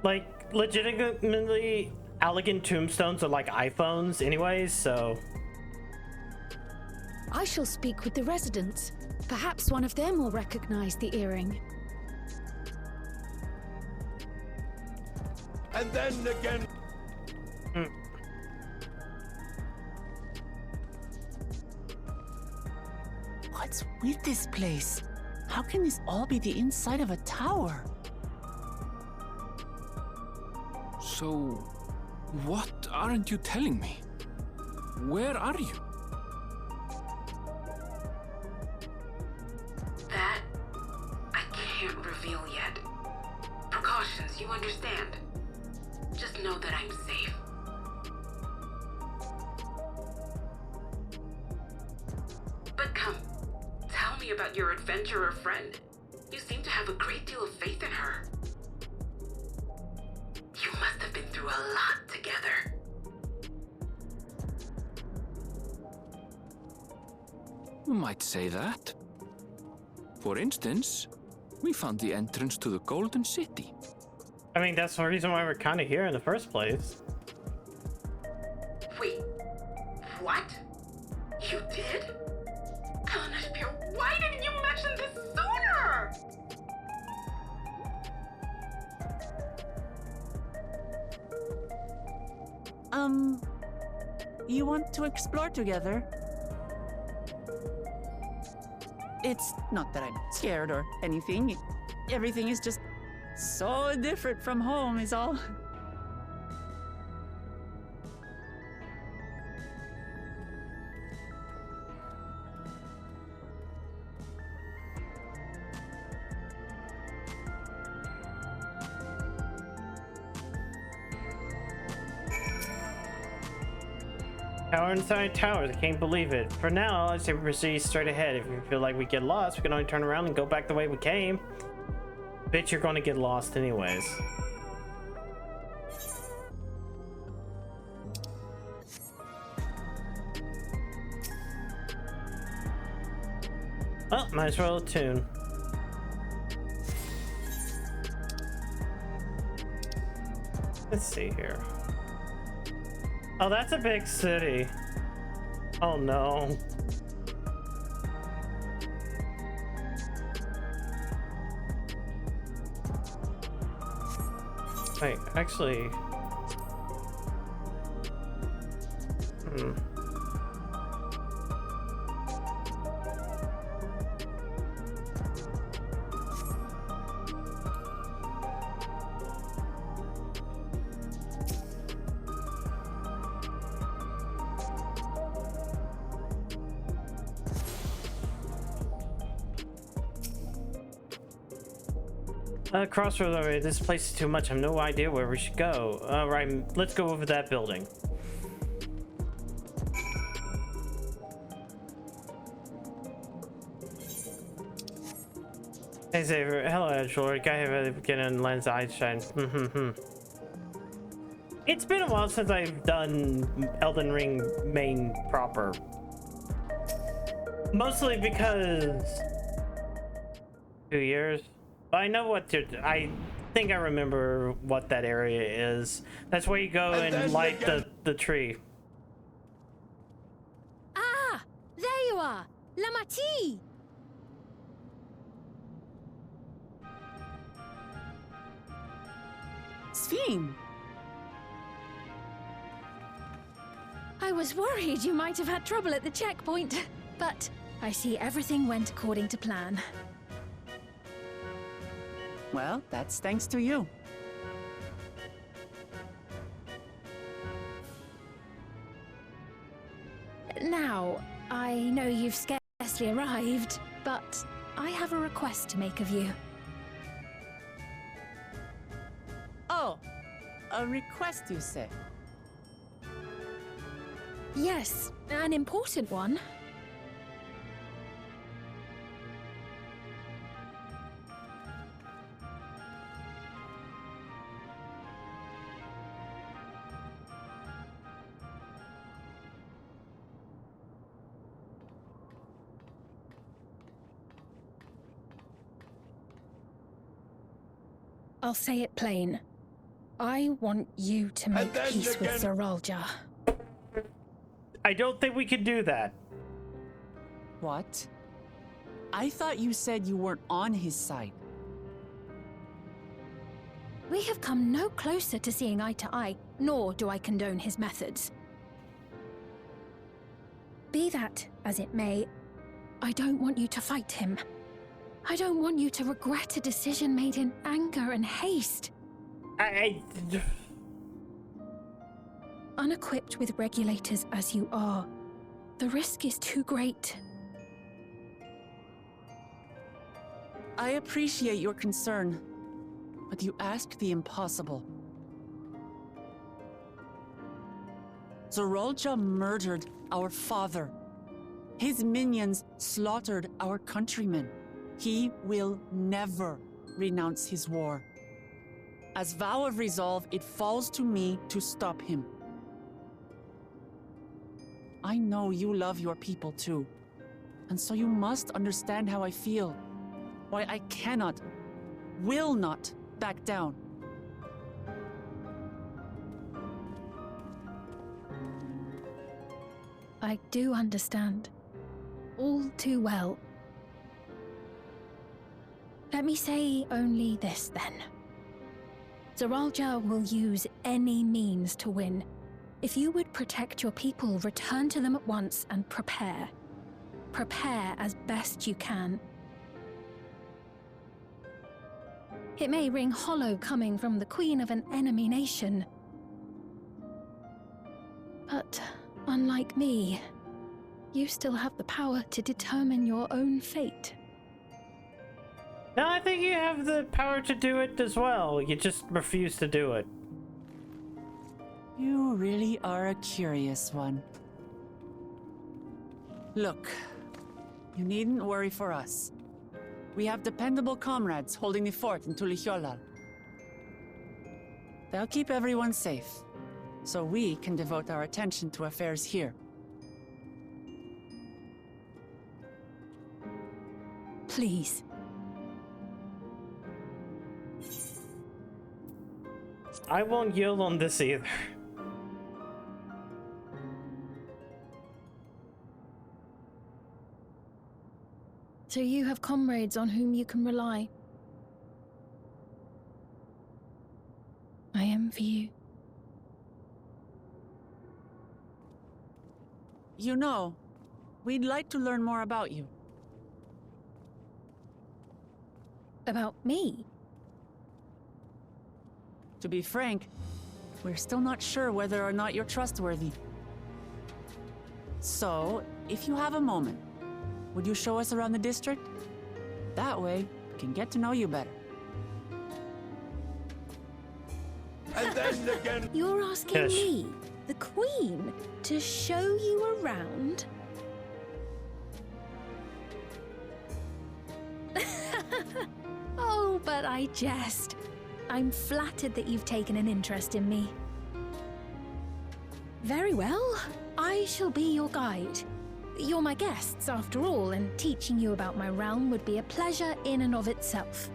Like, legitimately, Allegan tombstones are like iPhones anyways, so... I shall speak with the residents. Perhaps one of them will recognize the earring. And then again. What's with this place? How can this all be the inside of a tower? So, what aren't you telling me? Where are you? That I can't reveal yet. Precautions, you understand. Just know that I'm safe. But come, tell me about your adventurer friend. You seem to have a great deal of faith in her. You must have been through a lot together. You might say that. For instance, we found the entrance to the Golden City. I mean, that's the reason why we're kind of here in the first place. What? You did? Kalanaspir, why didn't you mention this sooner? You want to explore together? It's not that I'm scared or anything. Everything is just so different from home is all. Tower inside towers, I can't believe it. For now, I'd say we proceed straight ahead. If we feel like we get lost, we can only turn around and go back the way we came. Bitch, you're gonna get lost anyways. Well, might as well tune. Let's see here. Oh, that's a big city. Oh no. Wait, actually... Crossroads already. This place is too much. I have no idea where we should go. Alright, let's go over that building. Hey Xavier, hello Edgelord. Guy have beginning lens Einstein. It's been a while since I've done Elden Ring main proper. Mostly because 2 years. I know what to. I think I remember what that area is. That's where you go and light the tree. Ah, there you are, Lamati. Sphene. I was worried you might have had trouble at the checkpoint, but I see everything went according to plan. Well, that's thanks to you. Now, I know you've scarcely arrived, but I have a request to make of you. Oh, a request, you say? Yes, an important one. I'll say it plain. I want you to make peace with Zoralja. I don't think we can do that. What? I thought you said you weren't on his side. We have come no closer to seeing eye to eye, nor do I condone his methods. Be that as it may, I don't want you to fight him. I don't want you to regret a decision made in anger and haste. Unequipped with regulators as you are, the risk is too great. I appreciate your concern, but you ask the impossible. Zoralja murdered our father. His minions slaughtered our countrymen. He will never renounce his war. As vow of resolve, it falls to me to stop him. I know you love your people too, and so you must understand how I feel. Why I cannot, will not back down. I do understand. All too well. Let me say only this then. Zoralja will use any means to win. If you would protect your people, return to them at once and prepare. Prepare as best you can. It may ring hollow coming from the queen of an enemy nation. But unlike me, you still have the power to determine your own fate. No, I think you have the power to do it as well. You just refuse to do it. You really are a curious one. Look, you needn't worry for us. We have dependable comrades holding the fort in Tulihyolal. They'll keep everyone safe, so we can devote our attention to affairs here. Please. I won't yield on this either. So you have comrades on whom you can rely. I envy you. You know, we'd like to learn more about you. About me? To be frank, we're still not sure whether or not you're trustworthy. So, if you have a moment, would you show us around the district? That way, we can get to know you better. And then again... You're asking me, the Queen, to show you around? Oh, but I jest. I'm flattered that you've taken an interest in me. Very well. I shall be your guide. You're my guests, after all, and teaching you about my realm would be a pleasure in and of itself.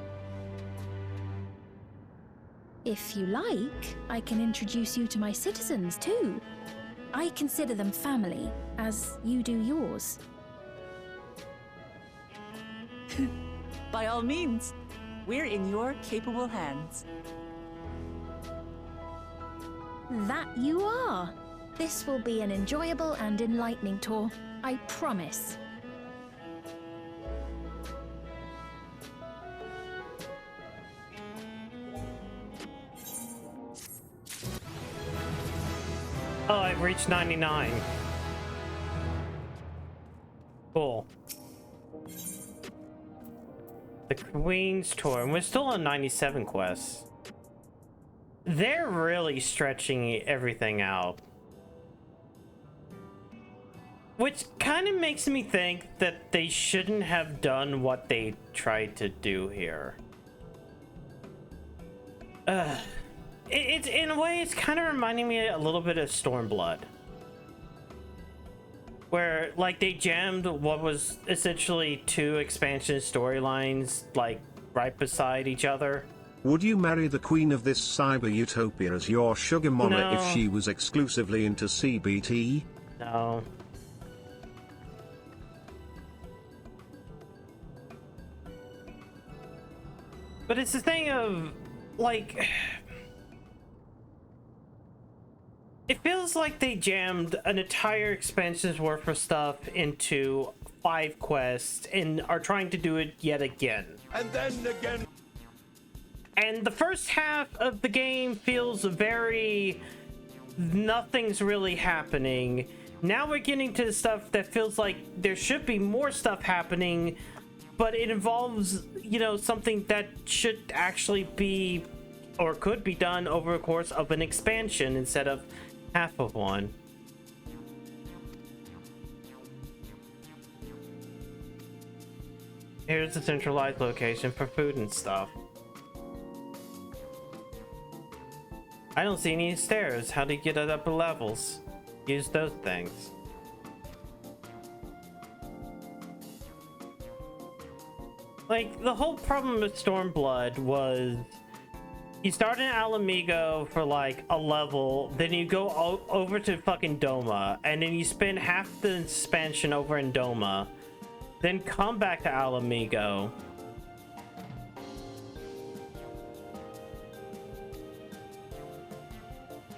If you like, I can introduce you to my citizens, too. I consider them family, as you do yours. By all means, we're in your capable hands. That you are. This will be an enjoyable and enlightening tour, I promise. Oh, I've reached 99. Cool. The Queen's Tour, and we're still on 97 quests. They're really stretching everything out. Which kind of makes me think that they shouldn't have done what they tried to do here. It's in a way, it's kind of reminding me a little bit of Stormblood. Where, like, they jammed what was essentially two expansion storylines, like, right beside each other. Would you marry the queen of this cyber utopia as your sugar mama No. if she was exclusively into CBT? No. But it's the thing of, like... It feels like they jammed an entire expansion's worth of stuff into 5 quests and are trying to do it yet again. And then again... And the first half of the game feels very... nothing's really happening. Now we're getting to the stuff that feels like there should be more stuff happening, but it involves, you know, something that should actually be, or could be done over the course of an expansion instead of half of one. Here's the centralized location for food and stuff. I don't see any stairs. How do you get it up to levels? Use those things. Like, the whole problem with Stormblood was You start in Alamigo for like a level, then you go over to fucking Doma, and then you spend half the expansion over in Doma, then come back to Alamigo.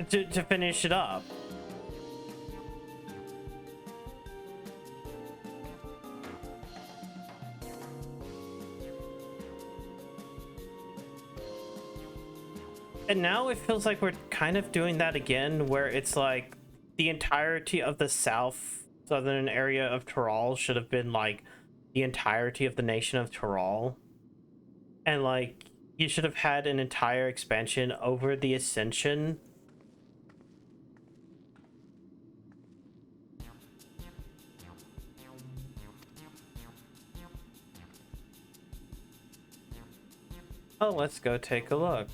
To finish it up. And now it feels like we're kind of doing that again, where it's like the entirety of the southern area of Tyrol should have been like the entirety of the nation of Tyrol. And like you should have had an entire expansion over the Ascension. Oh, let's go take a look.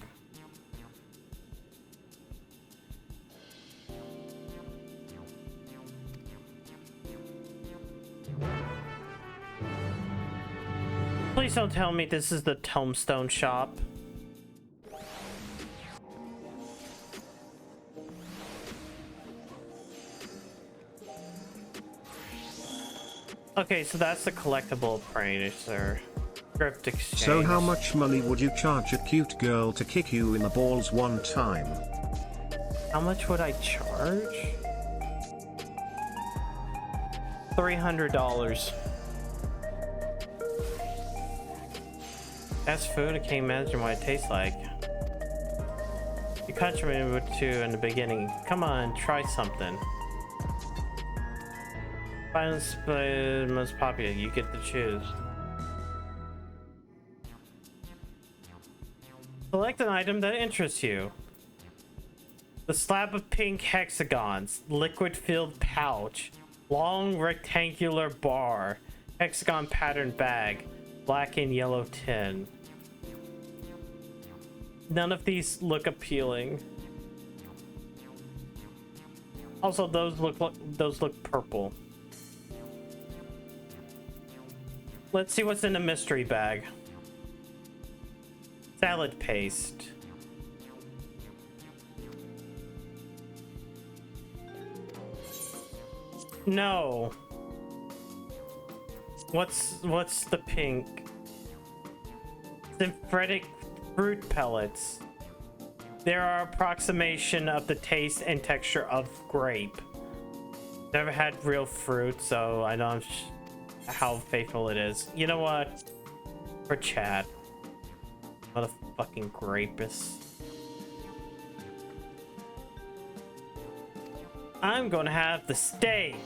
Please don't tell me this is the Tombstone shop. Okay, so that's the collectible appraiser. Script exchange. So how much money would you charge a cute girl to kick you in the balls one time? How much would I charge? $300. That's food. I can't imagine what it tastes like. You countrymen would too in the beginning. Come on, try something. Find the most popular. You get to choose. Select an item that interests you. The slab of pink hexagons, liquid-filled pouch, long rectangular bar, hexagon patterned bag, black and yellow tin. None of these look appealing. Also, those look purple. Let's see what's in the mystery bag. Salad paste. No. What's the pink? Synthetic fruit pellets. They are approximation of the taste and texture of grape. Never had real fruit, so I don't know how faithful it is. You know what? For Chad. Motherfucking grapist. I'm gonna have the steak.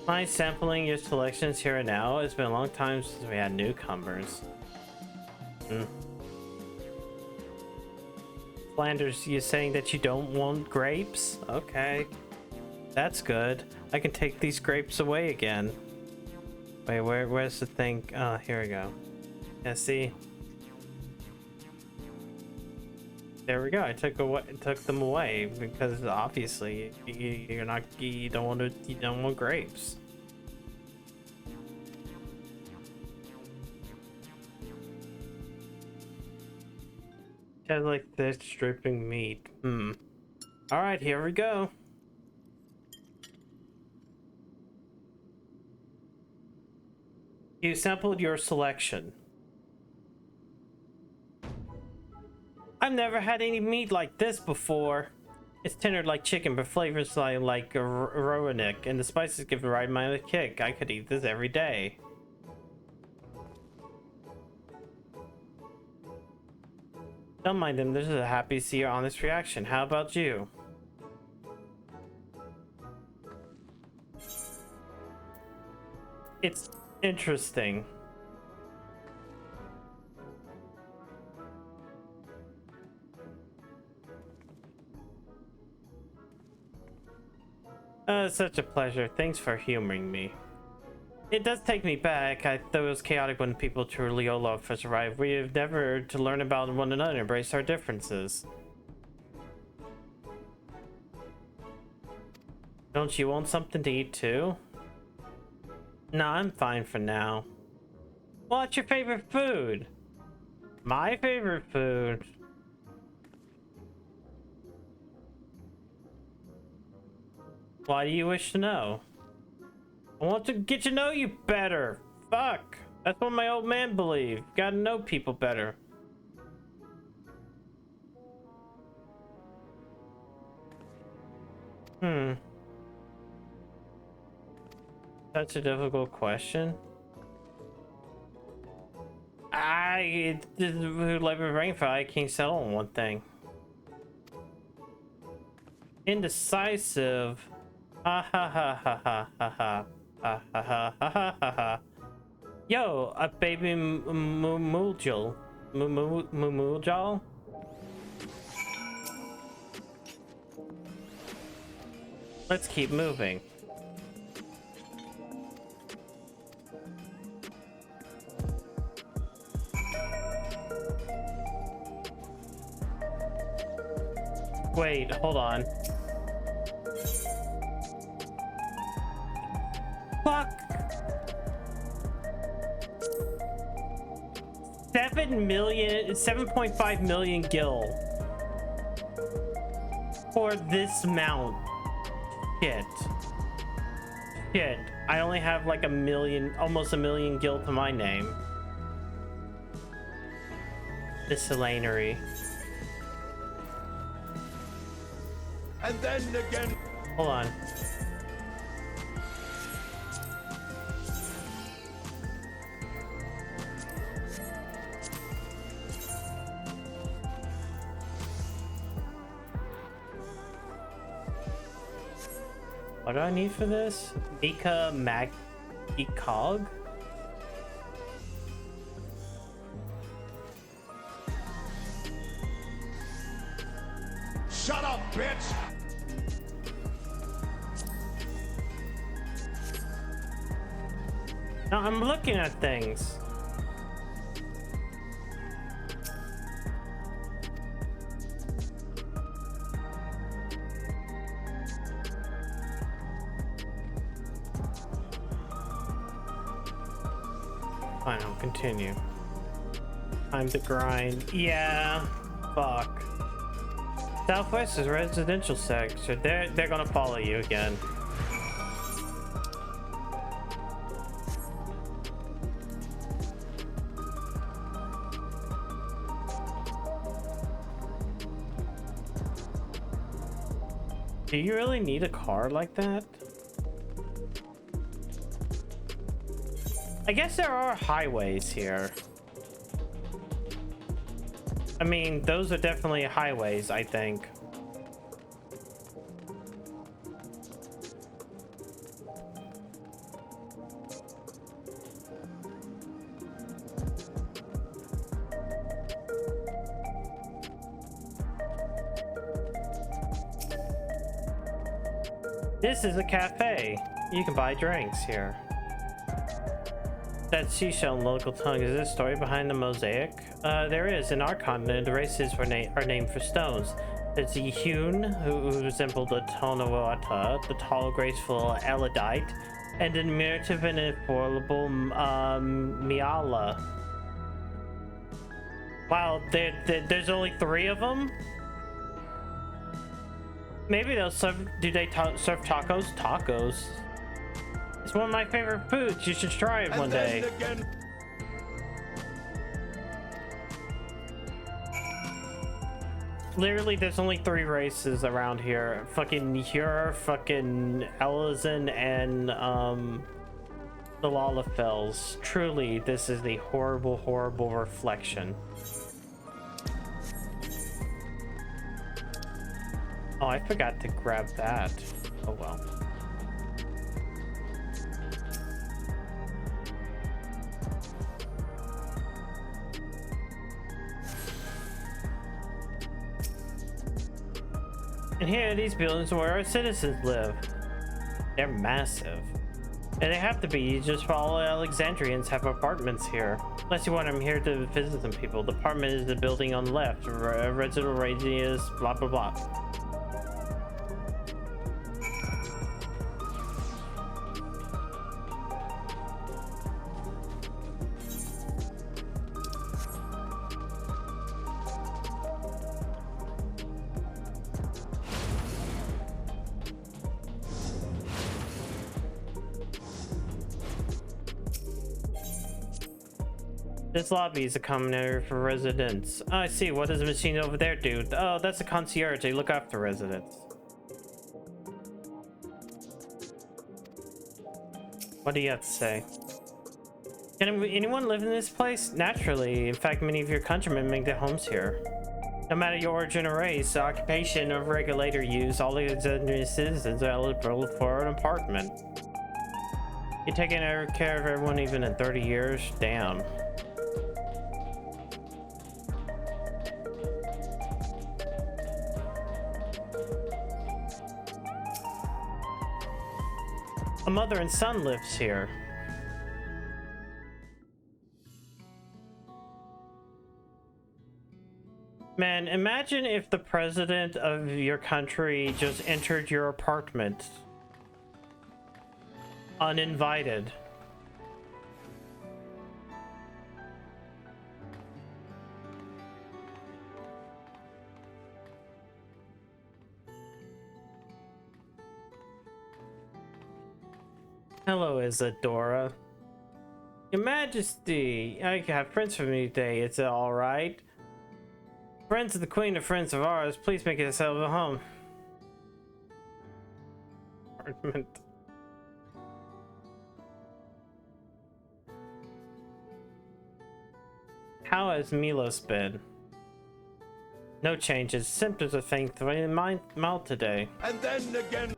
Mind sampling your selections here and now. It's been a long time since we had newcomers. Flanders, you saying that you don't want grapes? Okay. That's good. I can take these grapes away again. Wait, where's the thing? Oh, here we go. Yeah, see? There we go. I took them away because obviously you don't want grapes. Tastes like this dripping meat. All right, here we go. You sampled your selection. I've never had any meat like this before. It's tender like chicken, but flavors like Roanoke, and the spices give the right amount of kick. I could eat this every day. Don't mind them. This is a happy to see your honest reaction. How about you? It's interesting. Such a pleasure. Thanks for humoring me. It does take me back. I thought it was chaotic when people to Leola first arrived. We have never to learn about one another and embrace our differences. Don't you want something to eat too? No, I'm fine for now. What's your favorite food? My favorite food. Why do you wish to know? I want to get to know you better. Fuck. That's what my old man believed. Gotta know people better. That's a difficult question. Like with Rainfall, I can't settle on one thing. Indecisive. Ha ha ha ha ha ha ha ha ha ha ha ha ha. Yo, a baby Muljal. Muljal? Let's keep moving. Wait, hold on. Fuck. 7.5 million gil for this mount. Shit. I only have like almost a million gil to my name. Miscellaneary. And then again. Hold on. What do I need for this? Mika Cog? Shut up, bitch! No, I'm looking at things. Fine, I'll continue. Time to grind. Yeah. Fuck. Southwest is residential sector. They're gonna follow you again. Do you really need a car like that? I guess there are highways here. I mean, those are definitely highways, I think. This is a cafe. You can buy drinks here. That seashell in local tongue, is there a story behind the mosaic? There is. In our continent, the races are named for stones. There's the hewn, who resembled the Tonawata, the tall, graceful Elidite, and the diminutive and infallible Miala. Wow, there's only 3 of them? Maybe they'll serve. Do they serve tacos? Tacos. It's one of my favorite foods. You should try it one day. Literally, there's only 3 races around here. Fucking Hure, fucking Elizan, and the Lalafels. Truly, this is a horrible, horrible reflection. Oh, I forgot to grab that. Oh well. And here are these buildings where our citizens live. They're massive. And they have to be, just for all Alexandrians have apartments here. Unless you want them here to visit some people. The apartment is the building on the left. Residential radius, blah blah blah. This lobby is a common area for residents. Oh, I see. What does the machine over there do? Oh, that's a concierge. They look after residents. What do you have to say? Can anyone live in this place? Naturally. In fact, many of your countrymen make their homes here. No matter your origin or race, occupation, or regulator use, all the Alexandrian citizens are eligible for an apartment. You're taking care of everyone even in 30 years? Damn. A mother and son lives here. Man, imagine if the president of your country just entered your apartment uninvited. Hello, Isadora. Your Majesty, I have friends for me today. It's all right. Friends of the Queen are friends of ours. Please make yourself at home. Apartment. How has Milos been? No changes. Symptoms of faintly mild today. And then again.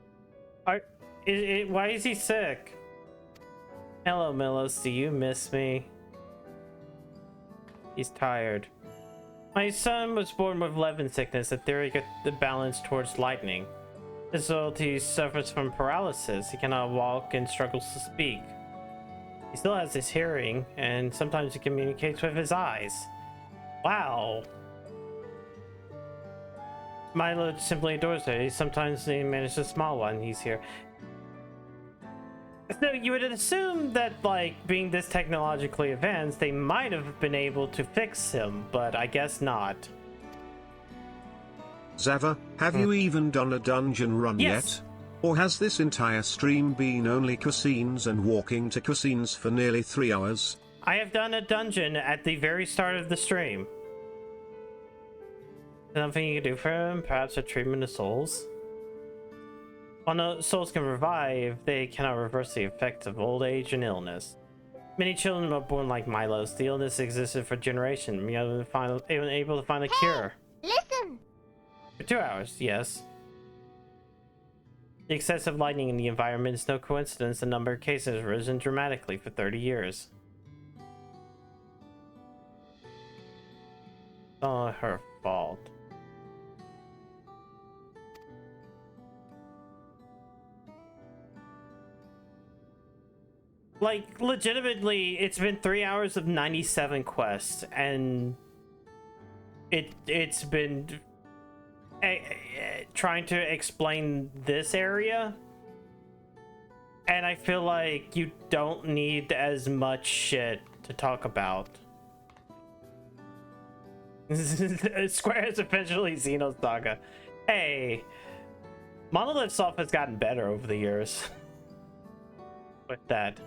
Why is he sick? Hello, Milos. Do you miss me? He's tired. My son was born with Levin sickness, a theory get the balance towards lightning. His loyalty suffers from paralysis. He cannot walk and struggles to speak. He still has his hearing, and sometimes he communicates with his eyes. Wow. Milo simply adores her. Sometimes he manages to smile when he's here. So you would assume that, like, being this technologically advanced, they might have been able to fix him, but I guess not. Zava, have you even done a dungeon run Yes. yet? Or has this entire stream been only cutscenes and walking to cutscenes for nearly 3 hours? I have done a dungeon at the very start of the stream. Something you can do for him? Perhaps a treatment of souls? While no souls can revive, they cannot reverse the effects of old age and illness. Many children are born like Milos. The illness existed for generations, able to find a cure. Listen! For 2 hours, yes. The excessive lightning in the environment is no coincidence. The number of cases has risen dramatically for 30 years. Oh, her fault. Like, legitimately, it's been 3 hours of 97 quests, and it's been trying to explain this area, and I feel like you don't need as much shit to talk about. Square is officially Xenosaga. Hey, Monolith Soft has gotten better over the years with that.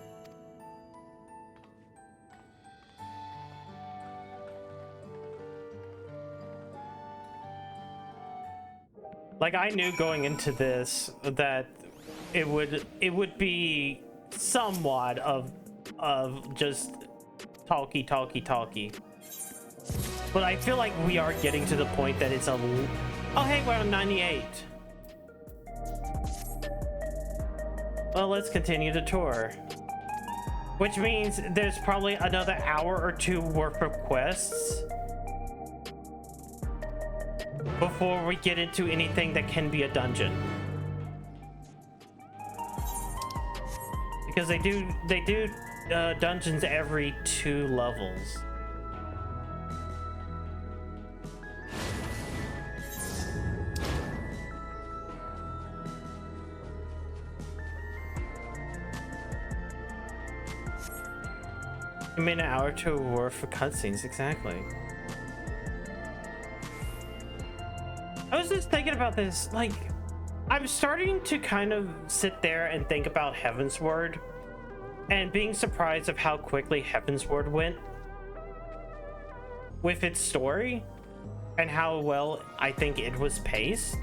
Like, I knew going into this that it would be somewhat of just talky. But I feel like we are getting to the point that it's a... Oh, hey, we're on 98. Well, let's continue the tour. Which means there's probably another hour or two worth of quests before we get into anything that can be a dungeon. Because they do dungeons every 2 levels. I mean, an hour or two worth for cutscenes, exactly. I was just thinking about this, like, I'm starting to kind of sit there and think about Heavensward and being surprised of how quickly Heavensward went. with its story and how well I think it was paced.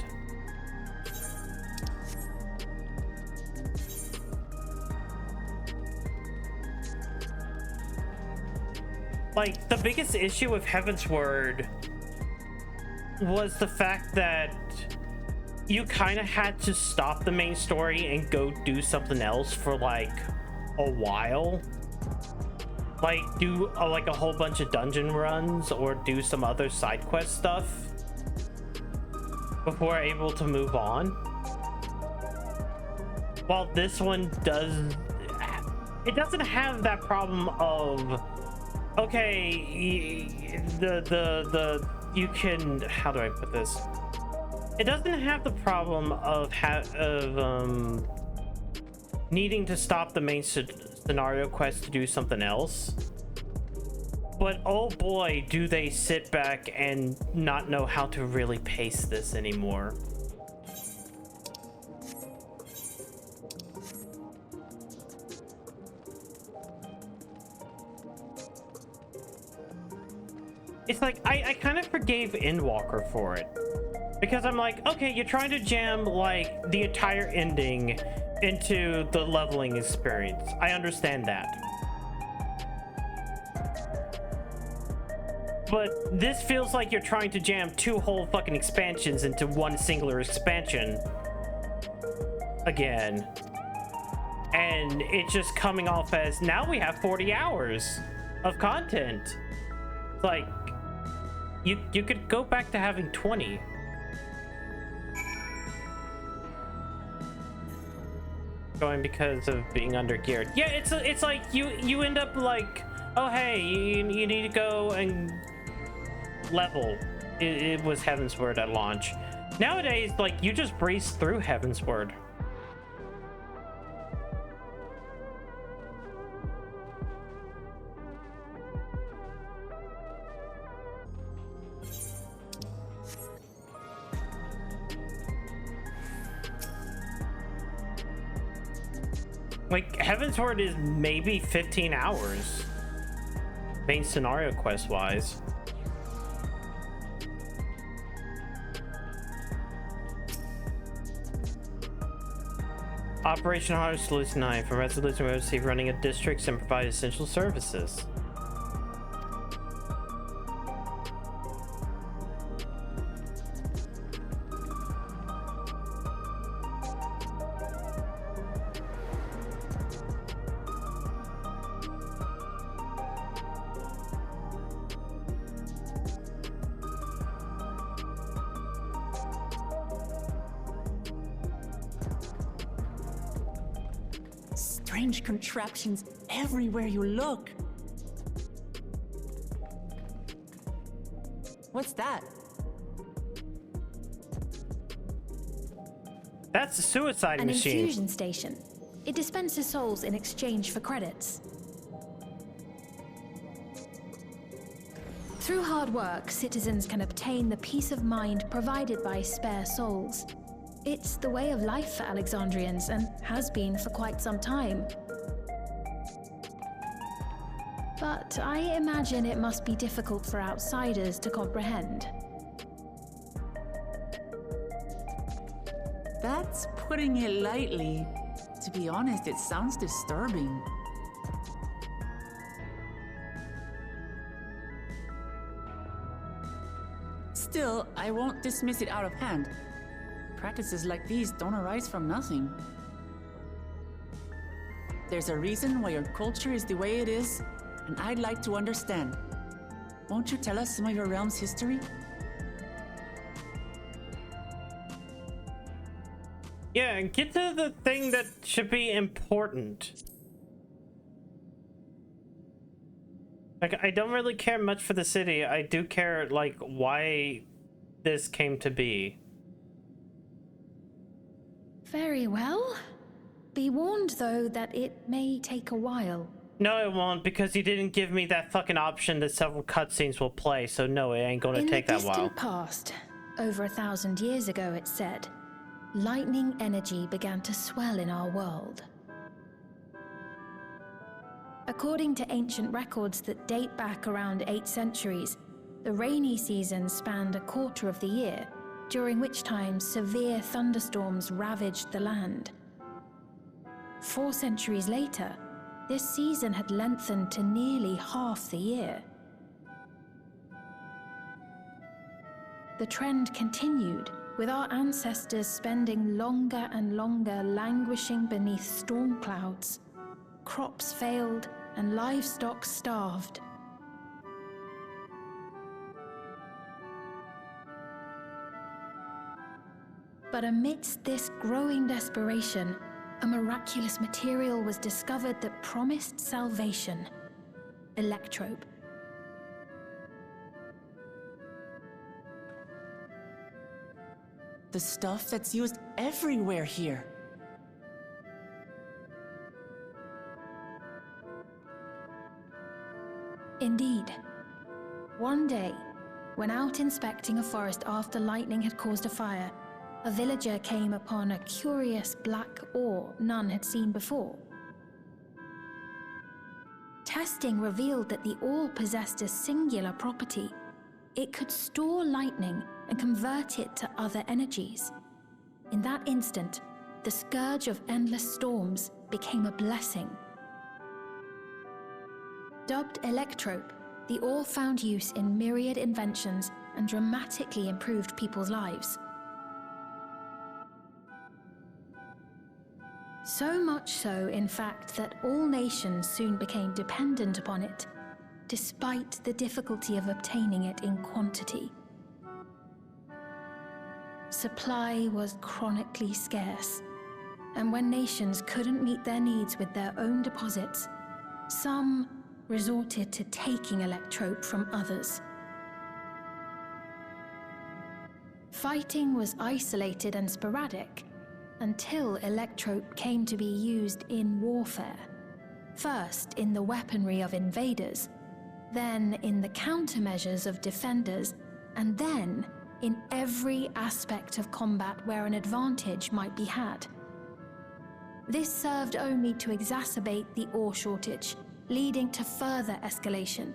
Like, the biggest issue with Heavensward was the fact that you kind of had to stop the main story and go do something else for like a while. Like do like a whole bunch of dungeon runs or do some other side quest stuff before able to move on. While this one doesn't have that problem of, okay, you can, how do I put this? It doesn't have the problem of needing to stop the main scenario quest to do something else. But oh boy, do they sit back and not know how to really pace this anymore. It's like, I kind of forgave Endwalker for it. Because I'm like, okay, you're trying to jam, like, the entire ending into the leveling experience. I understand that. But this feels like you're trying to jam 2 whole fucking expansions into one singular expansion. Again. And it's just coming off as, now we have 40 hours of content. It's like, you could go back to having 20. Going because of being under geared. Yeah, it's like you end up like, oh hey, you need to go and level. It was Heavensward at launch. Nowadays, like, you just breeze through Heavensward. Like, Heavensward is maybe 15 hours. Main scenario quest wise. Operation Hard Solution 9 for Resolution Emergency running of districts and provide essential services. Strange contraptions everywhere you look. What's that? That's a suicide An machine. infusion station. It dispenses souls in exchange for credits. Through hard work, citizens can obtain the peace of mind provided by spare souls. It's the way of life for Alexandrians and has been for quite some time. But I imagine it must be difficult for outsiders to comprehend. That's putting it lightly. To be honest, it sounds disturbing. Still, I won't dismiss it out of hand. Practices like these don't arise from nothing. There's a reason why your culture is the way it is, and I'd like to understand. Won't you tell us some of your realm's history? Yeah, and get to the thing that should be important. Like, I don't really care much for the city. I do care, like, why this came to be. Very well. Be warned, though, that it may take a while. No, it won't, because you didn't give me that fucking option that several cutscenes will play, so no, it ain't gonna take that while. In the distant past, over 1,000 years ago, it said, lightning energy began to swell in our world. According to ancient records that date back around 8 centuries, The rainy season spanned a quarter of the year, during which time severe thunderstorms ravaged the land. 4 centuries later, this season had lengthened to nearly half the year. The trend continued, with our ancestors spending longer and longer languishing beneath storm clouds. Crops failed and livestock starved. But amidst this growing desperation, a miraculous material was discovered that promised salvation: electrope. The stuff that's used everywhere here. Indeed. One day, when out inspecting a forest after lightning had caused a fire, a villager came upon a curious black ore none had seen before. Testing revealed that the ore possessed a singular property. It could store lightning and convert it to other energies. In that instant, the scourge of endless storms became a blessing. Dubbed electrope, the ore found use in myriad inventions and dramatically improved people's lives. So much so, in fact, that all nations soon became dependent upon it, despite the difficulty of obtaining it in quantity. Supply was chronically scarce, and when nations couldn't meet their needs with their own deposits, some resorted to taking electrope from others. Fighting was isolated and sporadic until electrope came to be used in warfare. First in the weaponry of invaders, then in the countermeasures of defenders, and then in every aspect of combat where an advantage might be had. This served only to exacerbate the ore shortage, leading to further escalation.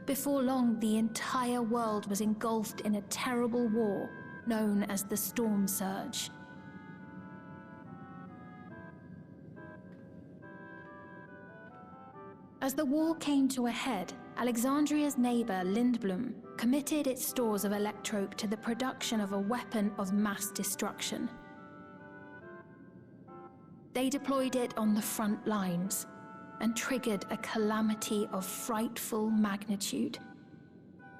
Before long, the entire world was engulfed in a terrible war known as the Storm Surge. As the war came to a head, Alexandria's neighbor, Lindblum, committed its stores of electrope to the production of a weapon of mass destruction. They deployed it on the front lines and triggered a calamity of frightful magnitude.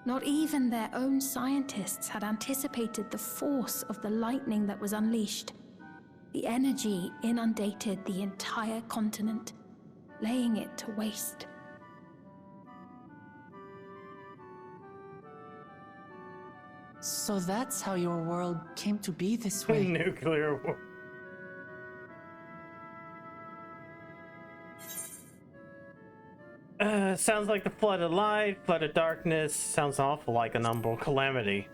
Not even their own scientists had anticipated the force of the lightning that was unleashed. The energy inundated the entire continent, laying it to waste. So that's how your world came to be this way. Nuclear war. Sounds like the flood of light, flood of darkness. Sounds awful like an umbral calamity.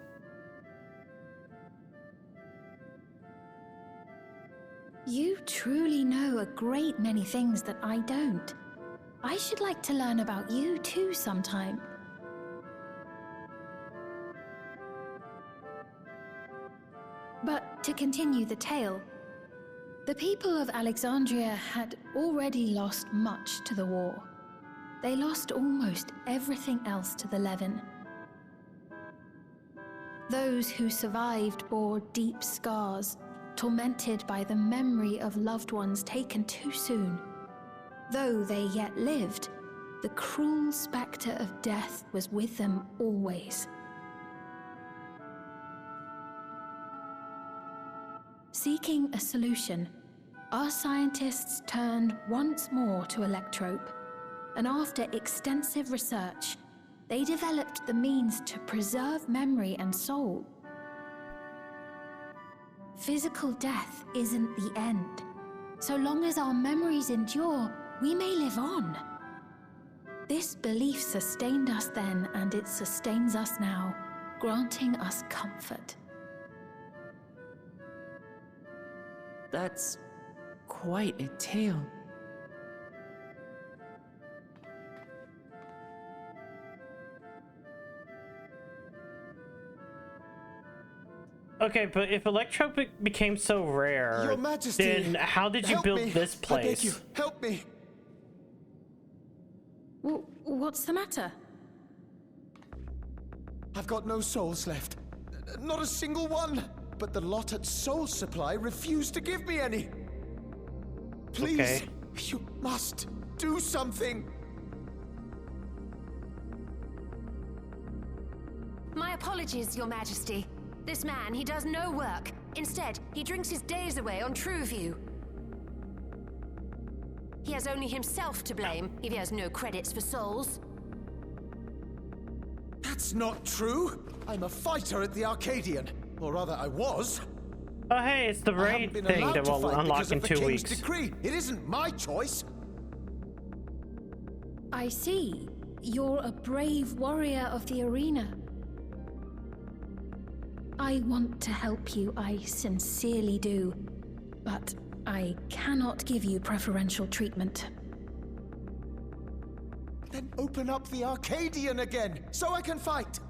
You truly know a great many things that I don't. I should like to learn about you too sometime. But to continue the tale, the people of Alexandria had already lost much to the war. They lost almost everything else to the Levin. Those who survived bore deep scars, tormented by the memory of loved ones taken too soon. Though they yet lived, the cruel spectre of death was with them always. Seeking a solution, our scientists turned once more to electrope, and after extensive research, they developed the means to preserve memory and soul. Physical death isn't the end. So long as our memories endure, we may live on. This belief sustained us then, and it sustains us now, granting us comfort. That's quite a tale. Okay, but if Electro became so rare, Your Majesty, then how did you build this place? I beg you, help me. What's the matter? I've got no souls left. Not a single one. But the lot at Soul Supply refused to give me any. Please, you must do something. My apologies, Your Majesty. This man, he does no work. Instead, he drinks his days away on Trueview. He has only himself to blame if he has no credits for souls. That's not true. I'm a fighter at the Arcadian. Or rather, I was. Oh, hey, it's the raid thing that will unlock in 2 weeks. Decree. It isn't my choice. I see. You're a brave warrior of the arena. I want to help you, I sincerely do. But I cannot give you preferential treatment. Then open up the Arcadian again, so I can fight.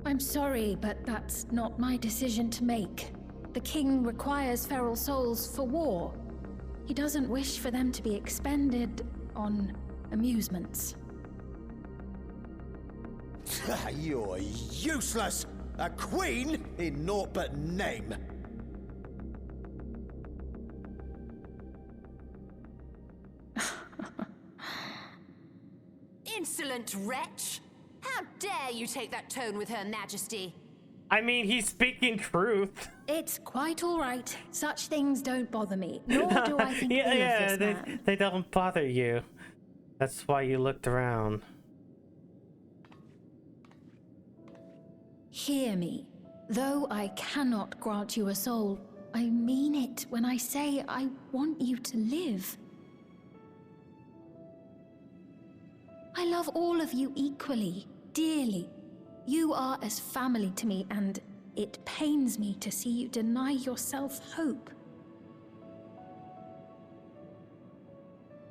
I'm sorry, but that's not my decision to make. The king requires feral souls for war. He doesn't wish for them to be expended on amusements. You're useless! A queen in naught but name. Insolent wretch! How dare you take that tone with Her Majesty? I mean, he's speaking truth. It's quite all right. Such things don't bother me, nor do I think ill of this man. They don't bother you. That's why you looked around. Hear me. Though I cannot grant you a soul, I mean it when I say I want you to live. I love all of you equally, dearly. You are as family to me, and it pains me to see you deny yourself hope.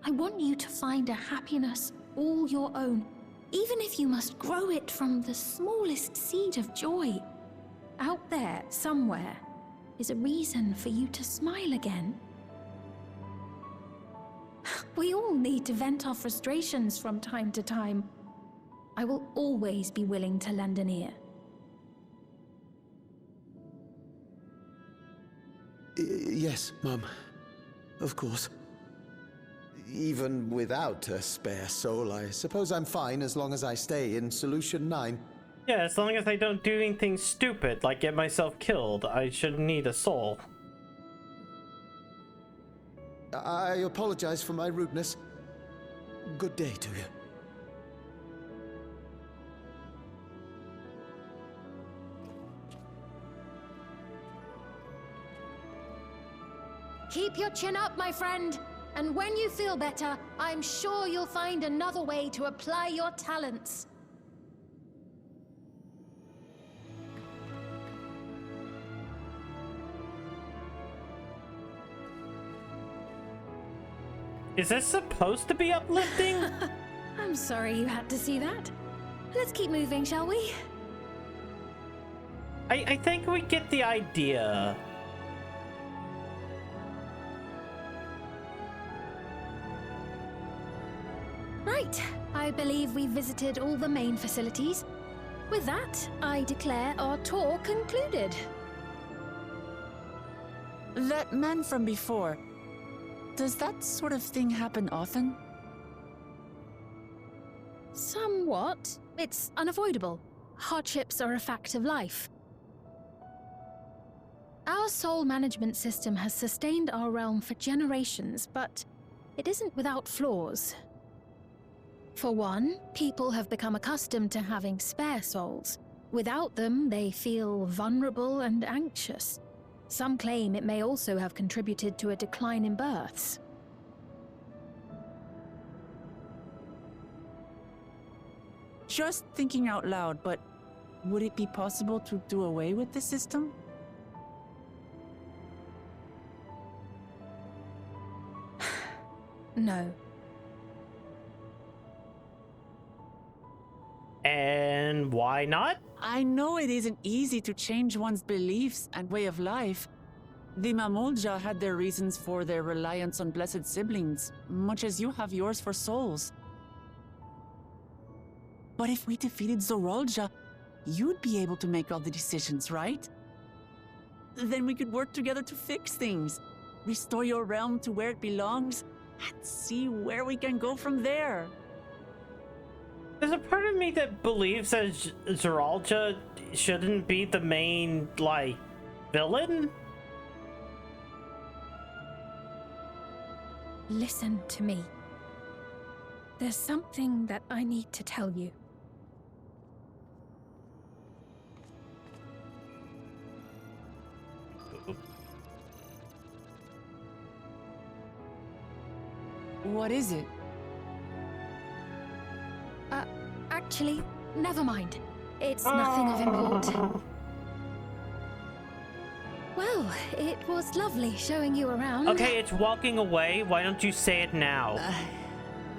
I want you to find a happiness all your own, even if you must grow it from the smallest seed of joy. Out there, somewhere, is a reason for you to smile again. We all need to vent our frustrations from time to time. I will always be willing to lend an ear. Yes, Mum. Of course. Even without a spare soul, I suppose I'm fine as long as I stay in Solution 9. Yeah, as long as I don't do anything stupid, like get myself killed, I shouldn't need a soul. I apologize for my rudeness. Good day to you. Keep your chin up, my friend. And when you feel better, I'm sure you'll find another way to apply your talents. Is this supposed to be uplifting? I'm sorry you had to see that. Let's keep moving, shall we? I think we get the idea. Right. I believe we've visited all the main facilities. With that, I declare our tour concluded. That man from before, does that sort of thing happen often? Somewhat. It's unavoidable. Hardships are a fact of life. Our soul management system has sustained our realm for generations, but it isn't without flaws. For one, people have become accustomed to having spare souls. Without them, they feel vulnerable and anxious. Some claim it may also have contributed to a decline in births. Just thinking out loud, but would it be possible to do away with the system? No. And why not? I know it isn't easy to change one's beliefs and way of life. The Mamulja had their reasons for their reliance on blessed siblings, much as you have yours for souls. But if we defeated Zorolja, you'd be able to make all the decisions, right? Then we could work together to fix things, restore your realm to where it belongs, and see where we can go from there. There's a part of me that believes that Zorolja shouldn't be the main, like, villain. Listen to me. There's something that I need to tell you. What is it? Actually, never mind. It's nothing of import. Well, it was lovely showing you around. Okay, it's walking away. Why don't you say it now?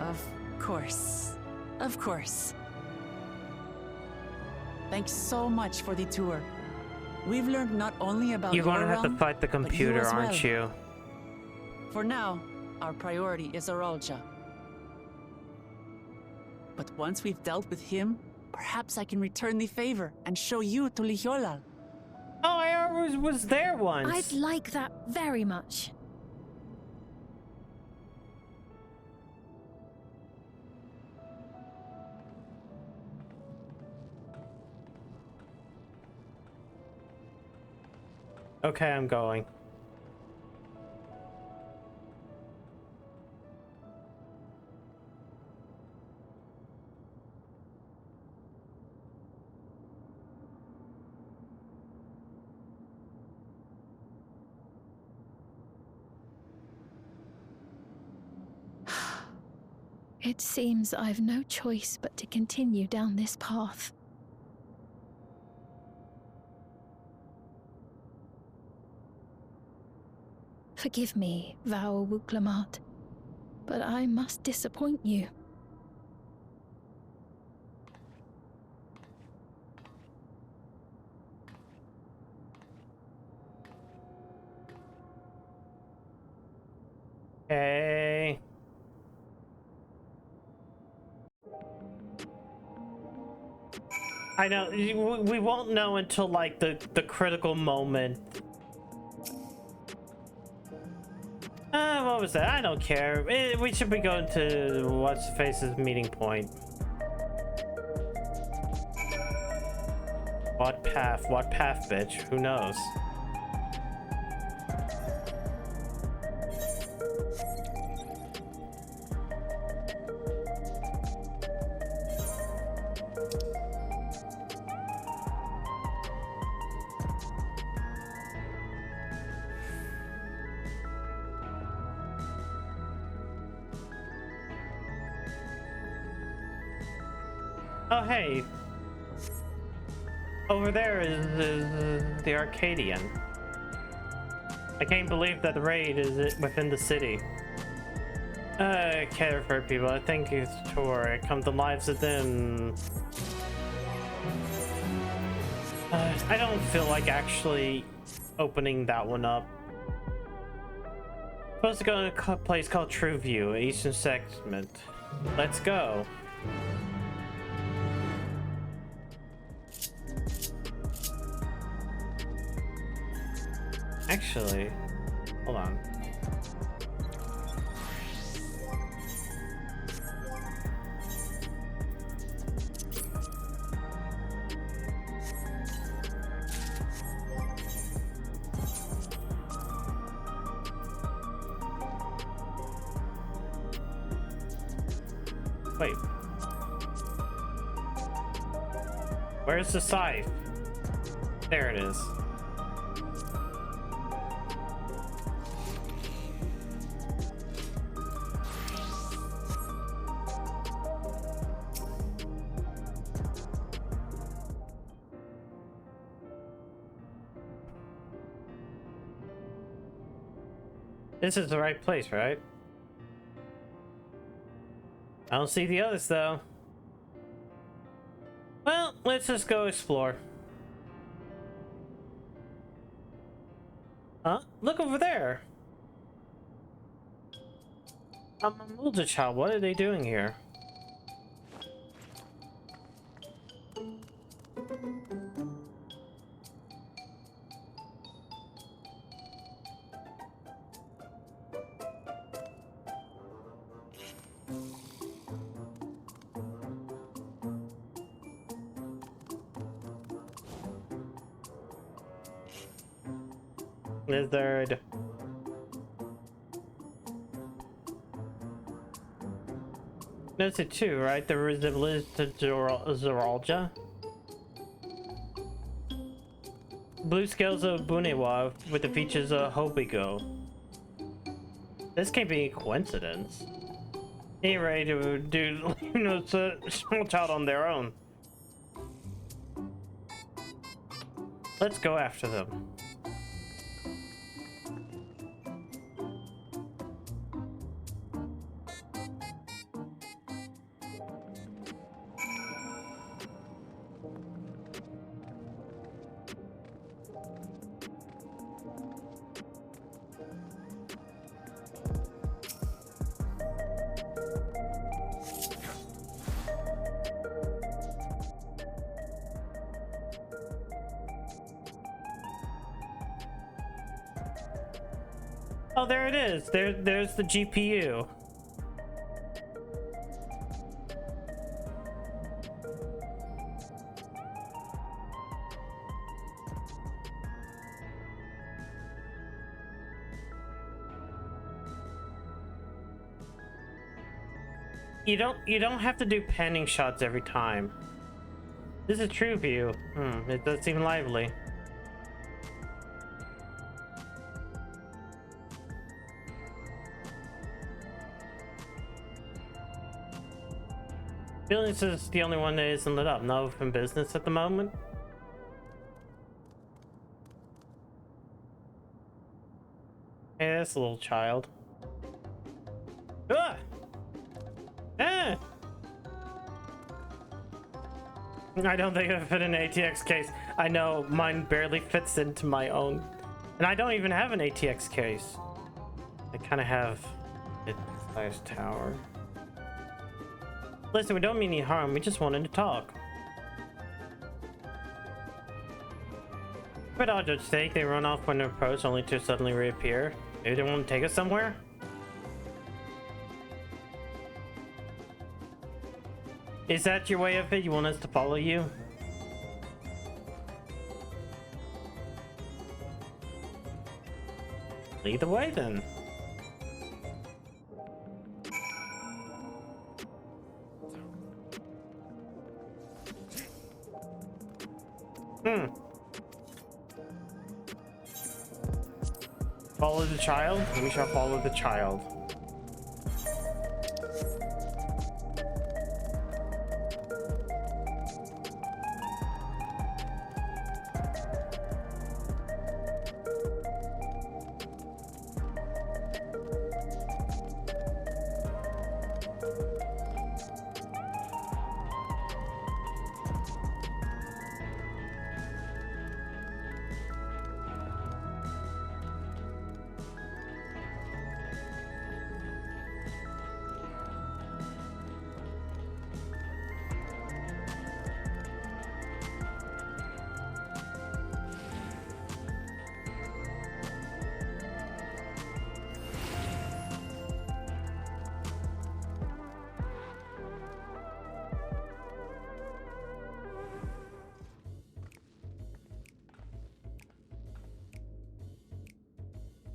Of course. Of course. Thanks so much for the tour. We've learned not only about You're your gonna have to realm, fight the but you computer, as well. aren't you? For now, our priority is Zorolja. But once we've dealt with him, perhaps I can return the favor and show you to Lihiolal. Oh, I always was there once. I'd like that very much. Okay, I'm going. It seems I've no choice but to continue down this path. Forgive me, Vau Wuklamat, but I must disappoint you. Okay. I know, we won't know until, like, the critical moment. What was that? I don't care. We should be going to What's-Face's meeting point. What path? What path, bitch? Who knows? Oh, hey. Over there is the Arcadian. I can't believe that the raid is within the city. I care for people. I think it's tour. Come the lives of them. I don't feel like actually opening that one up. Supposed to go to a place called True View, Eastern Segment. Let's go. Actually, hold on. Wait. Where's the scythe? There it is. This is the right place, right? I don't see the others, though. let's just go explore. Huh? Look over there. I'm a Mulder child. What are they doing here? Lizard. Notice it too, right? The resemblance to Zoralja. Blue scales of Bunewa with the features of Hobigo. This can't be a coincidence. Ain't ready to do, you know, it's a small child on their own. Let's go after them. Oh, there it is. There's the GPU. You don't have to do panning shots every time. This is true view. It does seem lively. Feelings is the only one that isn't lit up. No open business at the moment. Hey, that's a little child. Ah! Ah! I don't think I fit an ATX case. I know mine barely fits into my own. And I don't even have an ATX case. I kind of have a size tower. Listen, we don't mean any harm. We just wanted to talk. But I'll just think they run off when they're approached only to suddenly reappear. Maybe they want to take us somewhere? Is that your way of it? You want us to follow you? Lead the way then. Follow the child? We shall follow the child.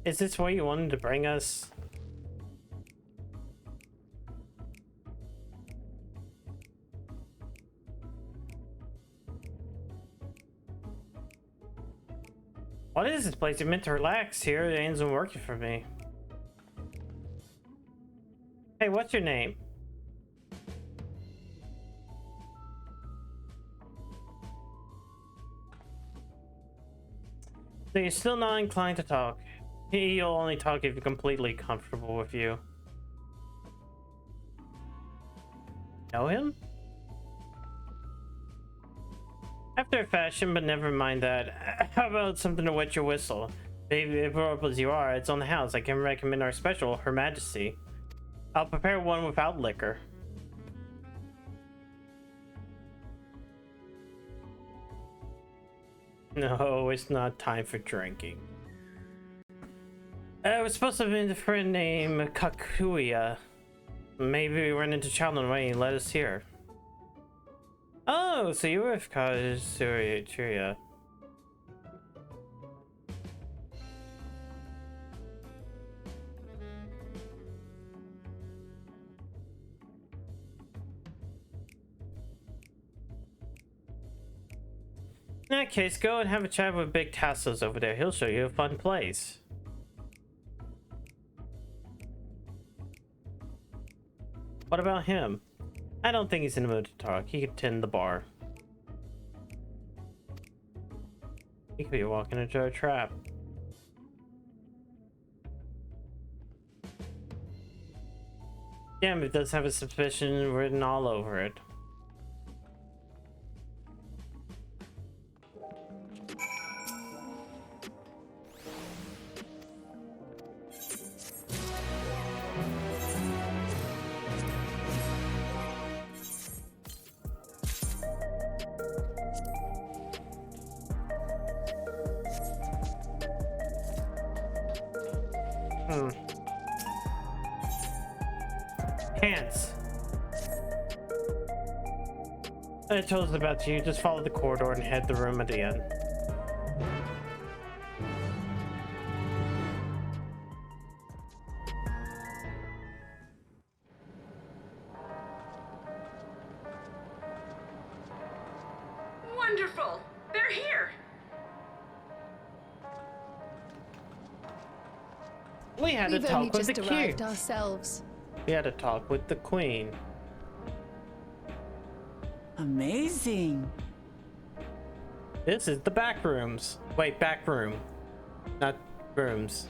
Is this where you wanted to bring us? What is this place? You're meant to relax here. It ain't working for me. Hey, what's your name? So you're still not inclined to talk. He'll only talk if you're completely comfortable with you. Know him? After a fashion, but never mind that. How about something to wet your whistle? Maybe if horrible as you are, it's on the house. I can recommend our special, Her Majesty. I'll prepare one without liquor. No, it's not time for drinking. It was supposed to have been a friend named Kakuya. Maybe we run into child on the way and let us hear. Oh, so you were with Kazuya. In that case, go and have a chat with Big Tassos over there. He'll show you a fun place. What about him? I don't think he's in the mood to talk. He could tend the bar. He could be walking into a trap. Damn, it does have a suspicion written all over it. Pants. I told us about you. Just follow the corridor and head the room at the end. Wonderful! They're here! We had a talk with the king. Ourselves. We had a talk with the queen. Amazing. This is the back rooms. Wait, back room. Not rooms.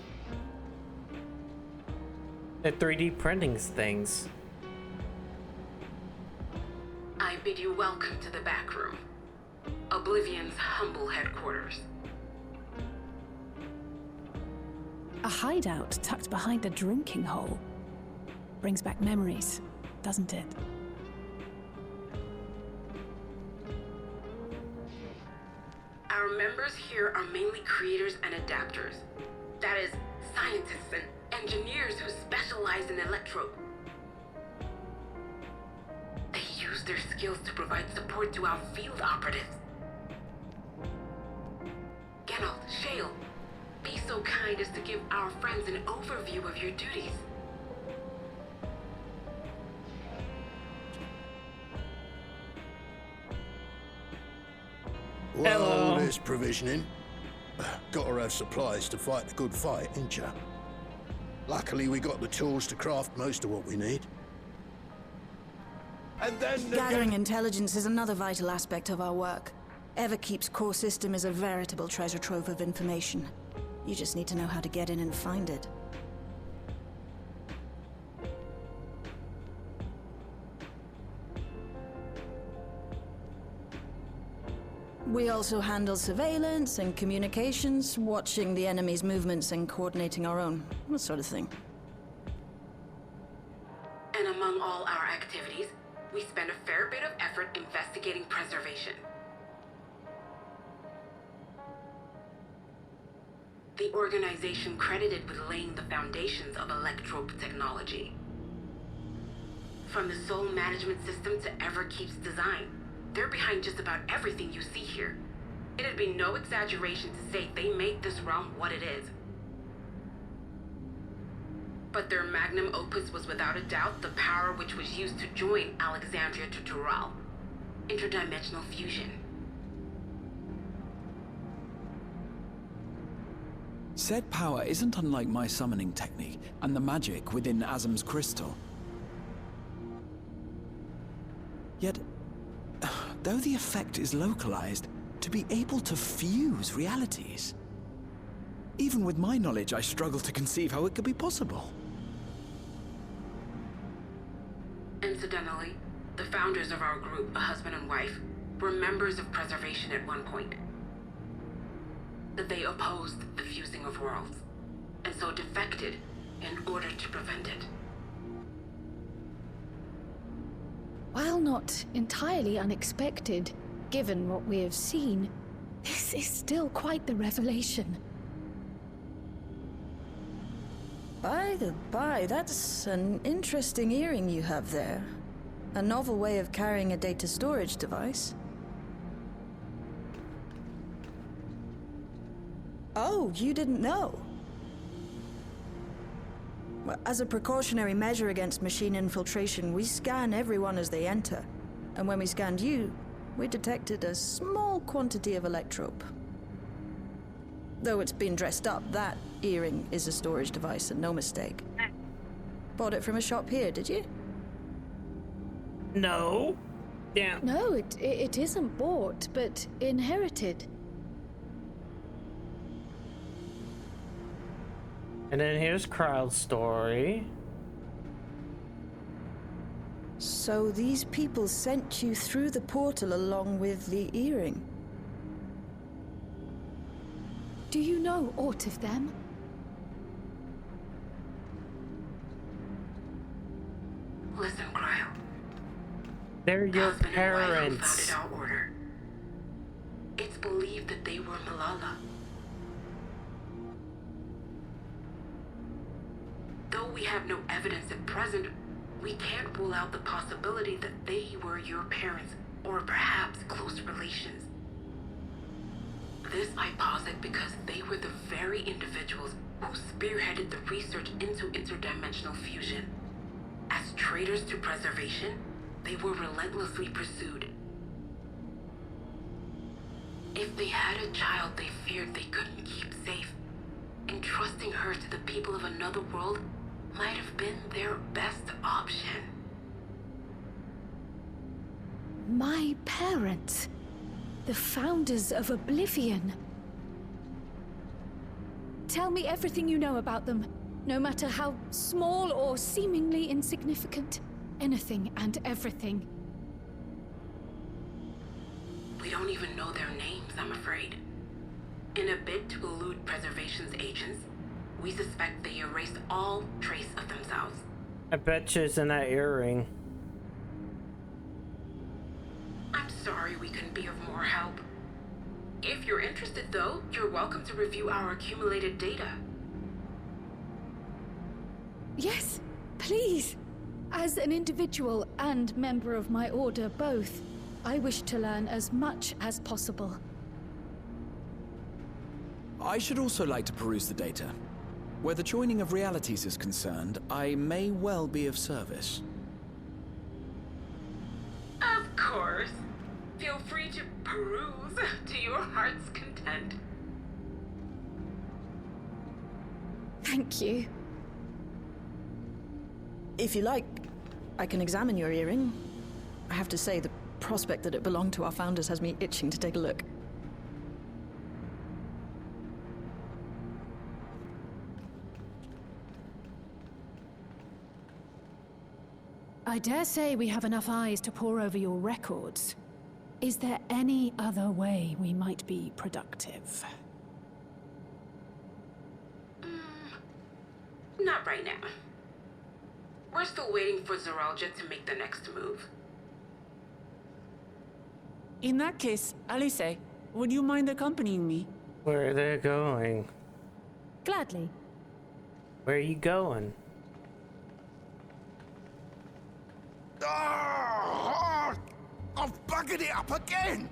The 3D printing things. I bid you welcome to the back room. Oblivion's humble headquarters. A hideout tucked behind a drinking hole. Brings back memories, doesn't it? Our members here are mainly creators and adapters. That is, scientists and engineers who specialize in electro. They use their skills to provide support to our field operatives. Geralt, Shale, be so kind as to give our friends an overview of your duties. Well, there's provisioning. Gotta have supplies to fight the good fight, ain't ya? Luckily, we got the tools to craft most of what we need. And then gathering intelligence is another vital aspect of our work. Everkeep's core system is a veritable treasure trove of information. You just need to know how to get in and find it. We also handle surveillance and communications, watching the enemy's movements and coordinating our own, that sort of thing. And among all our activities, we spend a fair bit of effort investigating preservation. The organization credited with laying the foundations of electrope technology. From the soul management system to Everkeep's design, they're behind just about everything you see here. It'd be no exaggeration to say they made this realm what it is. But their magnum opus was without a doubt the power which was used to join Alexandria to Tural. Interdimensional fusion. Said power isn't unlike my summoning technique and the magic within Azam's crystal. Yet, though the effect is localized, to be able to fuse realities. Even with my knowledge, I struggle to conceive how it could be possible. Incidentally, the founders of our group, a husband and wife, were members of preservation at one point. That they opposed the fusing of worlds, and so defected in order to prevent it. While not entirely unexpected, given what we have seen, this is still quite the revelation. By the by, that's an interesting earring you have there. A novel way of carrying a data storage device. Oh, you didn't know? Well, as a precautionary measure against machine infiltration, we scan everyone as they enter. And when we scanned you, we detected a small quantity of electrope. Though it's been dressed up, that earring is a storage device and no mistake. Bought it from a shop here, did you? No. Yeah. No, it isn't bought, but inherited. And then here's Kryle's story. So these people sent you through the portal along with the earring? Do you know aught of them? Listen, Kryle. They're your Husband and wife who parents. founded our order. It's believed that they were Malala. Though we have no evidence at present, we can't rule out the possibility that they were your parents, or perhaps close relations. This I posit because they were the very individuals who spearheaded the research into interdimensional fusion. As traitors to preservation, they were relentlessly pursued. If they had a child they feared they couldn't keep safe, entrusting her to the people of another world might have been their best option. My parents. The founders of Oblivion. Tell me everything you know about them, no matter how small or seemingly insignificant. Anything and everything. We don't even know their names, I'm afraid. In a bid to elude preservation's agents, we suspect they erased all trace of themselves. I bet you it's in that earring. I'm sorry we couldn't be of more help. If you're interested, though, you're welcome to review our accumulated data. Yes, please. As an individual and member of my order both, I wish to learn as much as possible. I should also like to peruse the data. Where the joining of realities is concerned, I may well be of service. Of course. Feel free to peruse to your heart's content. Thank you. If you like, I can examine your earring. I have to say, the prospect that it belonged to our founders has me itching to take a look. I dare say we have enough eyes to pore over your records. Is there any other way we might be productive? Not right now. We're still waiting for Zoralja to make the next move. In that case, Alice, would you mind accompanying me? Where are they going? Gladly. Where are you going? Oh, I've buggered it up again!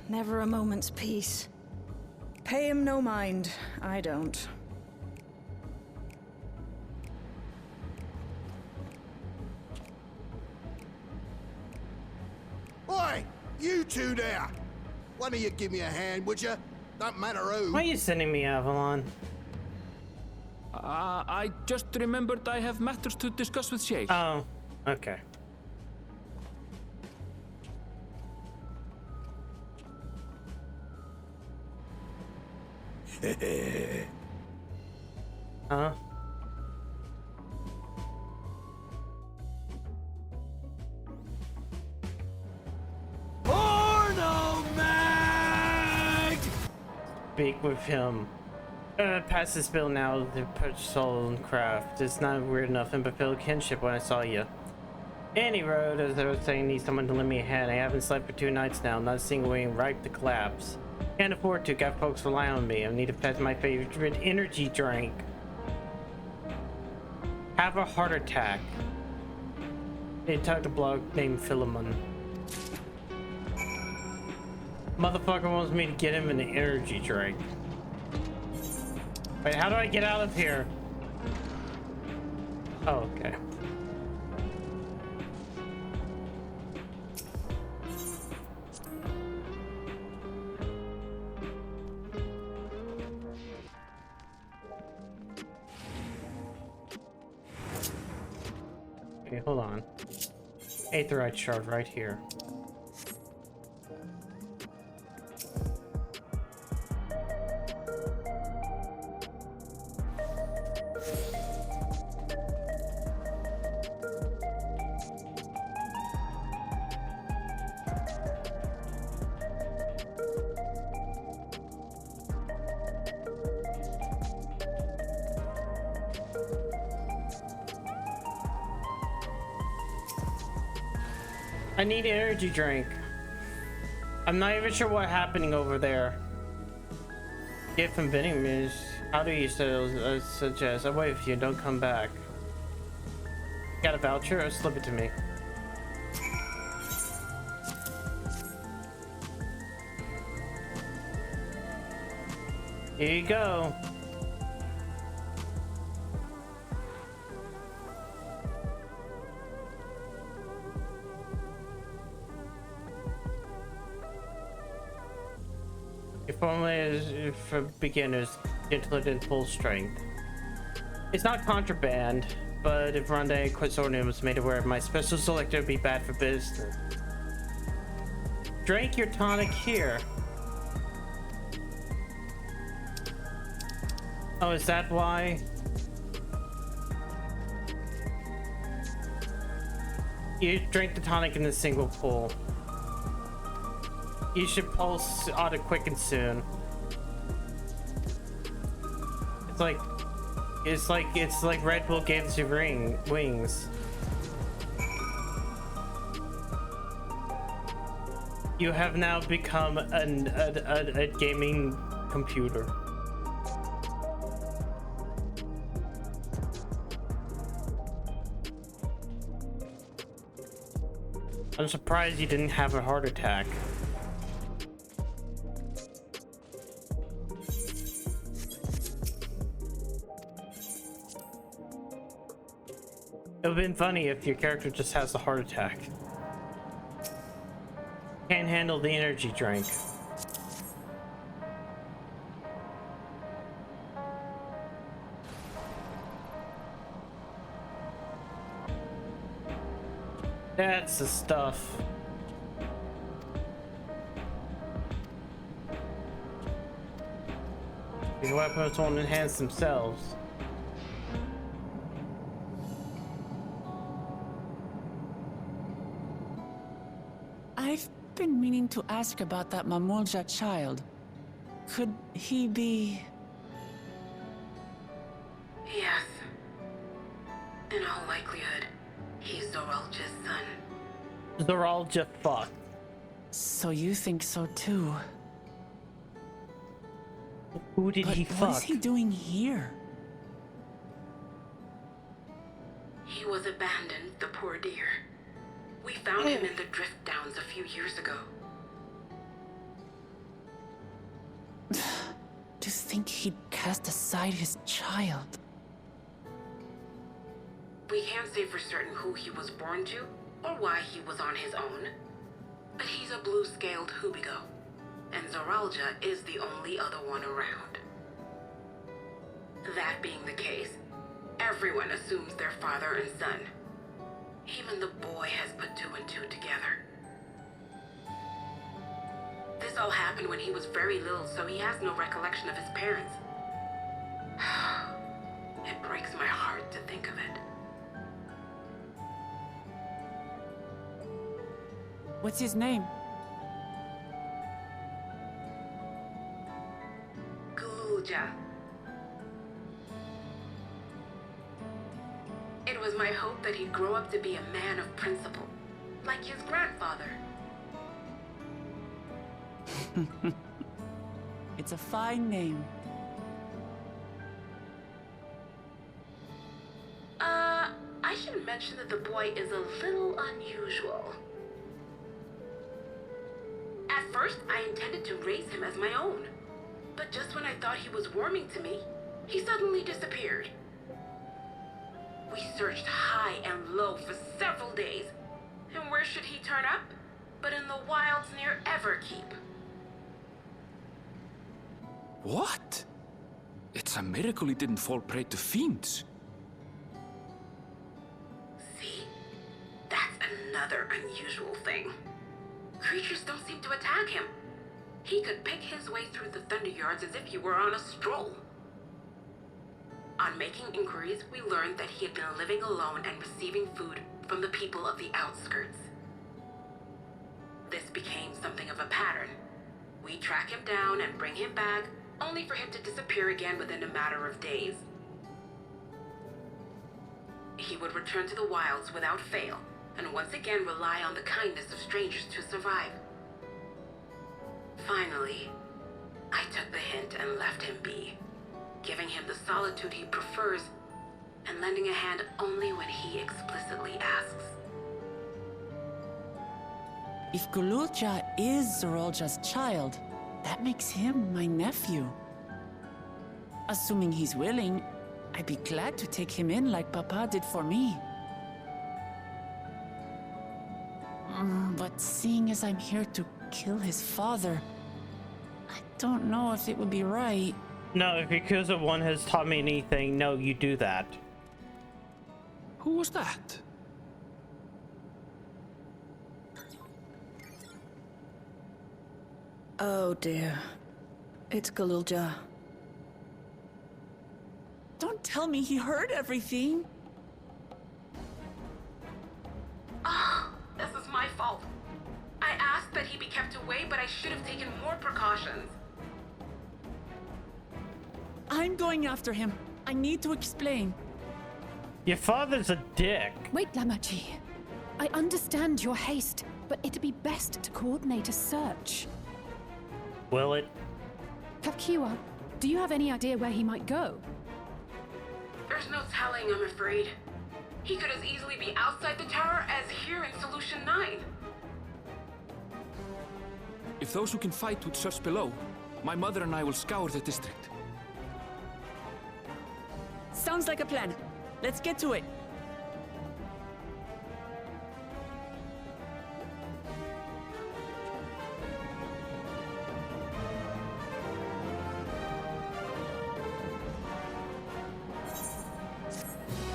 Never a moment's peace. Pay him no mind. I don't. Oi! You two there! Why don't you give me a hand, would you? Don't matter who. Why are you sending me Avalon? I just remembered I have matters to discuss with Sheikh. Oh, okay. Huh? speak with him. Pass this bill now to purchase soul and craft. It's not weird enough and fulfill kinship when I saw you. Any road, as I was saying, needs someone to lend me a hand. I haven't slept for 2 nights now, not a single wing, ripe to collapse. Can't afford to, got folks rely on me. I need to fetch my favorite energy drink. Have a heart attack. They talked a blog named Philemon. Motherfucker wants me to get him an energy drink. Wait, how do I get out of here? Oh, okay. Okay, hold on. Aetherite shard right here. I need an energy drink. I'm not even sure what's happening over there. Gift from vending machines. How do you suggest? I'll wait for you. Don't come back. Got a voucher? Or slip it to me. Here you go. Your formula is for beginners, gentler than full strength. It's not contraband, but if Ronde Quisorium was made aware of my special selector, would be bad for business. Drink your tonic here. Oh, is that why? You drink the tonic in a single pull. You should pulse auto quicken soon. It's like Red Bull gave you wings. You have now become a gaming computer. I'm surprised you didn't have a heart attack. It would have been funny if your character just has a heart attack. Can't handle the energy drink. That's the stuff. These weapons won't enhance themselves. I've been meaning to ask about that Mamulja child. Could he be... Yes. In all likelihood, he's Zoralja's son. Zoralja fuck. So you think so too? Who did he fuck? What is he doing here? He was abandoned, the poor dear. We found him in the Drift Downs a few years ago. To think he'd cast aside his child. We can't say for certain who he was born to, or why he was on his own. But he's a blue-scaled Hubigo, and Zoralja is the only other one around. That being the case, everyone assumes they're father and son. Even the boy has put 2 and 2 together. This all happened when he was very little, so he has no recollection of his parents. It breaks my heart to think of it. What's his name? Gulja. It was my hope that he'd grow up to be a man of principle, like his grandfather. It's a fine name. I should mention that the boy is a little unusual. At first, I intended to raise him as my own. But just when I thought he was warming to me, he suddenly disappeared. We searched high and low for several days. And where should he turn up? But in the wilds near Everkeep. What? It's a miracle he didn't fall prey to fiends. See? That's another unusual thing. Creatures don't seem to attack him. He could pick his way through the Thunder Yards as if he were on a stroll. On making inquiries, we learned that he had been living alone and receiving food from the people of the outskirts. This became something of a pattern. We track him down and bring him back, only for him to disappear again within a matter of days. He would return to the wilds without fail, and once again rely on the kindness of strangers to survive. Finally, I took the hint and left him be, giving him the solitude he prefers and lending a hand only when he explicitly asks. If Gulja is Zorolja's child, that makes him my nephew. Assuming he's willing, I'd be glad to take him in like Papa did for me. But seeing as I'm here to kill his father, I don't know if it would be right. No, if Yakuza 1 has taught me anything, no, you do that. Who was that? Oh dear. It's Gulja. Don't tell me he heard everything. Oh, this is my fault. I asked that he be kept away, but I should have taken more precautions. I'm going after him. I need to explain. Your father's a dick. Wait, Lamachi. I understand your haste, but it'd be best to coordinate a search. Will it? Kapkiwa, do you have any idea where he might go? There's no telling, I'm afraid. He could as easily be outside the tower as here in Solution 9. If those who can fight would search below, my mother and I will scour the district. Sounds like a plan. Let's get to it.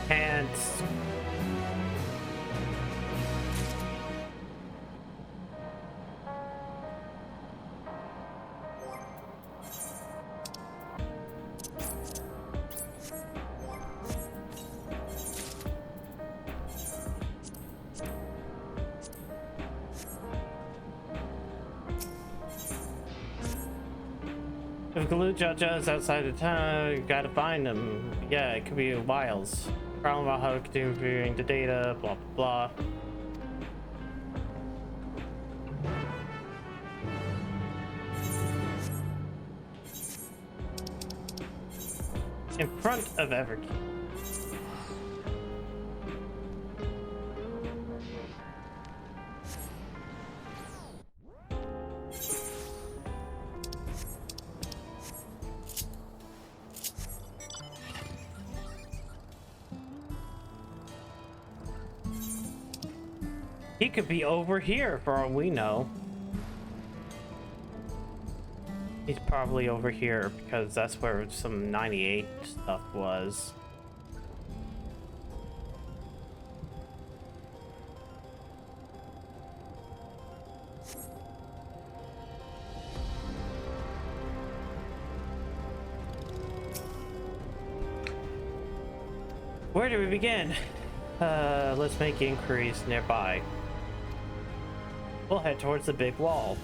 Pants. If Gulja is outside the town, you gotta find him. Yeah, it could be whiles. Problem about how to continue viewing the data, blah blah blah. In front of Everkeep. He could be over here for all we know. He's probably over here because that's where some 98 stuff was. Where do we begin? Let's make inquiries nearby. We'll head towards the big wall.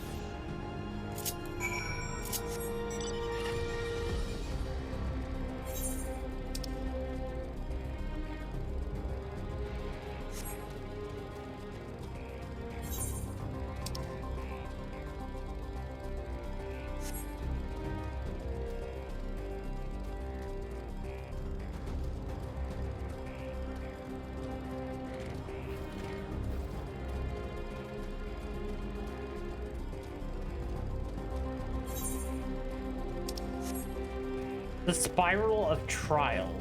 The Spiral of Trial.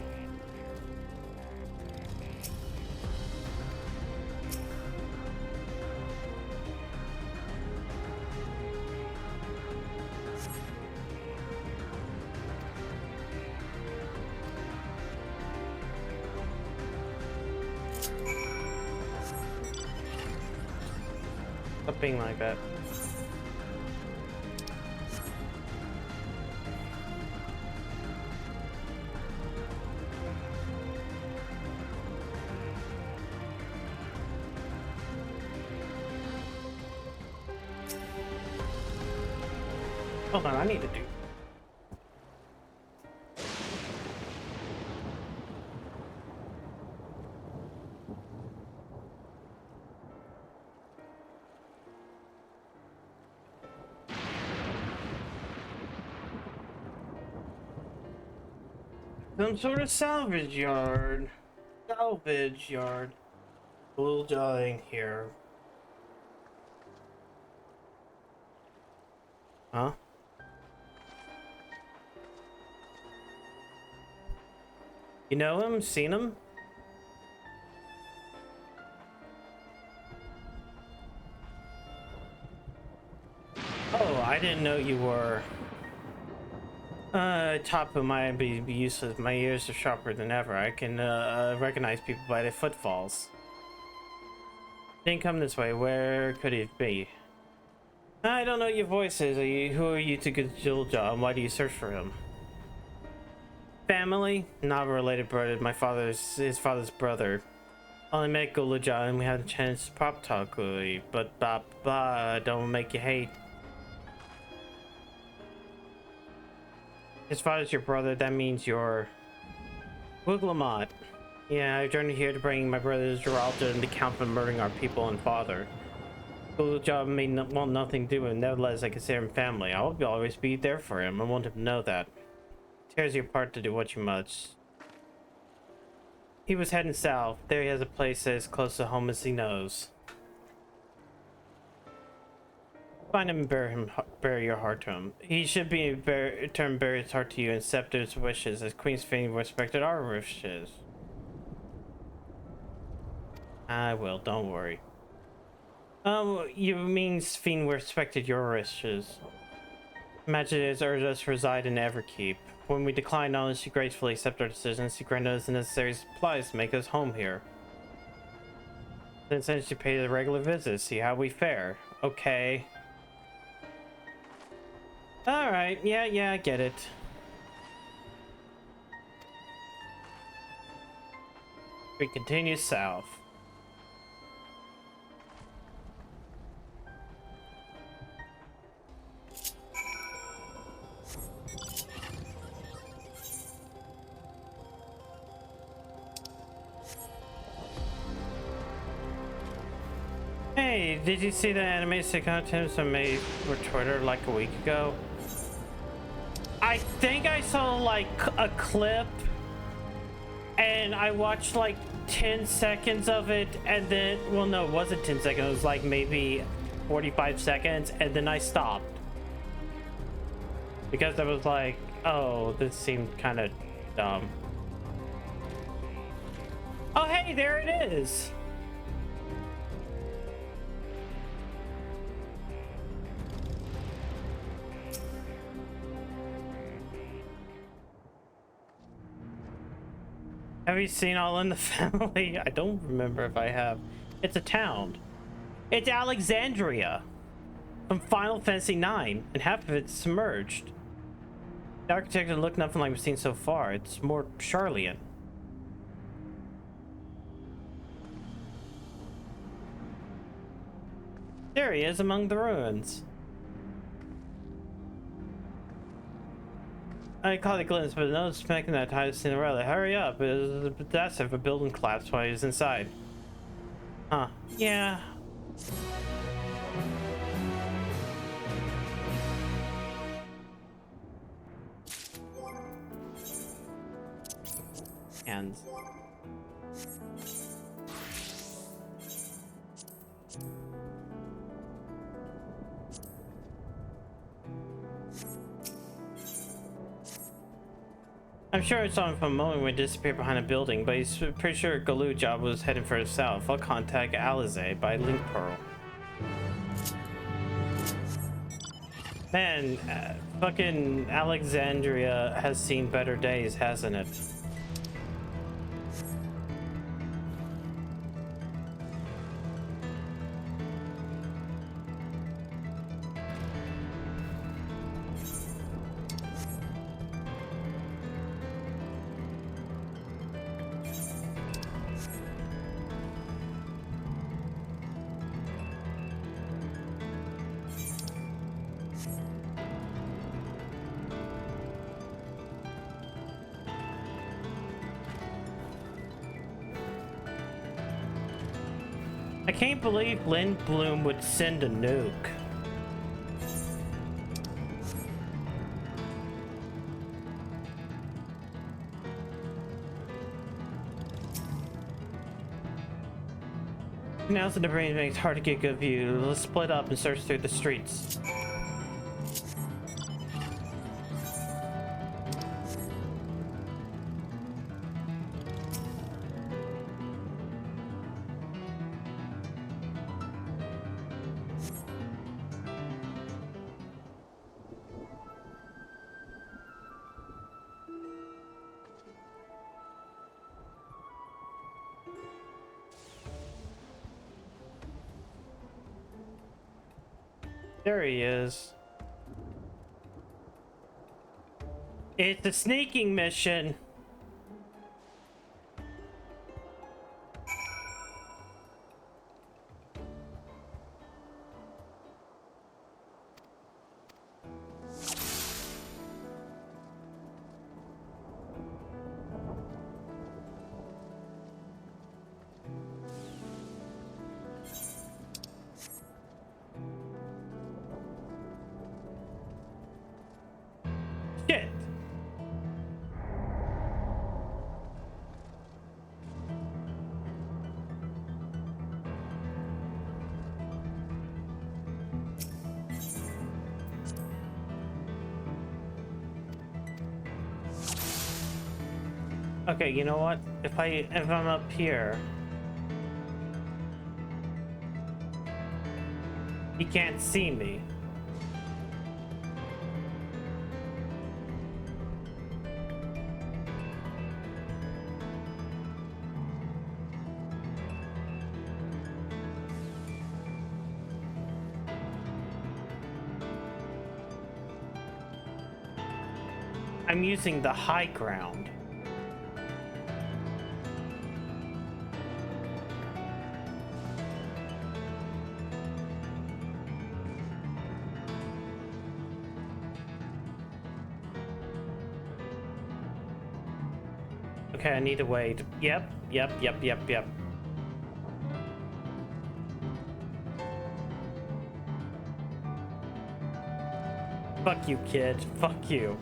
Stop being like that. Hold on, I need to do. Some sort of salvage yard. Salvage yard. A little dying here. Huh? You know him? Seen him? Oh, I didn't know you were. Top of my be useless. My ears are sharper than ever. I can recognize people by their footfalls. Didn't come this way. Where could it be? I don't know what your voice is. Who are you to Gulja, and why do you search for him? Family? Not related brother. His father's brother. Only met Gulja and we had a chance to pop talk, but don't make you hate. His father's your brother, that means you're Wiglamot. Yeah, I journeyed here to bring my brothers Geraldo and the Count for murdering our people and father. Gulja may want nothing to do with him, nevertheless I consider him family. I will always be there for him. I want him to know that. Tears you apart to do what you must. He was heading south. There he has a place that is close to home as he knows. Find him and bear your heart to him. He should be bear his heart to you and accept his wishes, as Queen's Fane respected our wishes. I will, don't worry. You mean Fiend respected your wishes. Imagine it has urged us to reside in Everkeep. When we declined knowledge, she gracefully accepted our decisions. She granted us the necessary supplies to make us home here. Then sent she paid a regular visit, see how we fare. Okay. Alright, yeah, I get it. We continue south. Hey, did you see the animated content I made for Twitter like a week ago? I think I saw like a clip and I watched like 10 seconds of it and then, well no, it wasn't 10 seconds, it was like maybe 45 seconds and then I stopped. Because I was like, oh, this seemed kind of dumb. Oh hey, there it is! Have you seen All in the Family? I don't remember if I have. It's a town. It's Alexandria from Final Fantasy IX, and half of it's submerged. The architecture look nothing like we've seen so far. It's more Charlian. There he is among the ruins. I caught a glimpse, but no expecting that time to Cinderella. Hurry up! It was a disaster if a building collapsed while he was inside. Huh. Yeah. Hands. I'm sure I saw him for a moment when he disappeared behind a building, but he's pretty sure Galuja was heading for the south. I'll contact Alize by Link Pearl. Man, fucking Alexandria has seen better days, hasn't it? I can't believe Lindblom would send a nuke. Now that the brain makes it hard to get a good view, let's split up and search through the streets. There he is. It's a sneaking mission. Shit. Okay, you know what? If I'm up here, he can't see me. I'm using the high ground. Okay, I need to wait. Yep. Fuck you, kid. Fuck you.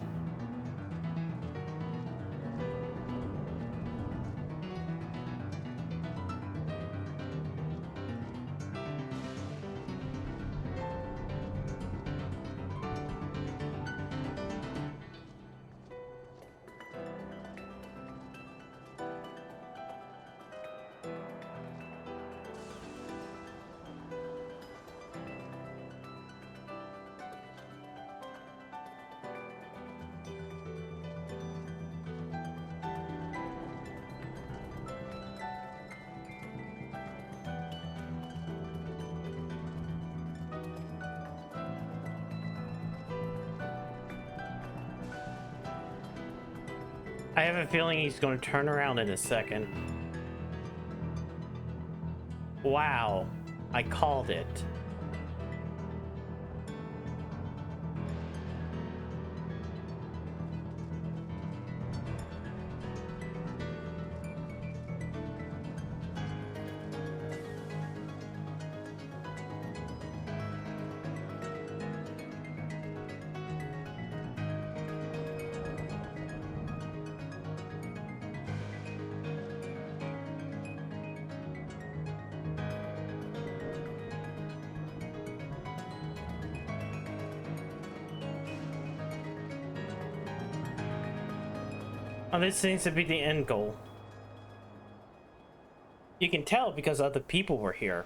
I have a feeling he's going to turn around in a second. Wow, I called it. Oh, this seems to be the end goal. You can tell because other people were here.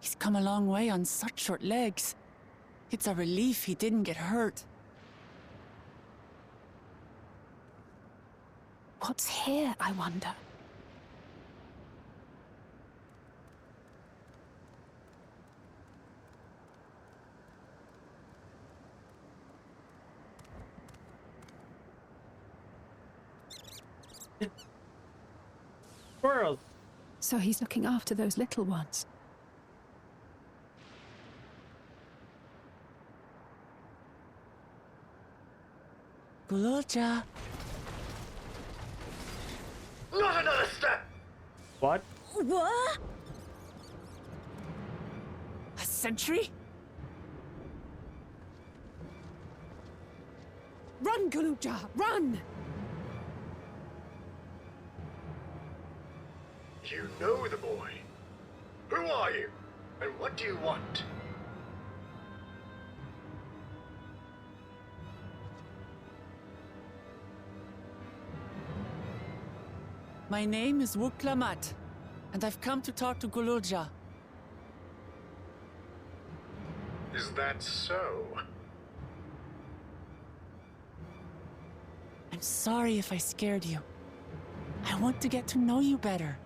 He's come a long way on such short legs. It's a relief he didn't get hurt. What's here, I wonder? World. So he's looking after those little ones. Gululja. Not another step! What? What? A sentry? Run, Gululja, run! You know the boy. Who are you? And what do you want? My name is Wuklamat, and I've come to talk to Gululja. Is that so? I'm sorry if I scared you. I want to get to know you better.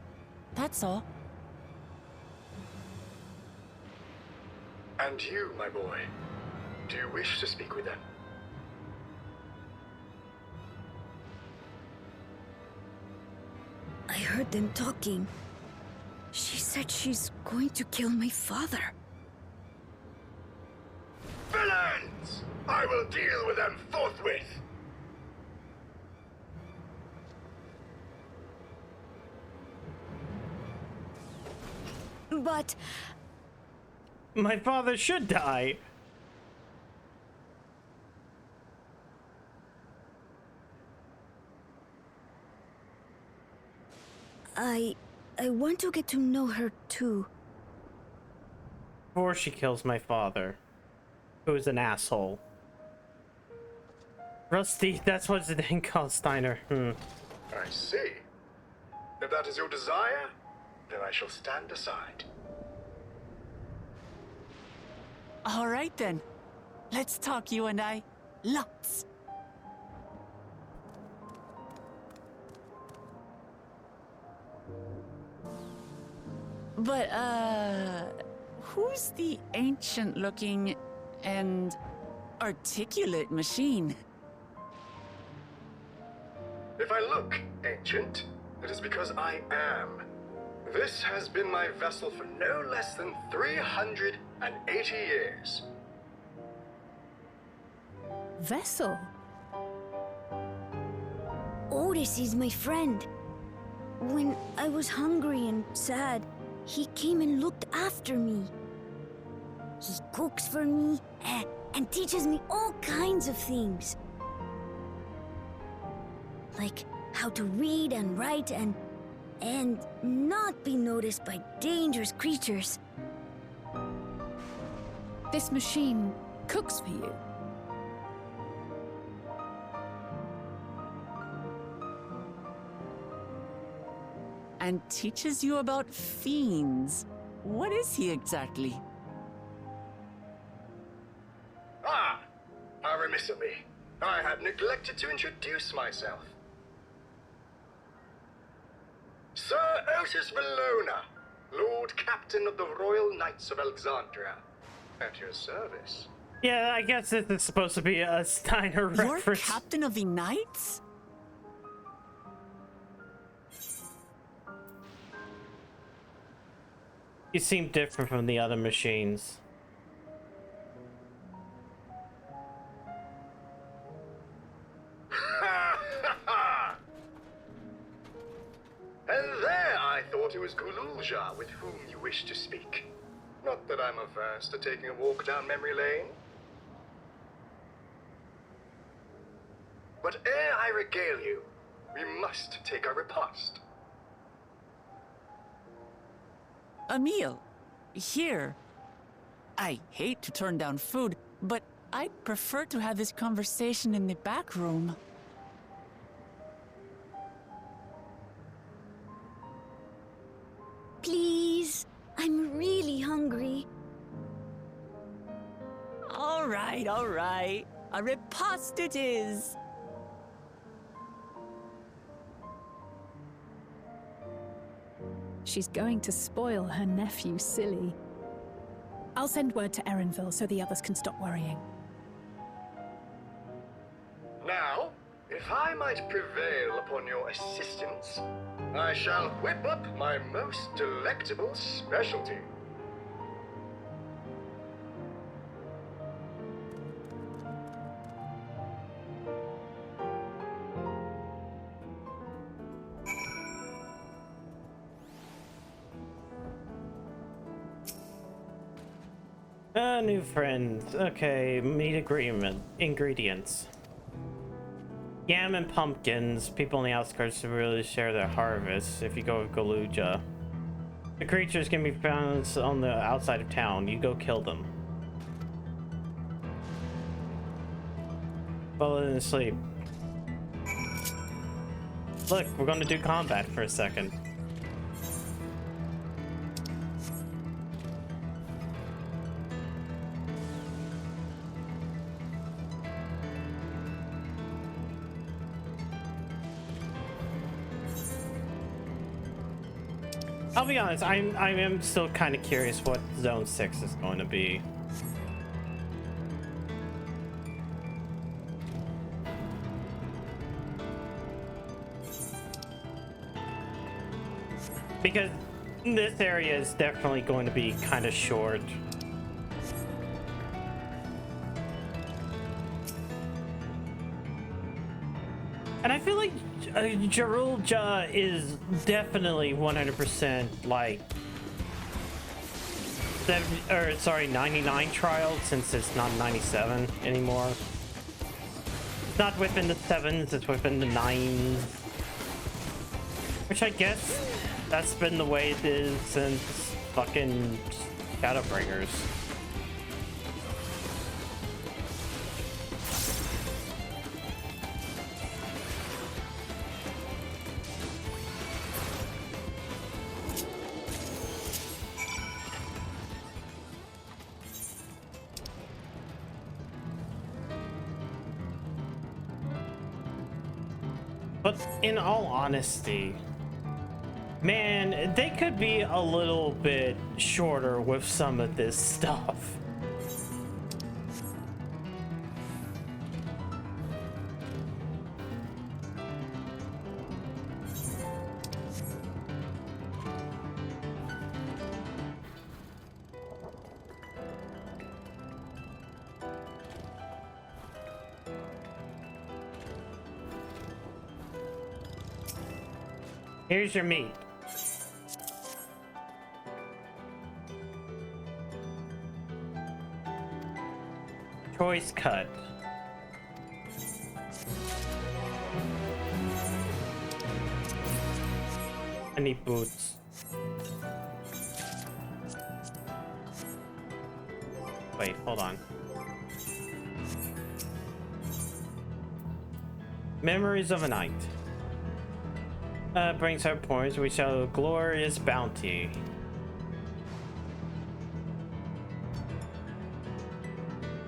That's all. And you, my boy, do you wish to speak with them? I heard them talking. She said she's going to kill my father. Villains! I will deal with them forthwith! But... My father should die. I want to get to know her too. Before she kills my father, who's an asshole. Rusty, that's what the name called, Steiner. I see. If that is your desire, then I shall stand aside. All right then. Let's talk, you and I. Lots. But, who's the ancient-looking and articulate machine? If I look ancient, it is because I am. This has been my vessel for no less than 380 years. Vessel? Otis is my friend. When I was hungry and sad, he came and looked after me. He cooks for me and teaches me all kinds of things. Like how to read and write and not be noticed by dangerous creatures. This machine cooks for you? And teaches you about fiends. What is he exactly? Ah! How remiss of me. I had neglected to introduce myself. Sir Otis Valona, Lord Captain of the Royal Knights of Alexandria. At your service. Yeah, I guess this is supposed to be a Steiner You're reference. captain of the Knights? You seem different from the other machines. And there I thought it was Gululja with whom you wish to speak. Not that I'm averse to taking a walk down memory lane. But ere I regale you, we must take our repast. A meal. Here. I hate to turn down food, but I'd prefer to have this conversation in the back room. Please, I'm really hungry. All right, all right. A repast it is. She's going to spoil her nephew silly. I'll send word to Erenville so the others can stop worrying. Now, if I might prevail upon your assistance, I shall whip up my most delectable specialty. New friends. Okay, meat agreement. Ingredients. Yam and pumpkins. People on the outskirts really share their harvest if you go with Galuja. The creatures can be found on the outside of town. You go kill them. Falling asleep. Look, we're going to do combat for a second. I'll be honest, I am still kind of curious what Zone 6 is going to be. Because this area is definitely going to be kind of short. And I feel like Jarulja is definitely 100% like 99 trial, since it's not 97 anymore. It's not within the 7s, it's within the 9s. Which I guess that's been the way it is since fucking Shadowbringers. But in all honesty, man, they could be a little bit shorter with some of this stuff. Here's your meat. Choice cut. I need boots. Wait, hold on. Memories of a night. Brings her points. We shall glorious bounty.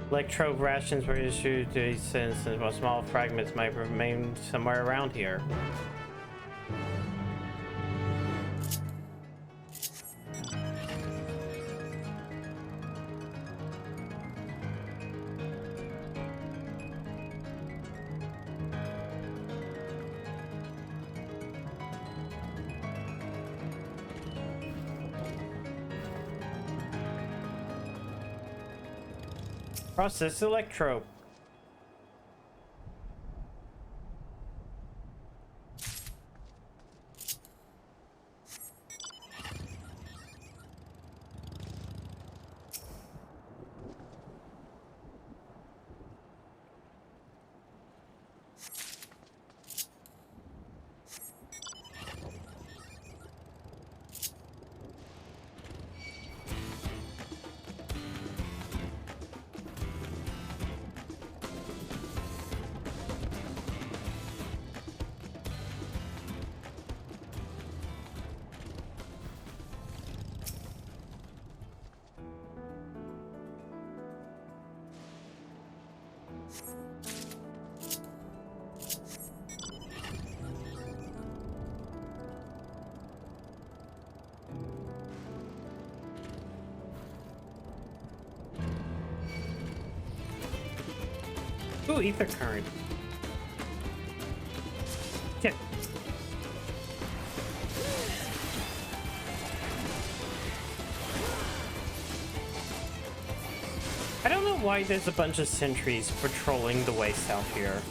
Electrode rations were issued to these citizens, while small fragments might remain somewhere around here. Process electro. Ooh, ether current. Shit. I don't know why there's a bunch of sentries patrolling the way south here.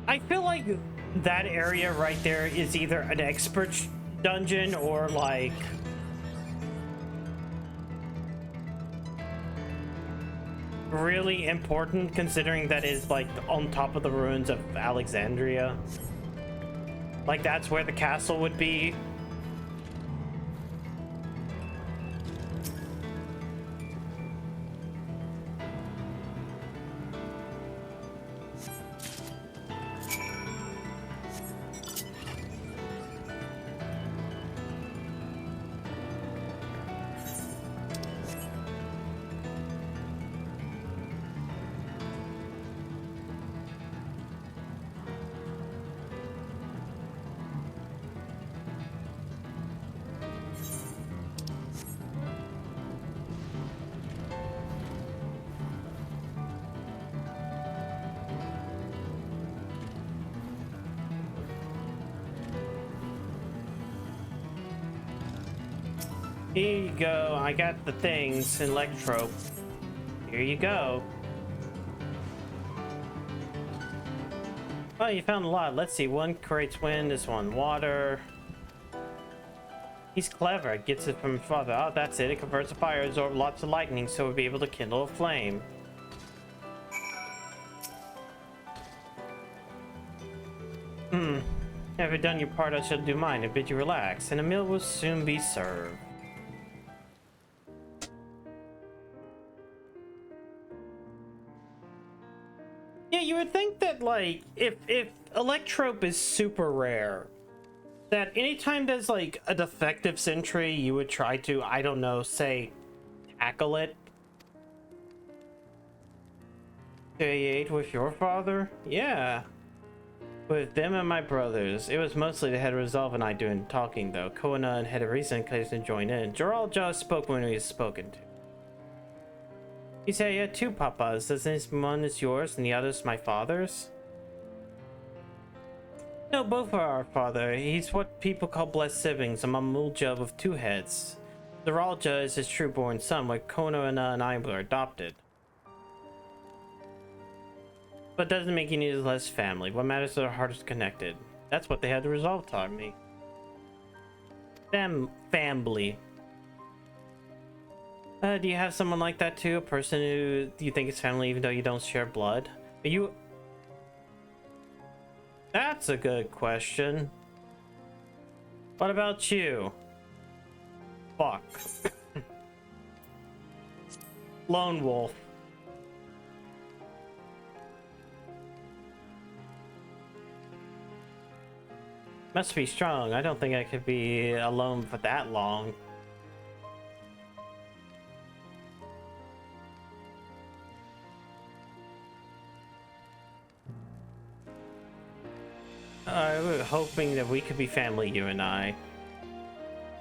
I feel like that area right there is either an expert dungeon or like really important, considering that is like on top of the ruins of Alexandria. Like that's where the castle would be. Here you go. I got the things, Electro. Here you go. Oh, you found a lot. Let's see. One creates wind, this one water. He's clever. Gets it from father. Oh, that's it. It converts a fire, absorb lots of lightning, so we'll be able to kindle a flame. Have you done your part? I shall do mine and bid you relax, and a meal will soon be served. Yeah, you would think that, like, if Electrope is super rare, that anytime there's, like, a defective sentry, you would try to, I don't know, say, tackle it. You ate with your father? Yeah. With them and my brothers. It was mostly the head of Resolve and I doing talking, though. Koana and head of Reason couldn't join in. Joral just spoke when he was spoken to. You say you had two papas. Does this one is yours and the other's my father's? No, both are our father. He's what people call blessed siblings, a Mamulja with two heads. Zoralja is his true-born son, where Koana and I were adopted. But doesn't make any less family. What matters is our hearts connected. That's what they had to resolve taught me. Family. Do you have someone like that too? A person who you think is family even though you don't share blood? Are you... That's a good question. What about you? Fuck. Lone wolf. Must be strong. I don't think I could be alone for that long. I was hoping that we could be family, you and I.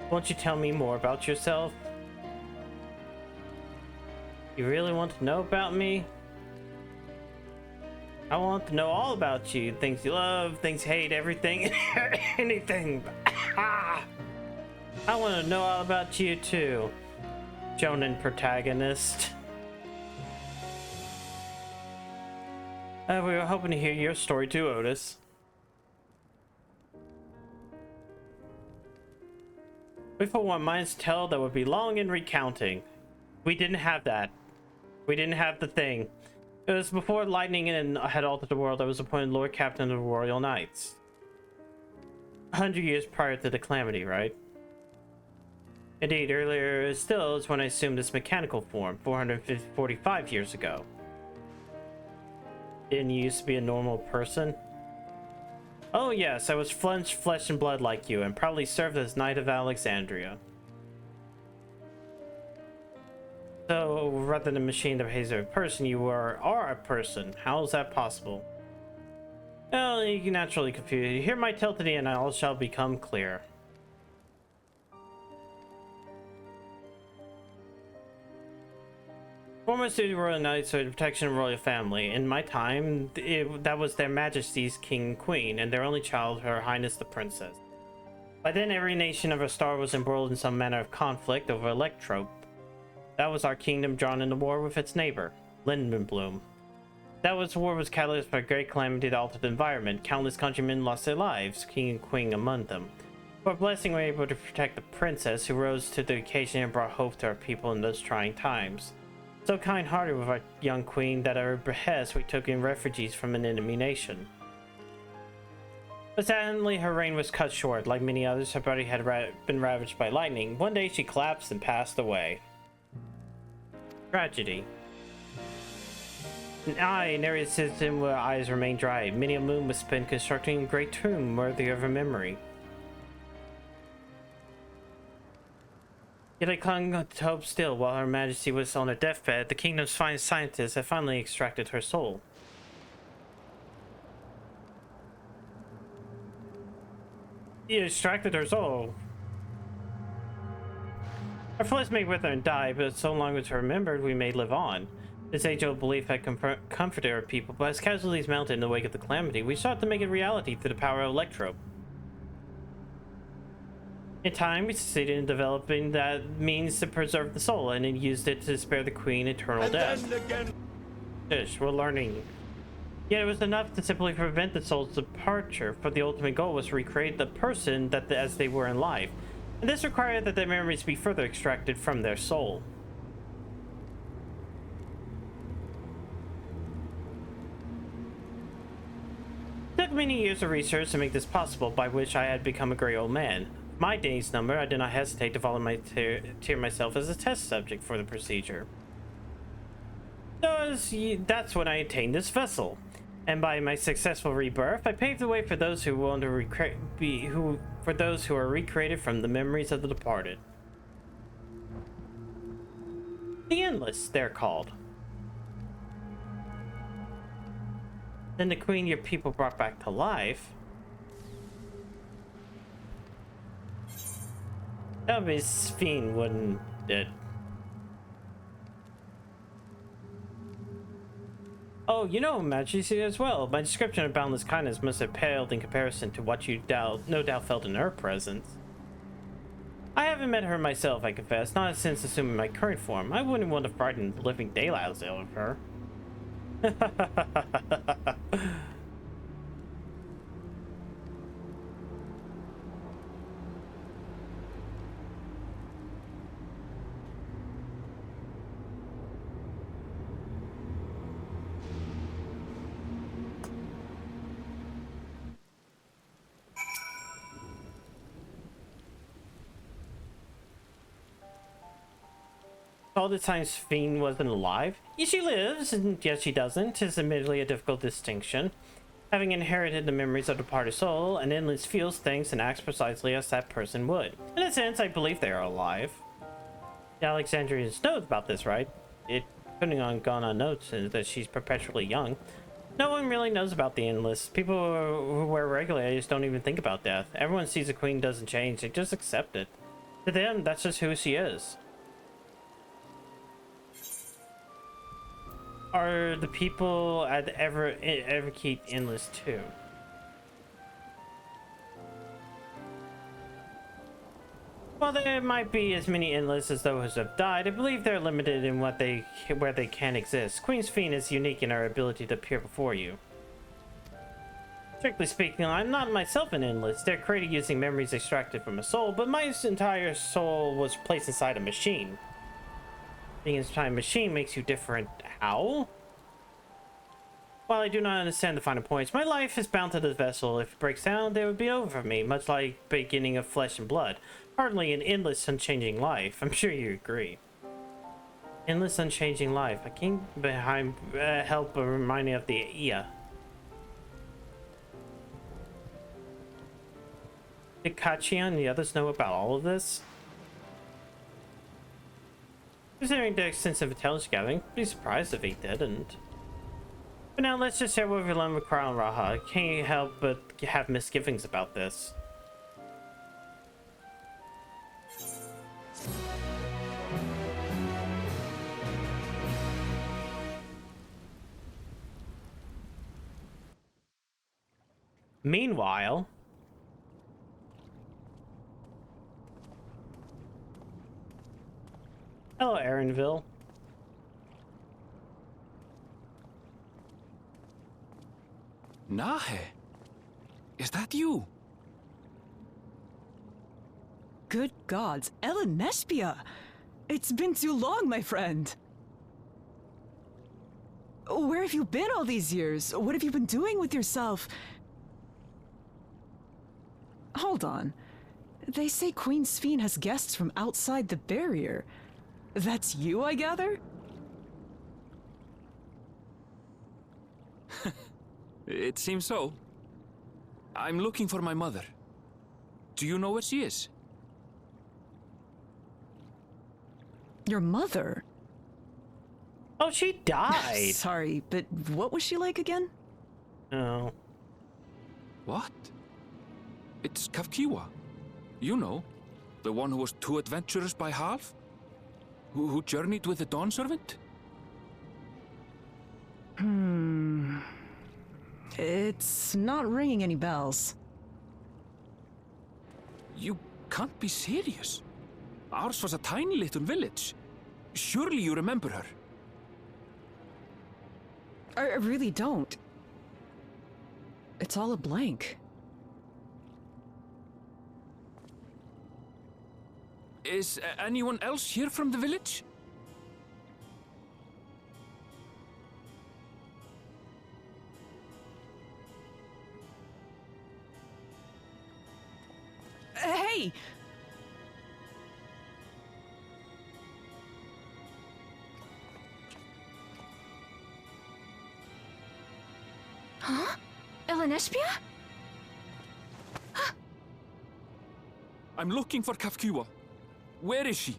Won't you tell me more about yourself? You really want to know about me? I want to know all about you. Things you love, things you hate, everything, anything. I want to know all about you too, Jonan protagonist. We were hoping to hear your story too, Otis. We for one minds tell that would be long in recounting. We didn't have that. We didn't have the thing. It was before lightning had altered the world. I was appointed Lord Captain of the Royal Knights. 100 years prior to the calamity, right? Indeed, earlier still is when I assumed this mechanical form, 445 years ago. Didn't you used to be a normal person? Oh yes, I was flesh and blood like you, and proudly served as Knight of Alexandria. So, rather than a machine that behaves like a person, you are a person. How is that possible? Well, you can naturally confuse you. Hear my tale to the end, and all shall become clear. Foremost duty royal knights are the protection of royal family. In my time, that was their majesties king and queen, and their only child, her highness the princess. By then, every nation of our star was embroiled in some manner of conflict over electrope. That was our kingdom drawn into war with its neighbor, Lindenbloom. That war was catalyzed by a great calamity that altered the environment. Countless countrymen lost their lives, king and queen among them. For a blessing, we were able to protect the princess, who rose to the occasion and brought hope to our people in those trying times. So kind-hearted with our young queen that at her behest we took in refugees from an enemy nation. But sadly, her reign was cut short. Like many others, her body had been ravaged by lightning. One day she collapsed and passed away. Tragedy. And I, nary citizen with eyes remained dry. Many a moon was spent constructing a great tomb worthy of her memory. Yet I clung to hope still. While Her Majesty was on her deathbed, the kingdom's finest scientists had finally extracted her soul. He extracted her soul. Our flesh may wither and die, but so long as remembered, we may live on. This age-old belief had comforted our people, but as casualties mounted in the wake of the calamity, we sought to make it reality through the power of electrope. In time, we succeeded in developing that means to preserve the soul, and then used it to spare the queen eternal death. Shush, we're learning. Yet it was enough to simply prevent the soul's departure, for the ultimate goal was to recreate the person as they were in life, and this required that their memories be further extracted from their soul. It took many years of research to make this possible, by which I had become a gray old man. My days number, I did not hesitate to volunteer myself as a test subject for the procedure. That's when I attained this vessel, and by my successful rebirth, I paved the way for those who want to for those who are recreated from the memories of the departed. The Endless, they're called. Then the queen your people brought back to life. That would be fiend, wouldn't it? Oh, you know, Majesty as well. My description of boundless kindness must have paled in comparison to what you no doubt felt in her presence. I haven't met her myself, I confess, not since assuming my current form. I wouldn't want to frighten the living daylights out of her. All the time Fiend wasn't alive? Yes, she lives, and yes, she doesn't. Tis admittedly a difficult distinction. Having inherited the memories of the departed soul, an endless feels, thinks, and acts precisely as that person would. In a sense, I believe they are alive. The Alexandrians know about this, right? It couldn't have gone unnoticed that she's perpetually young. No one really knows about the Endless. People who wear regulators don't even think about death. Everyone sees a queen doesn't change, they just accept it. To them, that's just who she is. Are the people at Everkeep Endless too? While there might be as many Endless as those who have died, I believe they're limited in where they can exist. Queen's Fiend is unique in her ability to appear before you. Strictly speaking, I'm not myself an Endless. They're created using memories extracted from a soul, but my entire soul was placed inside a machine. Being inside a machine makes you different. How? While I do not understand the finer points, my life is bound to this vessel. If it breaks down, it would be over for me, much like beginning of flesh and blood. Hardly an endless, unchanging life. I'm sure you agree. Endless, unchanging life. A king behind help remind me of the Ia. Did Kachian and the others know about all of this? Considering the extensive intelligence gathering, I'd be surprised if he didn't. But now let's just share what we learned with Crown Raha. Can't help but have misgivings about this. Meanwhile, hello, Aaronville. Nahe, is that you? Good gods, Ellen Nespia! It's been too long, my friend. Where have you been all these years? What have you been doing with yourself? Hold on. They say Queen Sphene has guests from outside the barrier. That's you, I gather? It seems so. I'm looking for my mother. Do you know where she is? Your mother? Oh, she died. Sorry, but what was she like again? Oh. What? It's Kafkiwa. You know, the one who was too adventurous by half? Who journeyed with the Dawn Servant? It's not ringing any bells. You can't be serious. Ours was a tiny little village. Surely you remember her. I really don't. It's all a blank. Is anyone else here from the village? Hey! Huh? Elenespia? I'm looking for Kafkiwa. Where is she?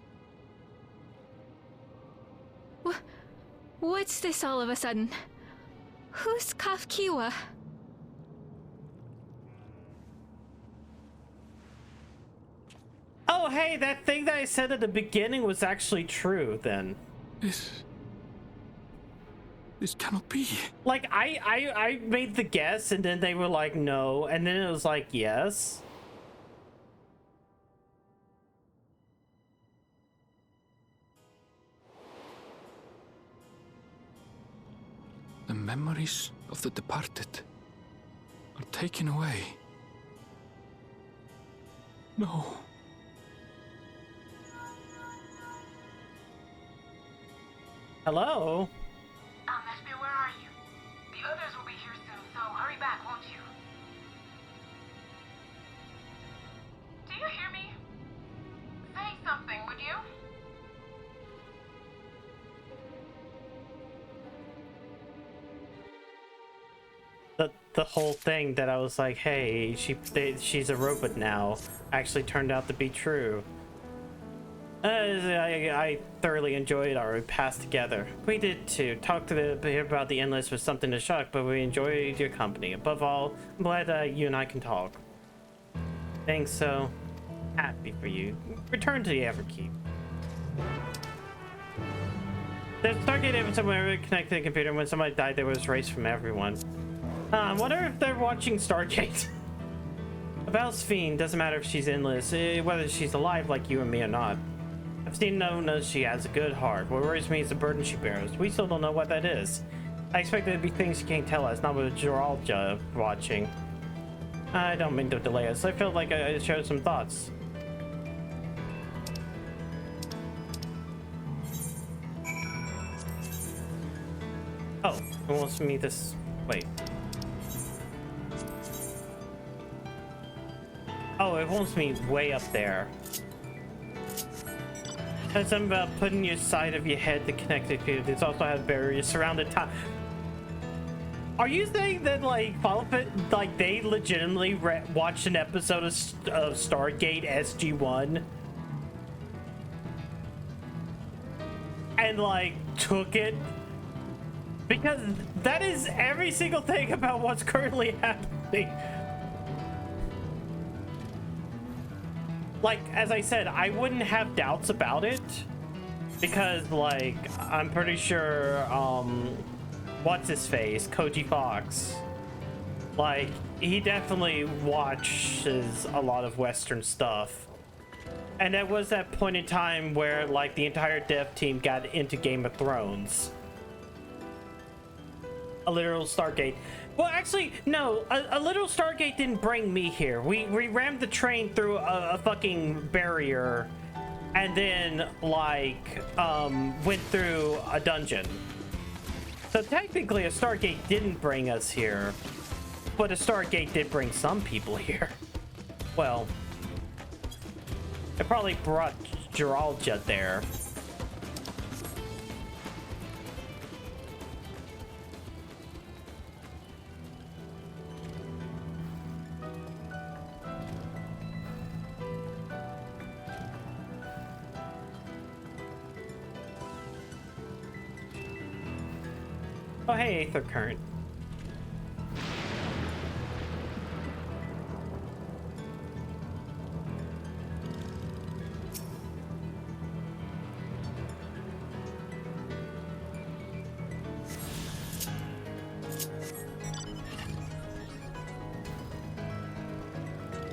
What's this all of a sudden? Who's Kafkiwa? Oh, hey, that thing that I said at the beginning was actually true then. This cannot be. Like, I made the guess and then they were like, no. And then it was like, yes. The memories of the departed are taken away. No. Hello? Nespia, where are you? The others will be here soon, so hurry back, won't you? Do you hear me? Say something, would you? The whole thing that I was like, hey, she's a robot now, actually turned out to be true. I thoroughly enjoyed our past together. We did too. Talk about the endless was something to shock, but we enjoyed your company. Above all, I'm glad that you and I can talk. Thanks, so happy for you. Return to the Everkeep. The Stargate ever somewhere connected to the computer. When somebody died, there was race from everyone. I wonder if they're watching Stargate. About Sphene, doesn't matter if she's endless, whether she's alive like you and me or not. I've seen knows she has a good heart. What worries me is the burden she bears. We still don't know what that is. I expect there to be things she can't tell us, not with Geralda watching. I don't mean to delay us. I felt like I showed some thoughts. Oh, who wants me this? Wait. Oh, it wants me way up there. There's something about putting your side of your head to connect it to. This also has barriers surrounded time. Are you saying that, like, like, they legitimately watched an episode of Stargate SG-1 and, like, took it? Because that is every single thing about what's currently happening. Like, as I said, I wouldn't have doubts about it because, like, I'm pretty sure, what's his face, Koji Fox, like, he definitely watches a lot of Western stuff, and that was that point in time where, like, the entire dev team got into Game of Thrones. A literal Stargate. Well, actually, no, a literal Stargate didn't bring me here. We rammed the train through a fucking barrier and then, like, went through a dungeon. So technically a Stargate didn't bring us here, but a Stargate did bring some people here. Well, it probably brought Geralja there. Oh, hey, Aether Current.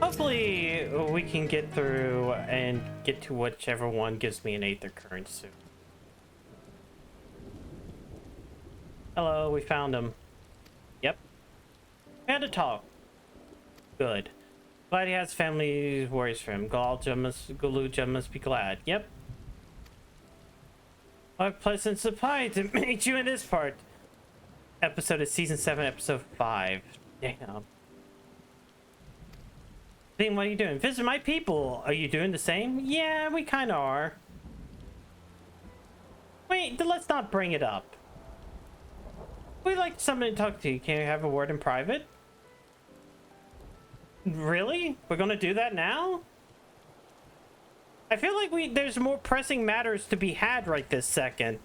Hopefully, we can get through and get to whichever one gives me an Aether Current soon. Hello, we found him. Yep. We had to talk. Good. Glad he has family worries for him. Galuja must be glad. Yep. What a pleasant surprise to meet you in this part. Episode of Season 7, Episode 5. Damn. Then what are you doing? Visit my people. Are you doing the same? Yeah, we kind of are. Wait, let's not bring it up. We'd like somebody to talk to you. Can you have a word in private? Really? We're gonna do that now? I feel like there's more pressing matters to be had right this second.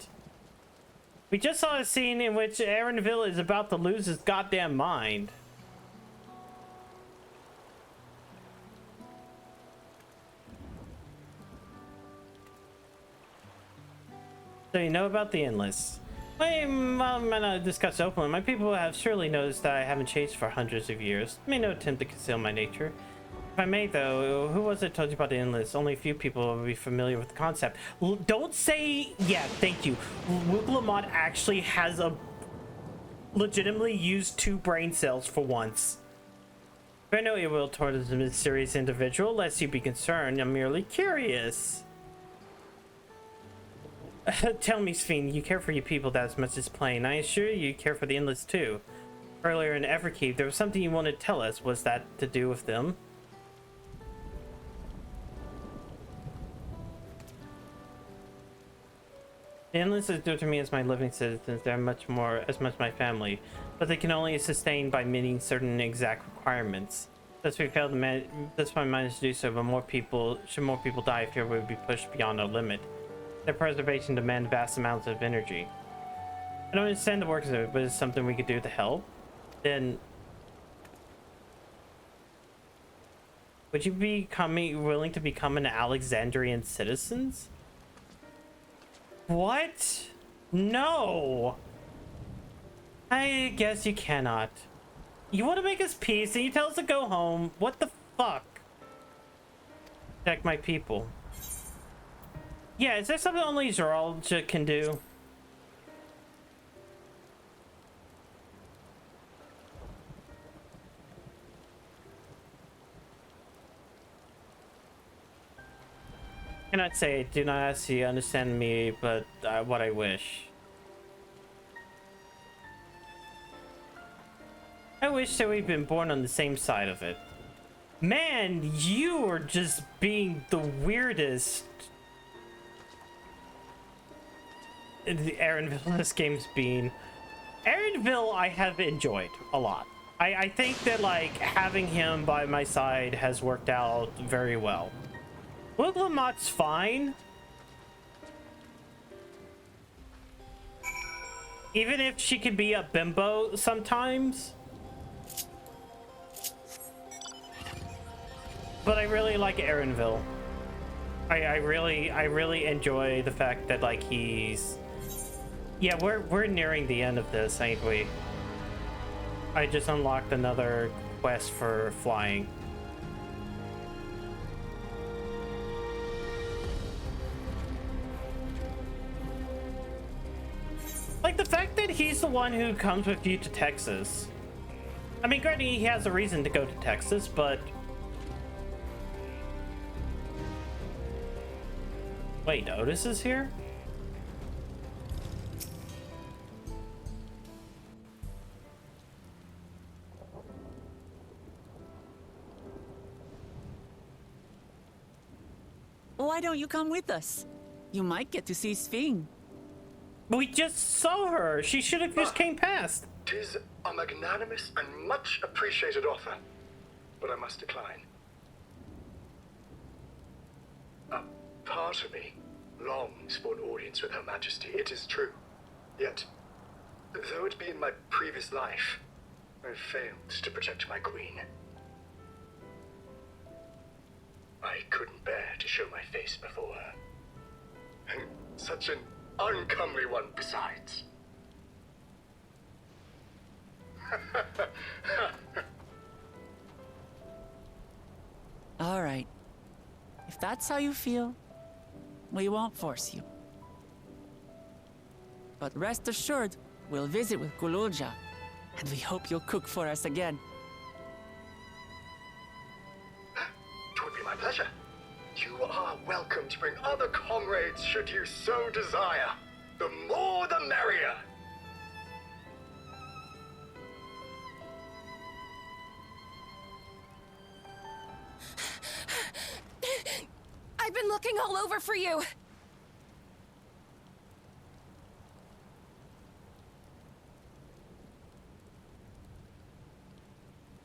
We just saw a scene in which Aaronville is about to lose his goddamn mind. So you know about the Endless. I might not discuss openly. My people have surely noticed that I haven't changed for hundreds of years. I made no attempt to conceal my nature. If I may, though, who was it told you about the Endless? Only a few people will be familiar with the concept. Don't say... Yeah, thank you. Luke Lamont actually has legitimately used 2 brain cells for once. Bear no ill will towards this mysterious individual, lest you be concerned. I'm merely curious. Tell me, Sphene, you care for your people that as much as plain. I assure you care for the Endless too. Earlier in Everkeep, there was something you wanted to tell us. Was that to do with them? The Endless is due to me as my living citizens. They're much my family, but they can only sustain by meeting certain exact requirements. Thus we failed to that's why I managed to do so, but should more people die, fear we would be pushed beyond our limit. Their preservation demands vast amounts of energy. I don't understand the works of it, but it's something we could do to help. Then, would you be willing to become an Alexandrian citizen? What? No! I guess you cannot. You want to make us peace and you tell us to go home. What the fuck? Protect my people. Yeah, is there something only Geralja can do? I cannot say, do not ask you understand me, but what I wish. wish that we'd been born on the same side of it. Man, you are just being the weirdest. Aaronville, this game's been. Aaronville, I have enjoyed a lot. I think that, like, having him by my side has worked out very well. Willamot's fine. Even if she can be a bimbo sometimes. But I really like Aaronville. I really enjoy the fact that, like, he's... Yeah, we're nearing the end of this, ain't we? I just unlocked another quest for flying. Like, the fact that he's the one who comes with you to Texas. I mean, granted, he has a reason to go to Texas, but... Wait, Otis is here? Why don't you come with us? You might get to see Sphene. We just saw her. She should have just came past. 'Tis a magnanimous and much appreciated offer, but I must decline. A part of me longs for an audience with Her Majesty, it is true. Yet, though it be in my previous life, I failed to protect my queen. I couldn't bear to show my face before her. And such an uncomely one besides. All right. If that's how you feel, we won't force you. But rest assured, we'll visit with Kululja, and we hope you'll cook for us again. It would be my pleasure. You are welcome to bring other comrades should you so desire. The more the merrier. I've been looking all over for you.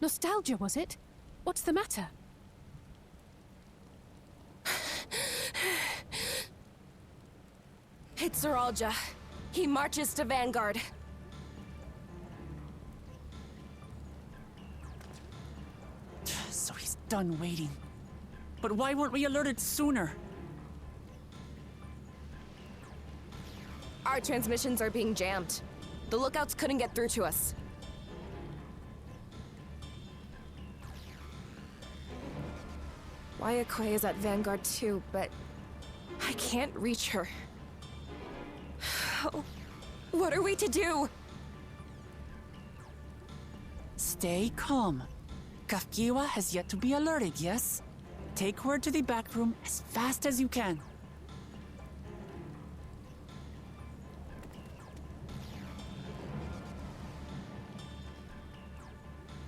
Nostalgia, was it? What's the matter? It's Zeralja. He marches to Vanguard. So he's done waiting. But why weren't we alerted sooner? Our transmissions are being jammed. The lookouts couldn't get through to us. Wayakwe is at Vanguard too, but I can't reach her. What are we to do? Stay calm. Kafkiwa has yet to be alerted, yes? Take her to the back room as fast as you can.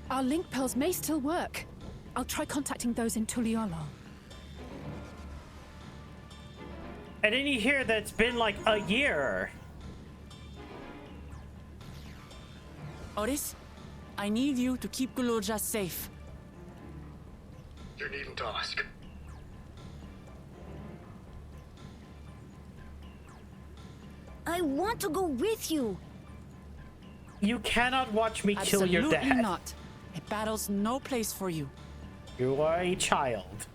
Our link pearls may still work. I'll try contacting those in Tuliolo. I didn't hear that it's been like a year. Otis, I need you to keep Kululja safe. You needn't ask. I want to go with you. You cannot watch me kill your dad. Absolutely not. A battle's no place for you. You are a child.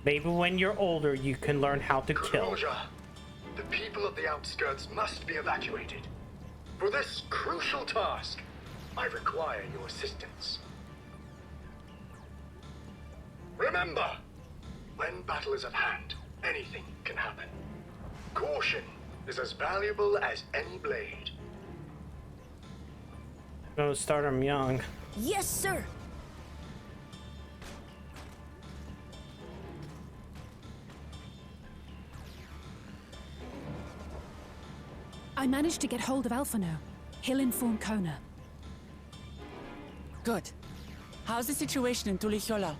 Maybe when you're older, you can learn how to kill. Kululja, the people of the outskirts must be evacuated. For this crucial task, I require your assistance. Remember, when battle is at hand, anything can happen. Caution is as valuable as any blade. Gonna start him young. Yes, sir. I managed to get hold of Alphano. He'll inform Kona. Good. How's the situation in Tuliyola?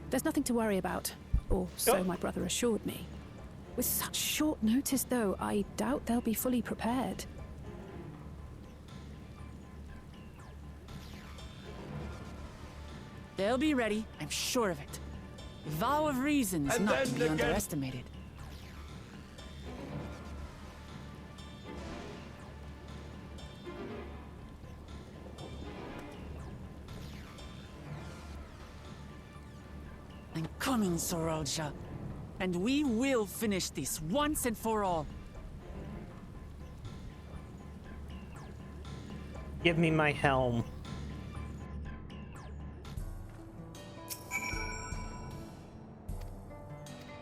There's nothing to worry about, or so my brother assured me. With such short notice, though, I doubt they'll be fully prepared. They'll be ready, I'm sure of it. The vow of reason is not to be underestimated. I'm coming, Sorolja. And we will finish this once and for all. Give me my helm.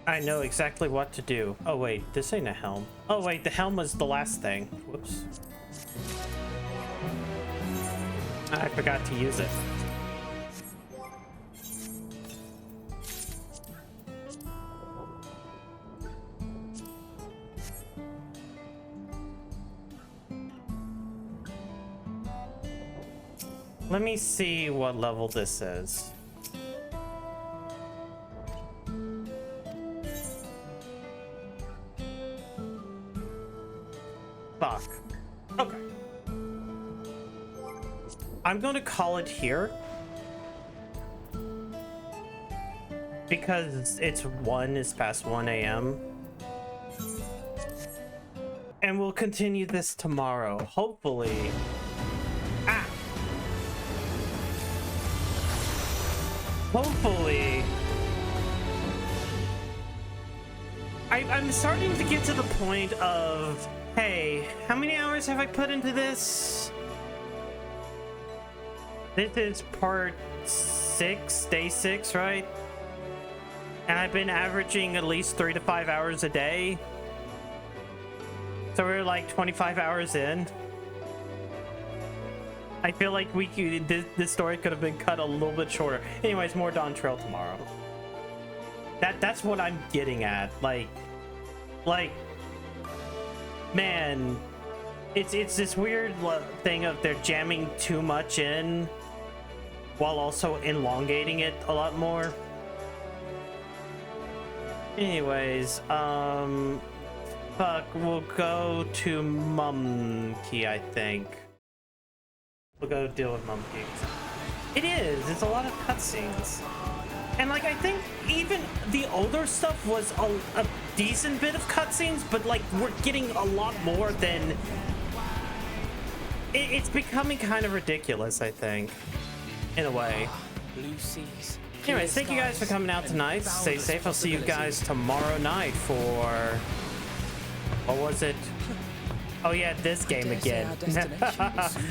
I know exactly what to do. Oh wait, this ain't a helm. Oh wait, the helm was the last thing. Whoops. I forgot to use it. Let me see what level this is. Fuck. Okay. I'm going to call it here. Because it's past 1 a.m. And we'll continue this tomorrow. Hopefully. Hopefully. I'm starting to get to the point of, hey, how many hours have I put into this? This is part 6, day 6, right? And I've been averaging at least 3 to 5 hours a day. So we're like 25 hours in. I feel like this story could have been cut a little bit shorter. Anyways, more Dawntrail tomorrow. That's what I'm getting at. Like, man, it's this weird thing of they're jamming too much in while also elongating it a lot more. Anyways, fuck, we'll go to Mumkey, I think. We'll go deal with Mumkey. It is. It's a lot of cutscenes. And, like, I think even the older stuff was a decent bit of cutscenes, but, like, we're getting a lot more than... It's becoming kind of ridiculous, I think. In a way. Anyways, thank you guys for coming out tonight. Stay safe. I'll see you guys tomorrow night for... What was it? Oh yeah, this game again.